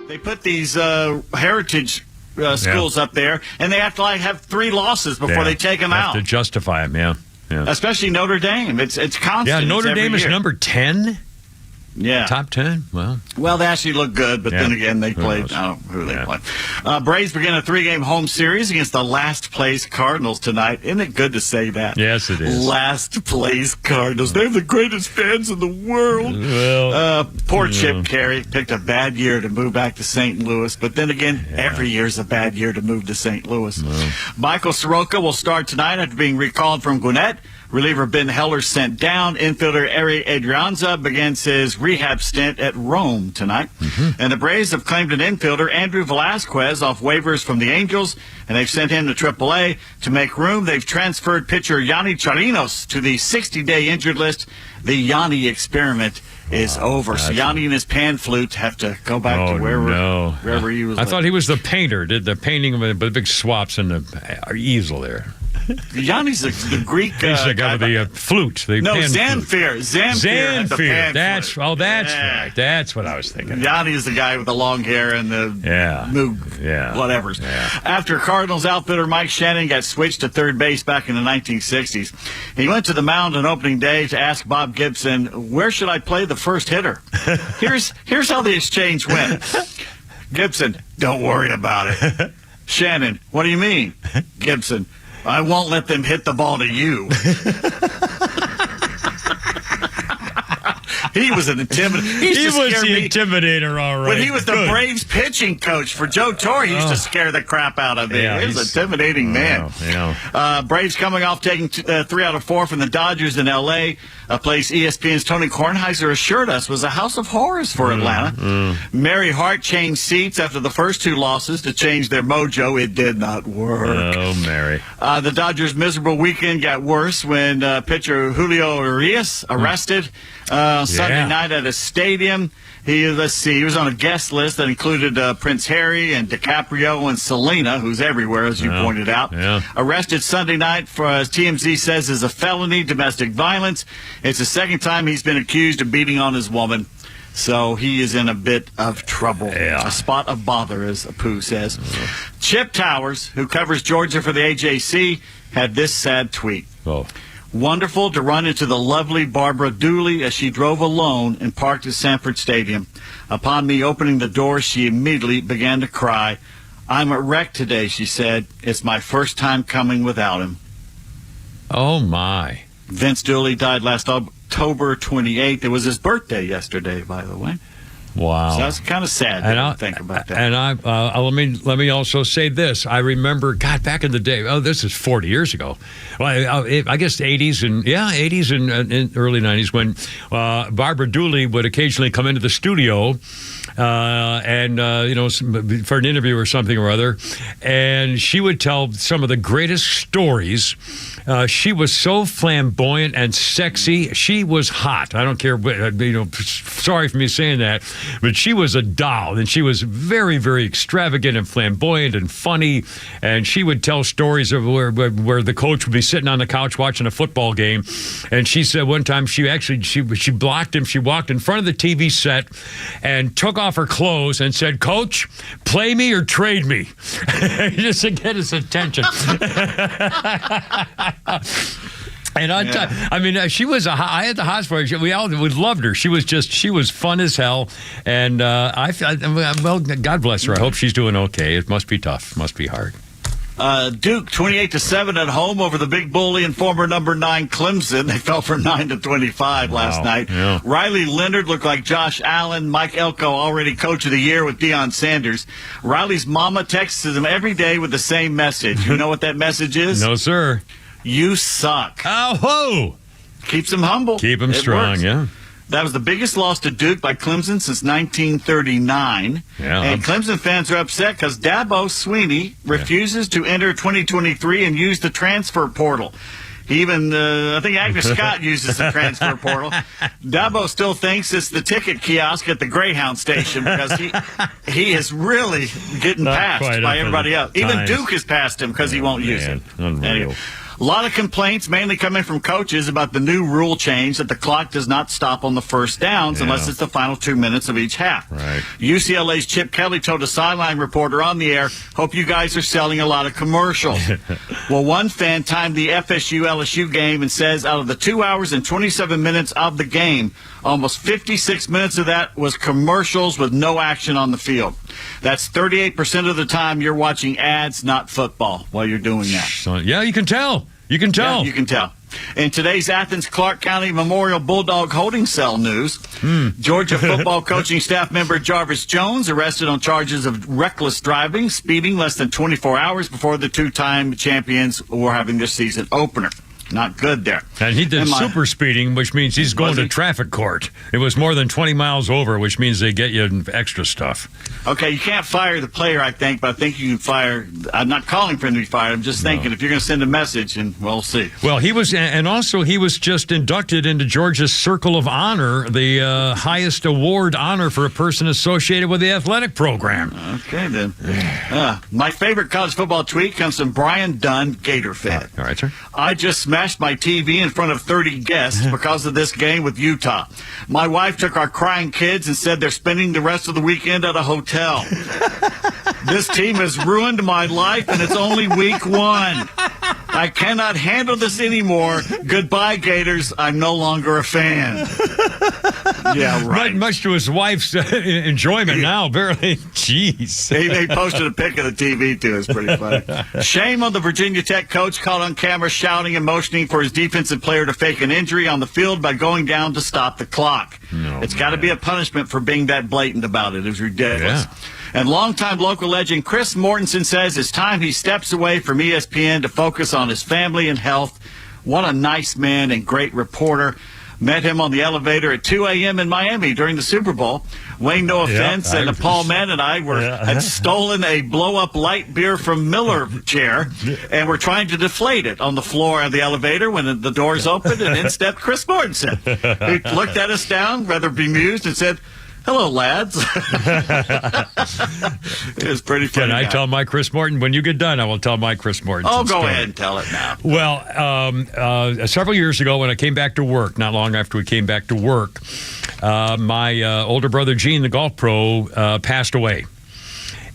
They put these heritage schools up there, and they have to have 3 losses before they take them out to justify them. Yeah. Especially Notre Dame. It's constant. Yeah, Notre Dame is year. number 10. Yeah. Top 10? Well, they actually look good, but then again, they played. I don't know who they played. Braves begin a 3-game home series against the last-place Cardinals tonight. Isn't it good to say that? Yes, it is. Last-place Cardinals. They have the greatest fans in the world. Well, poor Chip Carey picked a bad year to move back to St. Louis, but then again, every year's a bad year to move to St. Louis. Michael Soroka will start tonight after being recalled from Gwinnett. Reliever Ben Heller sent down. Infielder Eri Adrianza begins his rehab stint at Rome tonight. And the Braves have claimed an infielder, Andrew Velasquez, off waivers from the Angels, and they've sent him to AAA. To make room, they've transferred pitcher Yanni Chirinos to the 60-day injured list. The Yanni experiment is over. So Yanni and his pan flute have to go back to wherever he was. I thought he was the painter, did the painting of the big swaps in the easel there. Yanni's the Greek He's the guy with the flute. The Zamfir. Zamfir. That's right. That's what I was thinking. Yanni is the guy with the long hair and the whatevers. Yeah. After Cardinals outfielder Mike Shannon got switched to third base back in the 1960s, he went to the mound on opening day to ask Bob Gibson, "Where should I play the first hitter?" Here's how the exchange went. Gibson, "Don't worry about it." Shannon, "What do you mean?" Gibson, "I won't let them hit the ball to you." He was an intimidator. He was the intimidator, all right. When he was the Braves pitching coach for Joe Torre, he used to scare the crap out of me. Yeah, he was an intimidating man. Braves coming off taking 3 out of 4 from the Dodgers in L.A., a place ESPN's Tony Kornheiser assured us was a house of horrors for Atlanta. Mary Hart changed seats after the first 2 losses to change their mojo. It did not work. Oh, Mary. The Dodgers' miserable weekend got worse when pitcher Julio Urias arrested Sunday night at a stadium. He was on a guest list that included Prince Harry and DiCaprio and Selena, who's everywhere, as you pointed out. Arrested Sunday night for, as TMZ says, is a felony, domestic violence. It's the second time he's been accused of beating on his woman. So he is in a bit of trouble. A spot of bother, as Apu says. Chip Towers, who covers Georgia for the AJC, had this sad tweet. Wonderful to run into the lovely Barbara Dooley as she drove alone and parked at Sanford Stadium. Upon me opening the door, she immediately began to cry. "I'm a wreck today," she said. "It's my first time coming without him." Oh, my. Vince Dooley died last October 28th. It was his birthday yesterday, by the way. Wow. So that's kind of sad to think about that. And let me also say this. I remember, God, back in the day, this is 40 years ago. Well, I guess 80s and early 90s when Barbara Dooley would occasionally come into the studio for an interview or something or other, and she would tell some of the greatest stories. She was so flamboyant and sexy. She was hot. I don't care, sorry for me saying that, but she was a doll, and she was very, very extravagant and flamboyant and funny, and she would tell stories of where the coach would be sitting on the couch watching a football game, and she said one time she blocked him. She walked in front of the TV set and took off her clothes and said, "Coach, play me or trade me," just to get his attention. And she was I had the hots for her. We loved her. She was fun as hell. And well, God bless her. I hope she's doing okay. It must be tough. Must be hard. Duke 28-7 at home over the big bully and former number 9 Clemson. They fell from 9-25 last night. Yeah. Riley Leonard looked like Josh Allen. Mike Elko already coach of the year with Deion Sanders. Riley's mama texts him every day with the same message. You know what that message is? No, sir. You suck. Oh, whoa. Keeps him humble. Keep him strong, works. yeah. That was the biggest loss to Duke by Clemson since 1939. Yeah. And Clemson fans are upset because Dabo Swinney refuses to enter 2023 and use the transfer portal. He even, I think Agnes Scott uses the transfer portal. Dabo still thinks it's the ticket kiosk at the Greyhound station because he is really getting passed by everybody else. Even Duke has passed him because he won't use it. Unreal. Anyway, A lot of complaints, mainly coming from coaches, about the new rule change that the clock does not stop on the first downs unless it's the final 2 minutes of each half. Right. UCLA's Chip Kelly told a sideline reporter on the air, "Hope you guys are selling a lot of commercials." Well, one fan timed the FSU-LSU game and says out of the 2 hours and 27 minutes of the game, almost 56 minutes of that was commercials with no action on the field. That's 38% of the time you're watching ads, not football, while you're doing that. So, yeah, you can tell. You can tell. Yeah, you can tell. In today's Athens-Clarke County Memorial Bulldog holding cell news, Georgia football coaching staff member Jarvis Jones arrested on charges of reckless driving, speeding less than 24 hours before the two-time champions were having their season opener. Not good there. And he did super speeding, which means he's going to traffic court. It was more than 20 miles over, which means they get you extra stuff. Okay, you can't fire the player, I think, but I think you can fire. I'm not calling for him to be fired. I'm just thinking if you're going to send a message, and we'll see. Well, he was, and also he was just inducted into Georgia's Circle of Honor, the highest award honor for a person associated with the athletic program. Okay, then. My favorite college football tweet comes from Brian Dunn, Gator fan. All right, sir. I just smashed my TV in front of 30 guests because of this game with Utah. My wife took our crying kids and said they're spending the rest of the weekend at a hotel. This team has ruined my life, and it's only week 1. I cannot handle this anymore. Goodbye, Gators. I'm no longer a fan. Yeah, right. Much to his wife's enjoyment now, barely. Jeez. He posted a pic of the TV, too. It's pretty funny. Shame on the Virginia Tech coach caught on camera shouting and motioning for his defensive player to fake an injury on the field by going down to stop the clock. It's got to be a punishment for being that blatant about it. It was ridiculous. Yeah. And longtime local legend Chris Mortensen says it's time he steps away from ESPN to focus on his family and health. What a nice man and great reporter. Met him on the elevator at 2 a.m. in Miami during the Super Bowl. Wayne No Offense and Paul Mann and I had stolen a blow-up light beer from Miller chair, and we're trying to deflate it on the floor of the elevator when the doors opened, and in stepped Chris Mortensen. He looked at us down, rather bemused, and said, "Hello, lads." It was pretty funny. Can I tell my Chris Morton? When you get done, I will tell my Chris Morton. Oh, go ahead and tell it now. Well, several years ago when I came back to work, not long after we came back to work, my older brother, Gene, the golf pro, passed away.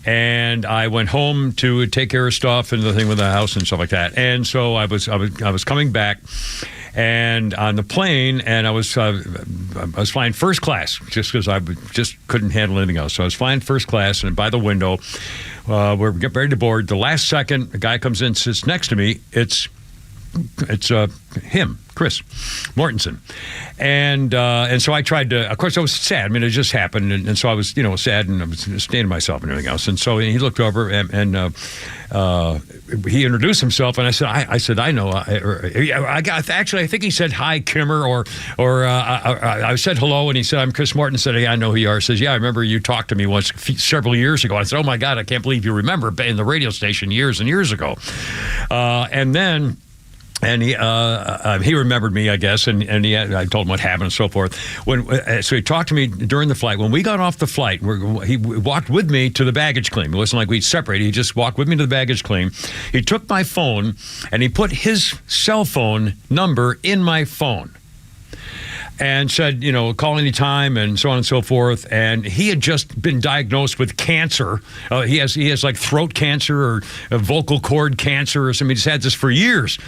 And I went home to take care of stuff and the thing with the house and stuff like that. And so I was coming back, and on the plane, and I was flying first class just because I just couldn't handle anything else. So I was flying first class, and by the window, we're getting ready to board. The last second, a guy comes in, sits next to me. It's him, Chris Mortensen. And so I tried to, of course I was sad. I mean, it just happened. And so I was, sad, and I was staying to myself and everything else. And so he looked over and he introduced himself, and I said, I know. Actually, I think he said, "Hi, Kimmer," or I said hello, and he said, "I'm Chris Morton." Said, "Hey, I know who you are." Says, "Yeah, I remember you talked to me once several years ago." I said, "Oh my God, I can't believe you remember in the radio station years and years ago." And then. And he remembered me, I guess, and I told him what happened and so forth. So he talked to me during the flight. When we got off the flight, he walked with me to the baggage claim. It wasn't like we'd separated. He just walked with me to the baggage claim. He took my phone, and he put his cell phone number in my phone. And said, call anytime and so on and so forth. And he had just been diagnosed with cancer. He has like throat cancer or vocal cord cancer or something. He's had this for years.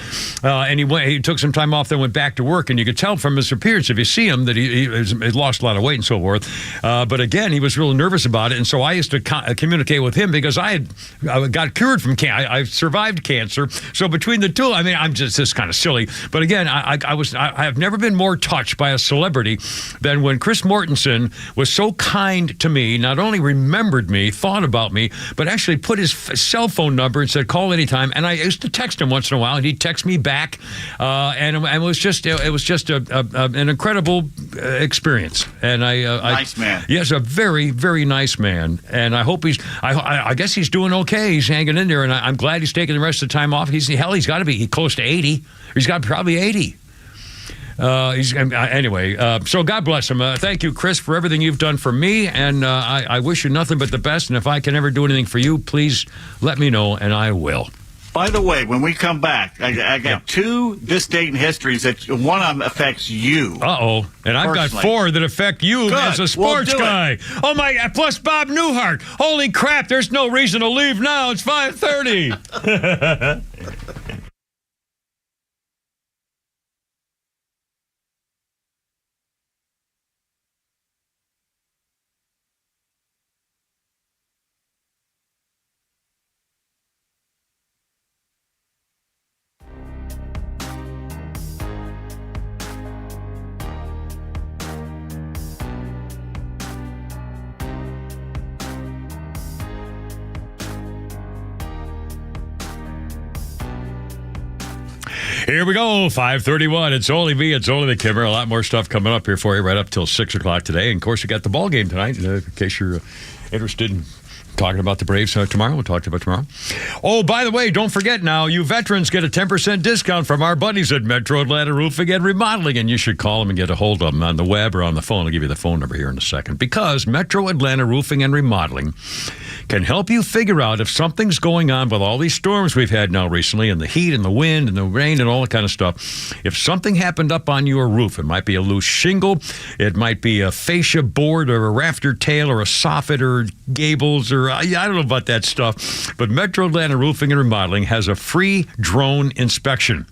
And he took some time off, then went back to work. And you could tell from his appearance, if you see him, that he lost a lot of weight and so forth. But again, he was real nervous about it. And so I used to communicate with him because I got cured from cancer. I survived cancer. So between the two, I mean, I'm just this kind of silly. But again, I have never been more touched by a celebrity than when Chris Mortensen was so kind to me, not only remembered me, thought about me, but actually put his cell phone number and said, "Call anytime." And I used to text him once in a while, and he'd text me back. And it was just an incredible experience. And nice man. Yes, a very, very nice man. And I hope I guess he's doing okay. He's hanging in there, and I'm glad he's taking the rest of the time off. He's got to be close to 80. He's got probably 80. Anyway, so God bless him. Thank you, Chris, for everything you've done for me, and I wish you nothing but the best. And if I can ever do anything for you, please let me know, and I will. By the way, when we come back, I got two distinct histories that one of them affects you. Uh-oh. And I've got four that affect you as a sports guy. Oh, my. Plus Bob Newhart. Holy crap, there's no reason to leave now. It's 5:30. Here we go, 5:31. It's only me. It's only the Kimmer. A lot more stuff coming up here for you right up till 6 o'clock today. And, of course, you got the ball game tonight, in case you're interested in talking about the Braves tomorrow. We'll talk about tomorrow. Oh, by the way, don't forget now, you veterans get a 10% discount from our buddies at Metro Atlanta Roofing and Remodeling, and you should call them and get a hold of them on the web or on the phone. I'll give you the phone number here in a second. Because Metro Atlanta Roofing and Remodeling can help you figure out if something's going on with all these storms we've had now recently, and the heat and the wind and the rain and all that kind of stuff. If something happened up on your roof, it might be a loose shingle, it might be a fascia board or a rafter tail or a soffit or gables or I don't know about that stuff. But Metro Atlanta Roofing and Remodeling has a free drone inspection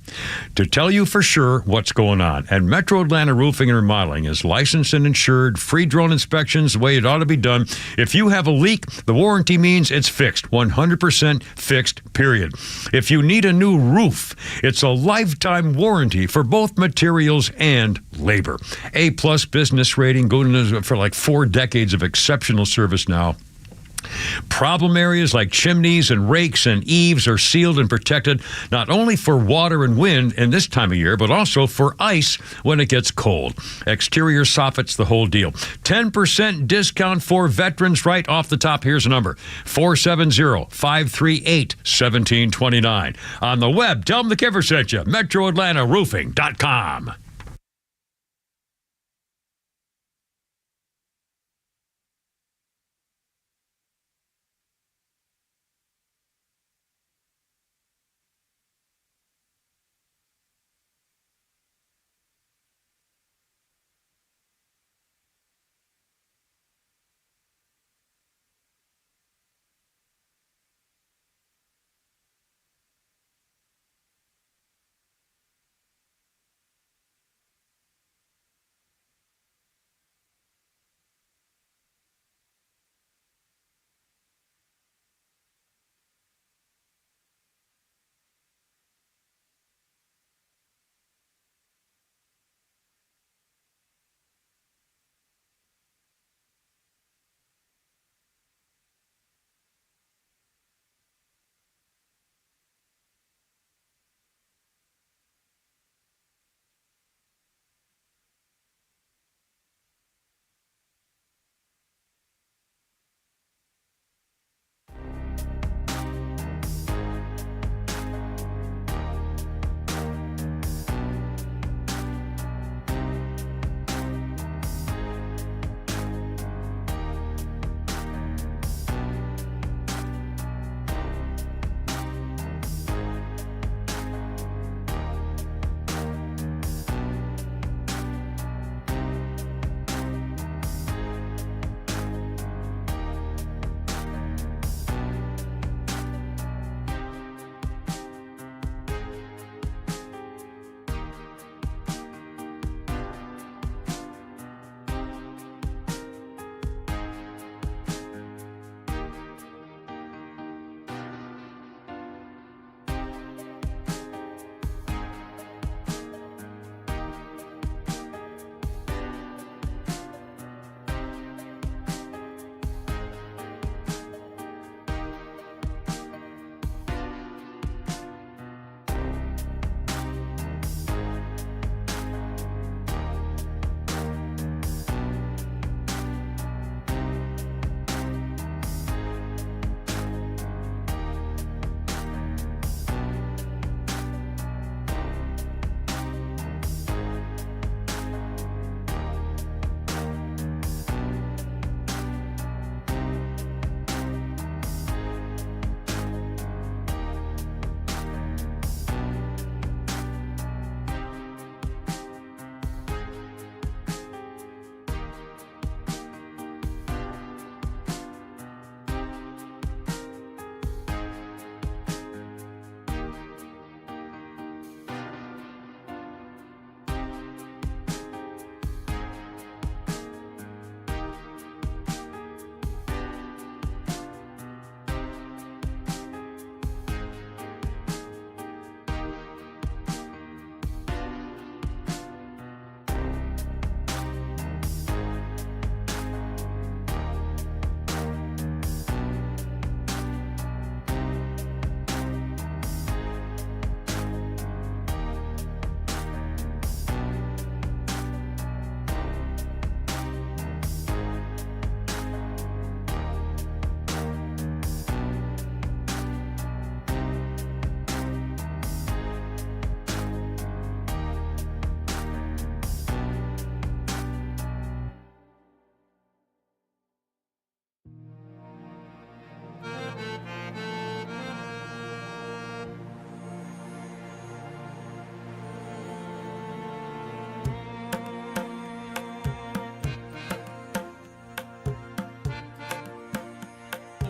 to tell you for sure what's going on. And Metro Atlanta Roofing and Remodeling is licensed and insured, free drone inspections, the way it ought to be done. If you have a leak, the warranty means it's fixed, 100% fixed, period. If you need a new roof, it's a lifetime warranty for both materials and labor. A+ business rating, going for like 4 decades of exceptional service now. Problem areas like chimneys and rakes and eaves are sealed and protected not only for water and wind in this time of year, but also for ice when it gets cold. Exterior soffits, the whole deal. 10% discount for veterans right off the top. Here's a number, 470-538-1729. On the web, tell them the Kiffer sent you, MetroAtlantaRoofing.com.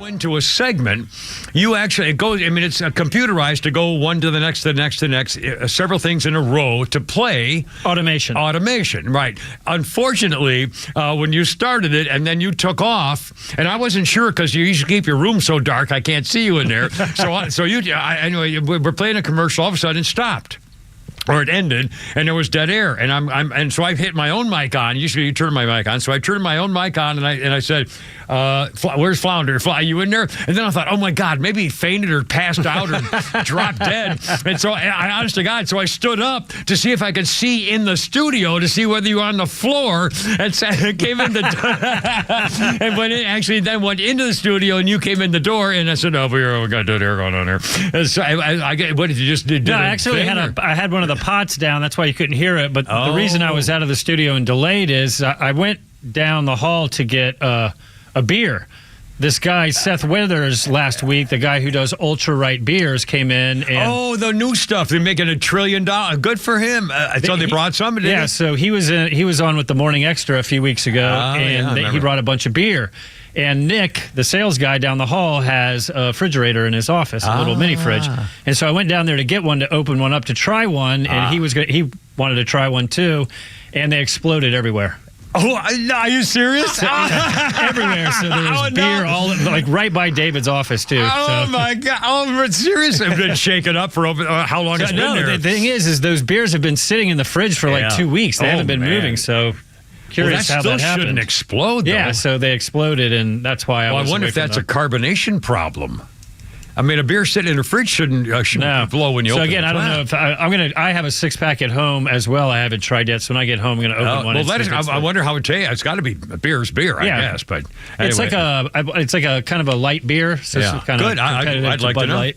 into a segment, you actually, it goes, I mean, it's computerized to go one to the next, to the next, to the next, several things in a row to play. Automation, right. Unfortunately, when you started it and then you took off, and I wasn't sure because you usually keep your room so dark, I can't see you in there. Anyway, we're playing a commercial, all of a sudden it stopped. Or it ended, and there was dead air, and so I hit my own mic on. Usually, you turn my mic on, so I turned my own mic on, and I said, "Where's Flounder? Are you in there?" And then I thought, "Oh my God, maybe he fainted or passed out or dropped dead." And so, honest to God, so I stood up to see if I could see in the studio to see whether you were on the floor, and came in the and then went into the studio, and you came in the door, and I said, "Oh, we got dead air going on there." And so what did you just do? No, I actually had one of the pots down. That's why you couldn't hear it. But the reason I was out of the studio and delayed is I went down the hall to get a beer. This guy, Seth Withers, last week, the guy who does Ultra Right beers, came in. And the new stuff. They're making $1 trillion. Good for him. So they brought some, didn't they? So he was on with the Morning Extra a few weeks ago, he brought a bunch of beer. And Nick, the sales guy down the hall, has a refrigerator in his office, a little mini fridge. And so I went down there to get one, to open one up to try one, and he wanted to try one too, and they exploded everywhere. Oh, are you serious? Everywhere. So there was beer all right by David's office too. Oh my God! Oh, seriously, I've been shaken up for how long it's been there. The thing is those beers have been sitting in the fridge for 2 weeks. They haven't been moving. So. Curious how that happened. That shouldn't explode, though. Yeah, so they exploded, and that's why I wonder if that's a carbonation problem. I mean, a beer sitting in the fridge shouldn't blow when you open it. So again, I don't know if I have a 6-pack at home as well. I haven't tried yet. So when I get home, I'm going to open one. Well, I wonder how it tastes. It's got to be beer, I guess. But anyway. It's like a kind of a light beer. So it's kind good. I'd like to know. Anyway,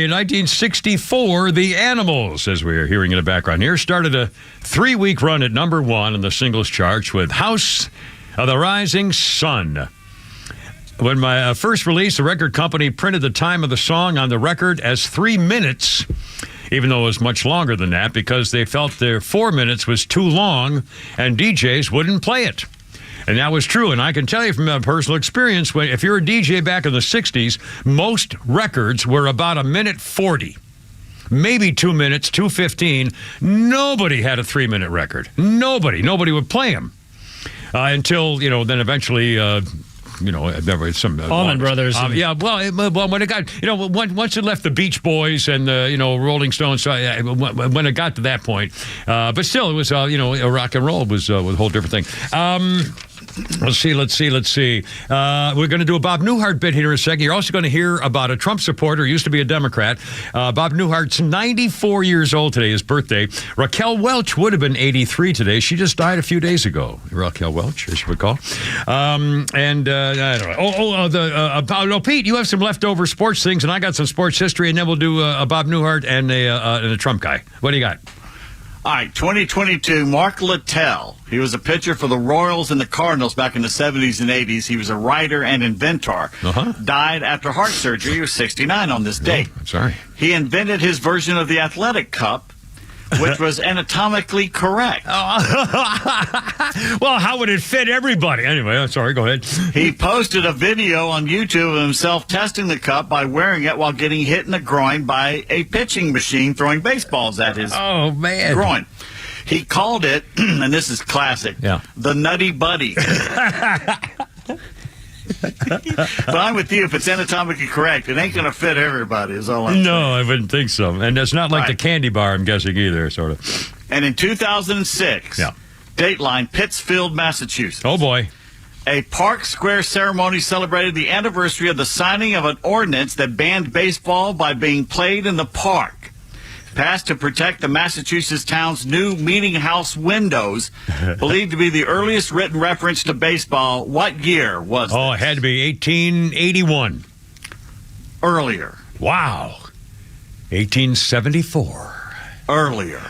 in 1964, the Animals, as we're hearing in the background here, started a 3-week run at number 1 in the singles charts with "House of the Rising Sun." When my first release, the record company printed the time of the song on the record as 3 minutes, even though it was much longer than that, because they felt their 4 minutes was too long and DJs wouldn't play it. And that was true. And I can tell you from personal experience, if you're a DJ back in the 60s, most records were about 1:40. Maybe 2 minutes, 2:15. Nobody had a 3-minute record. Nobody would play them until, then eventually... some Allman Brothers. When it got, once it left the Beach Boys and the, Rolling Stones, so when it got to that point, but still, it was, rock and roll was a whole different thing. Let's see. We're going to do a Bob Newhart bit here in a second. You're also going to hear about a Trump supporter who used to be a Democrat. Bob Newhart's 94 years old today, his birthday. Raquel Welch would have been 83 today. She just died a few days ago. Raquel Welch, as you recall. I don't know. Pete, you have some leftover sports things, and I got some sports history, and then we'll do a Bob Newhart and a Trump guy. What do you got? All right, 2022, Mark Littell. He was a pitcher for the Royals and the Cardinals back in the 70s and 80s. He was a writer and inventor. Died after heart surgery. He was 69 on this date. I'm sorry. He invented his version of the athletic cup, which was anatomically correct. Well, how would it fit everybody? Anyway, I'm sorry, go ahead. He posted a video on YouTube of himself testing the cup by wearing it while getting hit in the groin by a pitching machine throwing baseballs at his groin. He called it, and this is classic, the Nutty Buddy. But I'm with you. If it's anatomically correct, it ain't going to fit everybody, is all I'm saying. No, I wouldn't think so. And it's not like the candy bar, I'm guessing, either, sort of. And in 2006, Dateline, Pittsfield, Massachusetts. Oh, boy. A Park Square ceremony celebrated the anniversary of the signing of an ordinance that banned baseball by being played in the park. Passed to protect the Massachusetts town's new meeting house windows, believed to be the earliest written reference to baseball. What year was it had to be 1881. Earlier. Wow. 1874. Earlier.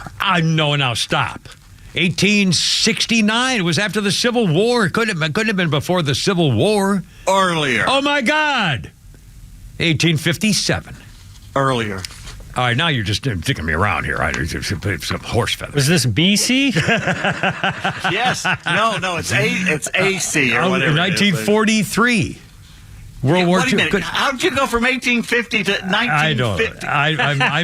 No, now stop. 1869. It was after the Civil War. It couldn't have been before the Civil War. Earlier. Oh, my God. 1857. Earlier. All right, now you're just taking me around here. Right? Some horse feathers. Was this BC? Yes. No, it's AC or whatever. 1943. World War Wait a II. minute. How did you go from 1850 to 1950? I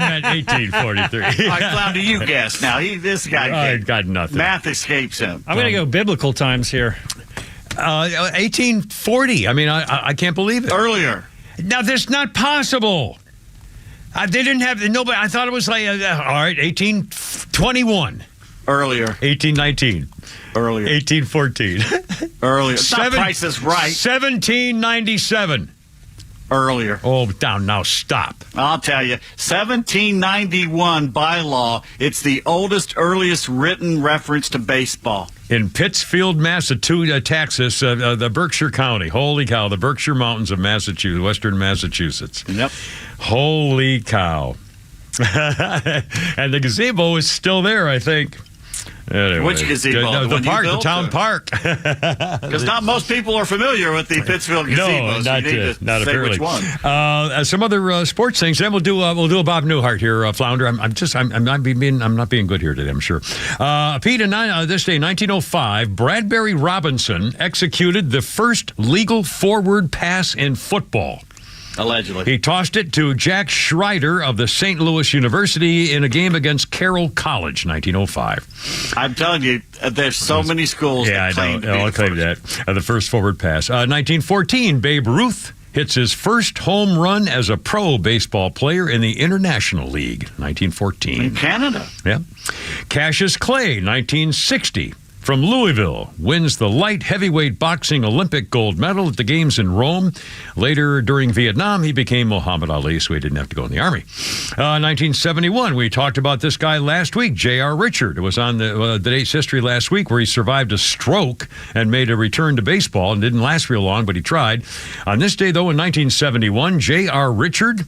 meant 1843. All right, Flounder, you guess now. This guy I got nothing. math escapes him. I'm going to go biblical times here. 1840. I mean, I can't believe it. Earlier. Now, that's not possible. They didn't have nobody. I thought it was like all right, 1821. Earlier. 1819. Earlier. 1814. Earlier. It's not Price is Right. 1797. Earlier. Oh, down now. Stop. I'll tell you. 1791 bylaw. It's the oldest, earliest written reference to baseball. In Pittsfield, Massachusetts, Texas, the Berkshire County. Holy cow, the Berkshire Mountains of Massachusetts, western Massachusetts. Yep. Holy cow. And the gazebo is still there, I think. Anyway, Which gazebo? The park, the town park. Because not most people are familiar with the Pittsfield gazebo. No, so not you need to not say apparently. which one. Some other sports things. Then we'll do a Bob Newhart here, Flounder. I'm not being good here today. I'm sure. Pete, this day, 1905, Bradbury Robinson executed the first legal forward pass in football. Allegedly. He tossed it to Jack Schreider of the St. Louis University in a game against Carroll College, 1905. I'm telling you, there's so many schools that claim to be I'll the claim first. that. The first forward pass. 1914, Babe Ruth hits his first home run as a pro baseball player in the International League, 1914. In Canada. Yeah. Cassius Clay, 1960. From Louisville, wins the light heavyweight boxing Olympic gold medal at the Games in Rome. Later, during Vietnam, he became Muhammad Ali, so he didn't have to go in the Army. 1971, we talked about this guy last week, J.R. Richard. It was on the day's history last week where he survived a stroke and made a return to baseball and didn't last real long, but he tried. On this day, though, in 1971, J.R. Richard,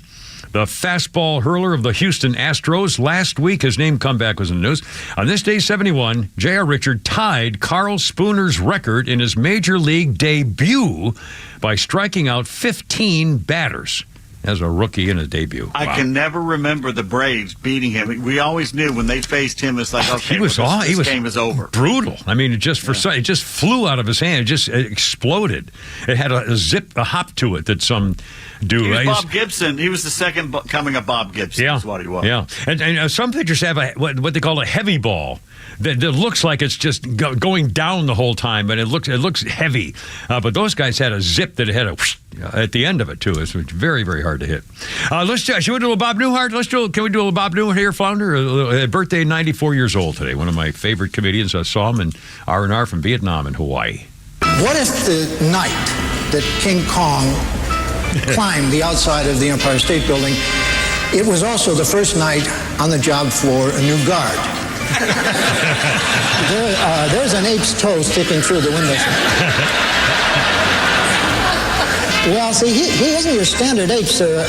the fastball hurler of the Houston Astros. Last week, his name comeback was in the news. On this day, 71, J.R. Richard tied Carl Spooner's record in his major league debut by striking out 15 batters as a rookie in his debut. I can never remember the Braves beating him. We always knew when they faced him, it's like, okay, this game is over. Brutal. I mean, it just flew out of his hand. It exploded. It had a hop to it that some do. He was Bob Gibson. He was the second coming of Bob Gibson. Yeah, is what he was. Yeah, and some pitchers have what they call a heavy ball that looks like it's just going down the whole time, but it looks heavy. But those guys had a zip that had a whoosh at the end of it too. It's very, very hard to hit. Should we do a Bob Newhart? Can we do a little Bob Newhart here, Flounder? Birthday, 94 years old today. One of my favorite comedians. I saw him in R&R from Vietnam and Hawaii. What if the night that King Kong climbed the outside of the Empire State Building, it was also the first night on the job floor a new guard? There's an ape's toe sticking through the window. Well, see, he isn't your standard ape, sir.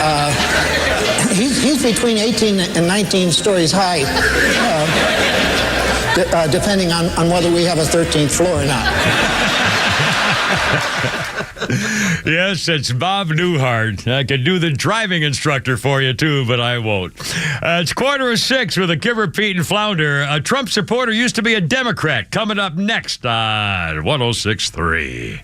He's between 18 and 19 stories high, depending on whether we have a 13th floor or not. Yes, it's Bob Newhart. I could do the driving instructor for you, too, but I won't. It's 5:45 with a Kipper, Pete, and Flounder. A Trump supporter used to be a Democrat. Coming up next on 106.3.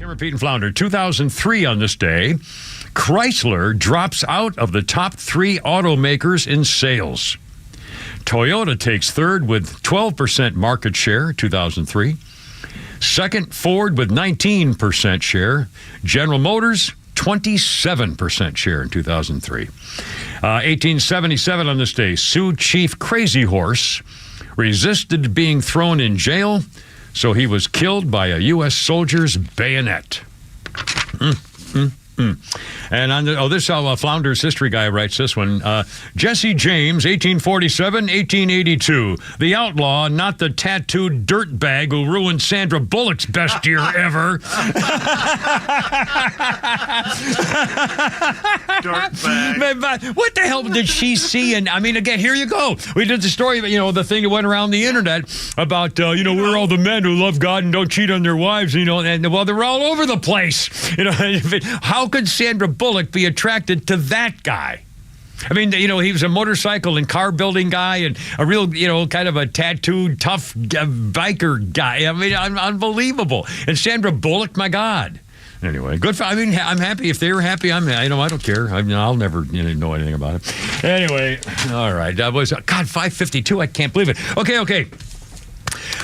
Kimmer, Pete, and Flounder. 2003 on this day, Chrysler drops out of the top 3 automakers in sales. Toyota takes third with 12% market share, 2003. Second, Ford with 19% share. General Motors, 27% share in 2003. 1877 on this day, Sioux Chief Crazy Horse resisted being thrown in jail, so he was killed by a U.S. soldier's bayonet. And on this Flounder's history guy writes this one. Jesse James, 1847, 1882. The outlaw, not the tattooed dirtbag who ruined Sandra Bullock's best year ever. Dirtbag. What the hell did she see? And I mean, again, here you go. We did the story, the thing that went around the internet about, we're all the men who love God and don't cheat on their wives, and well, they're all over the place. How could Sandra Bullock be attracted to that guy? I mean, he was a motorcycle and car building guy and a real, kind of a tattooed, tough biker guy. I mean, unbelievable. And Sandra Bullock, my God. Anyway, good. I'm happy. If they were happy, I don't care. I'll never know anything about it. Anyway, all right. That was, 5:52. I can't believe it. Okay.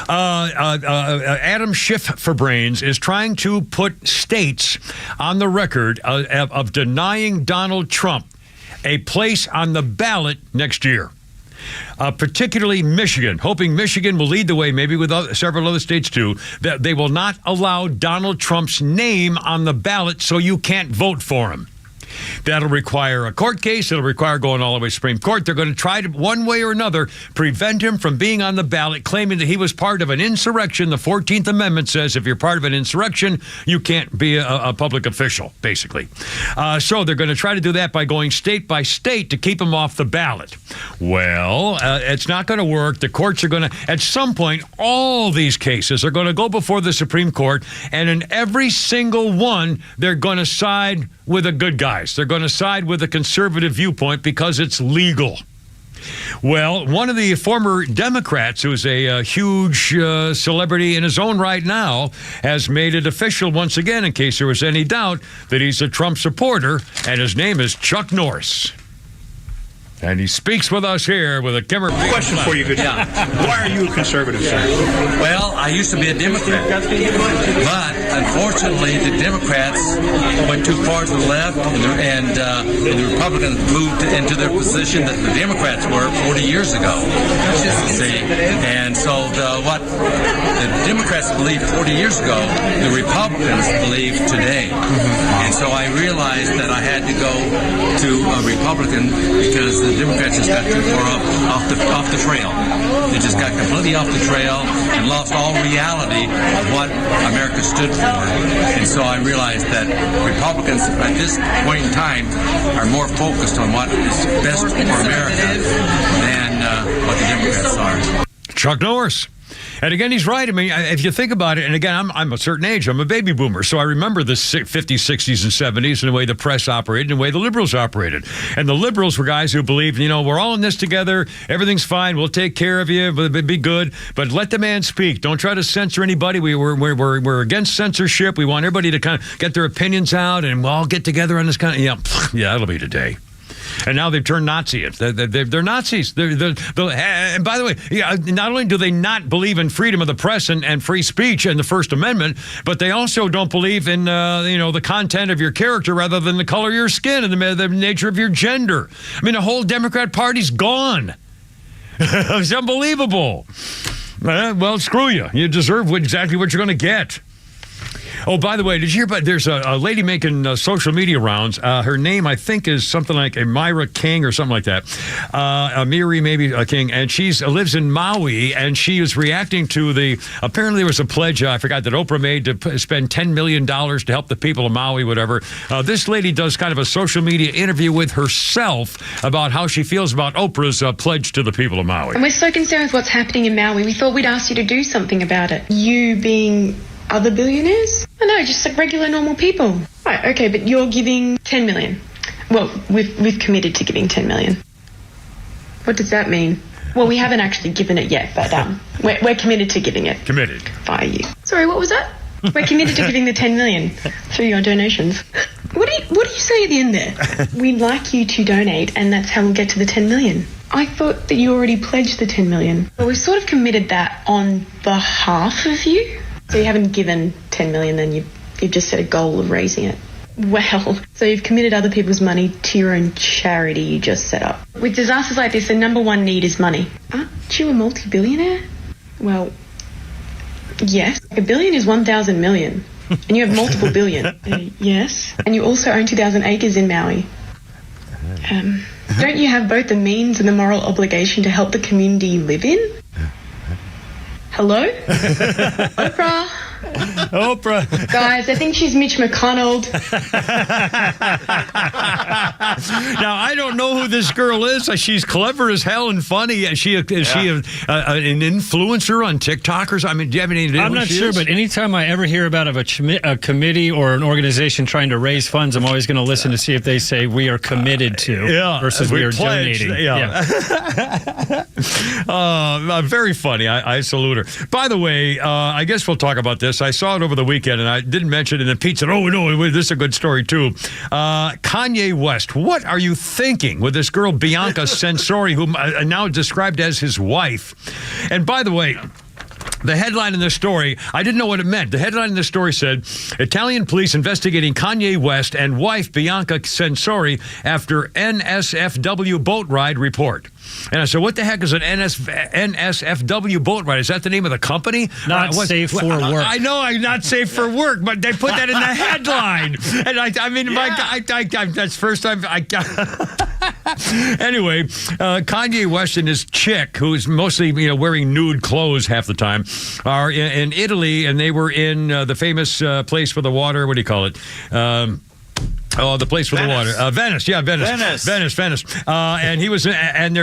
Adam Schiff for Brains is trying to put states on the record of denying Donald Trump a place on the ballot next year. Particularly Michigan, hoping Michigan will lead the way, maybe with several other states too, that they will not allow Donald Trump's name on the ballot so you can't vote for him. That'll require a court case. It'll require going all the way to Supreme Court. They're going to try to, one way or another, prevent him from being on the ballot, claiming that he was part of an insurrection. The 14th Amendment says if you're part of an insurrection, you can't be a public official, basically. So they're going to try to do that by going state by state to keep him off the ballot. Well, it's not going to work. The courts are going to, at some point, all these cases are going to go before the Supreme Court, and in every single one, they're going to side with the good guys. They're going to side with a conservative viewpoint because it's legal. Well, one of the former Democrats, who's a huge celebrity in his own right now, has made it official once again, in case there was any doubt, that he's a Trump supporter, and his name is Chuck Norris. And he speaks with us here with a Kimmer. Question for you, good man. Why are you a conservative, sir? Well, I used to be a Democrat, but unfortunately, the Democrats went too far to the left, and the Republicans moved into their position that the Democrats were 40 years ago. See, and so what the Democrats believed 40 years ago, the Republicans believe today. And so I realized that I had to go to a Republican because the Democrats just got too far off the trail. They just got completely off the trail and lost all reality of what America stood for. And so I realized that Republicans at this point in time are more focused on what is best for America than what the Democrats are. Chuck Norris. And again, he's right. I mean, if you think about it, and again, I'm a certain age. I'm a baby boomer, so I remember the 50s, 60s, and 70s and the way the press operated and the way the liberals operated. And the liberals were guys who believed, we're all in this together. Everything's fine. We'll take care of you. Be good. But let the man speak. Don't try to censor anybody. We're against censorship. We want everybody to kind of get their opinions out, and we'll all get together on this kind of, yeah, that'll be today. And now they've turned Nazi. They're Nazis. And by the way, not only do they not believe in freedom of the press and free speech and the First Amendment, but they also don't believe in the content of your character rather than the color of your skin and the nature of your gender. I mean, the whole Democrat Party's gone. It's unbelievable. Well, screw you. You deserve exactly what you're going to get. Oh, by the way, did you hear about there's a lady making social media rounds. Her name, I think, is something like Amira King or something like that. Amiri, maybe King. And she lives in Maui, and she is reacting to apparently there was a pledge, I forgot, that Oprah made to spend $10 million to help the people of Maui, whatever. This lady does kind of a social media interview with herself about how she feels about Oprah's pledge to the people of Maui. And we're so concerned with what's happening in Maui. We thought we'd ask you to do something about it. You being other billionaires? I know, just like regular normal people. Right, okay, but you're giving 10 million. Well, we've committed to giving 10 million. What does that mean? Well, we haven't actually given it yet, but we're committed to giving it. Committed. By you. Sorry, what was that? We're committed to giving the 10 million through your donations. What do you say at the end there? We'd like you to donate, and that's how we'll get to the 10 million. I thought that you already pledged the 10 million. Well, we've sort of committed that on behalf of you. So you haven't given 10 million, then you've just set a goal of raising it. Well, so you've committed other people's money to your own charity you just set up. With disasters like this, the number one need is money. Aren't you a multi-billionaire? Well, yes. A billion is 1,000 million. And you have multiple billion. Yes. And you also own 2,000 acres in Maui. Don't you have both the means and the moral obligation to help the community you live in? Hello? Oprah? Oprah. Guys, I think she's Mitch McConnell. Now, I don't know who this girl is. She's clever as hell and funny. Is she an influencer on TikTokers? I mean, do you have any idea? I'm not sure, but anytime I ever hear about a committee or an organization trying to raise funds, I'm always going to listen to see if they say we are committed to versus we are donating. Very funny. I salute her. By the way, I guess we'll talk about this. I saw it over the weekend, and I didn't mention it, and Pete said, oh, no, this is a good story, too. Kanye West, what are you thinking with this girl, Bianca Censori, who now described as his wife? And by the way, the headline in this story, I didn't know what it meant. The headline in the story said, Italian police investigating Kanye West and wife Bianca Censori after NSFW boat ride report. And I said, what the heck is an NSFW boat ride? Is that the name of the company? Not safe for work. I know, I'm not safe for work, but they put that in the headline. And I mean, my God, that's the first time I got... Anyway, Kanye West and his chick, who's mostly wearing nude clothes half the time, are in Italy, and they were in the famous place for the water. What do you call it? The place for the water. Venice. Yeah, Venice. And he was, and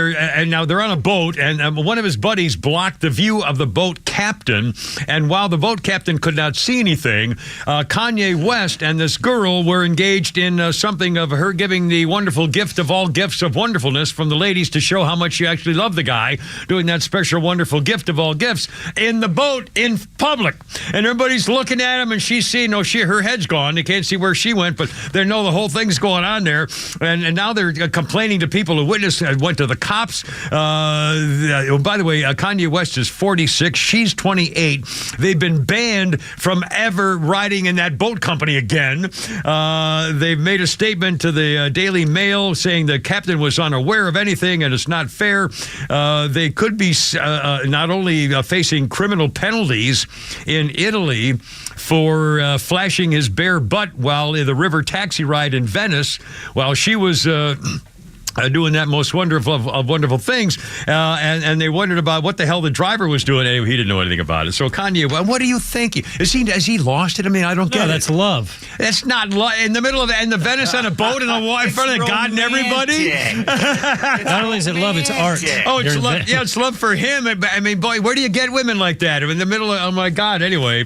now they're on a boat, and one of his buddies blocked the view of the boat captain. And while the boat captain could not see anything, Kanye West and this girl were engaged in something of her giving the wonderful gift of all gifts of wonderfulness from the ladies to show how much she actually loved the guy, doing that special wonderful gift of all gifts in the boat in public. And everybody's looking at him, and she's seeing, her head's gone. They can't see where she went, but they know the whole thing's going on there, and now they're complaining to people who witnessed, went to the cops. By the way, Kanye West is 46, she's 28. They've been banned from ever riding in that boat company again. They've made a statement to the Daily Mail saying the captain was unaware of anything and it's not fair. They could be not only facing criminal penalties in Italy for flashing his bare butt while in the river taxi ride in Venice while she was doing that most wonderful of wonderful things, and they wondered about what the hell the driver was doing. Anyway, he didn't know anything about it. So Kanye, what are you thinking? Has he lost it? I mean, I don't get it. That's love. That's not love. In the middle of the Venice on a boat in front of God and everybody. Not only is it love, it's art. Oh, it's love. Yeah, it's love for him. I mean, boy, where do you get women like that? In the middle of, oh my God. Anyway,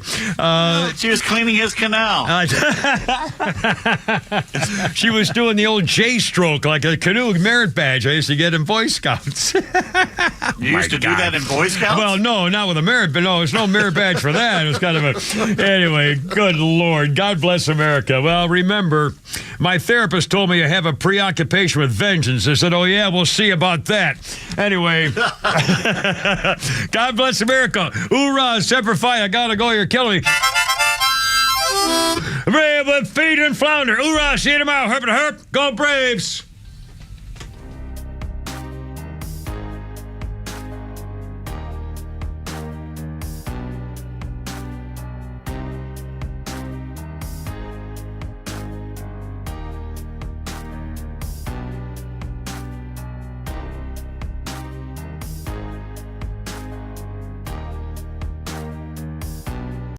she was cleaning his canal. She was doing the old J stroke like a canoe merit badge I used to get in Boy Scouts. You used to do that in Boy Scouts? Well, no, not with a merit, but no, there's no merit badge for that. It was kind of a... Anyway, good Lord. God bless America. Well, remember, my therapist told me I have a preoccupation with vengeance. I said, oh, yeah, we'll see about that. Anyway, God bless America. Hoorah, Semper Fi, I gotta go, you're killing me. Brave with feed and flounder. Hoorah, see you tomorrow. Herp and herp. Go Braves.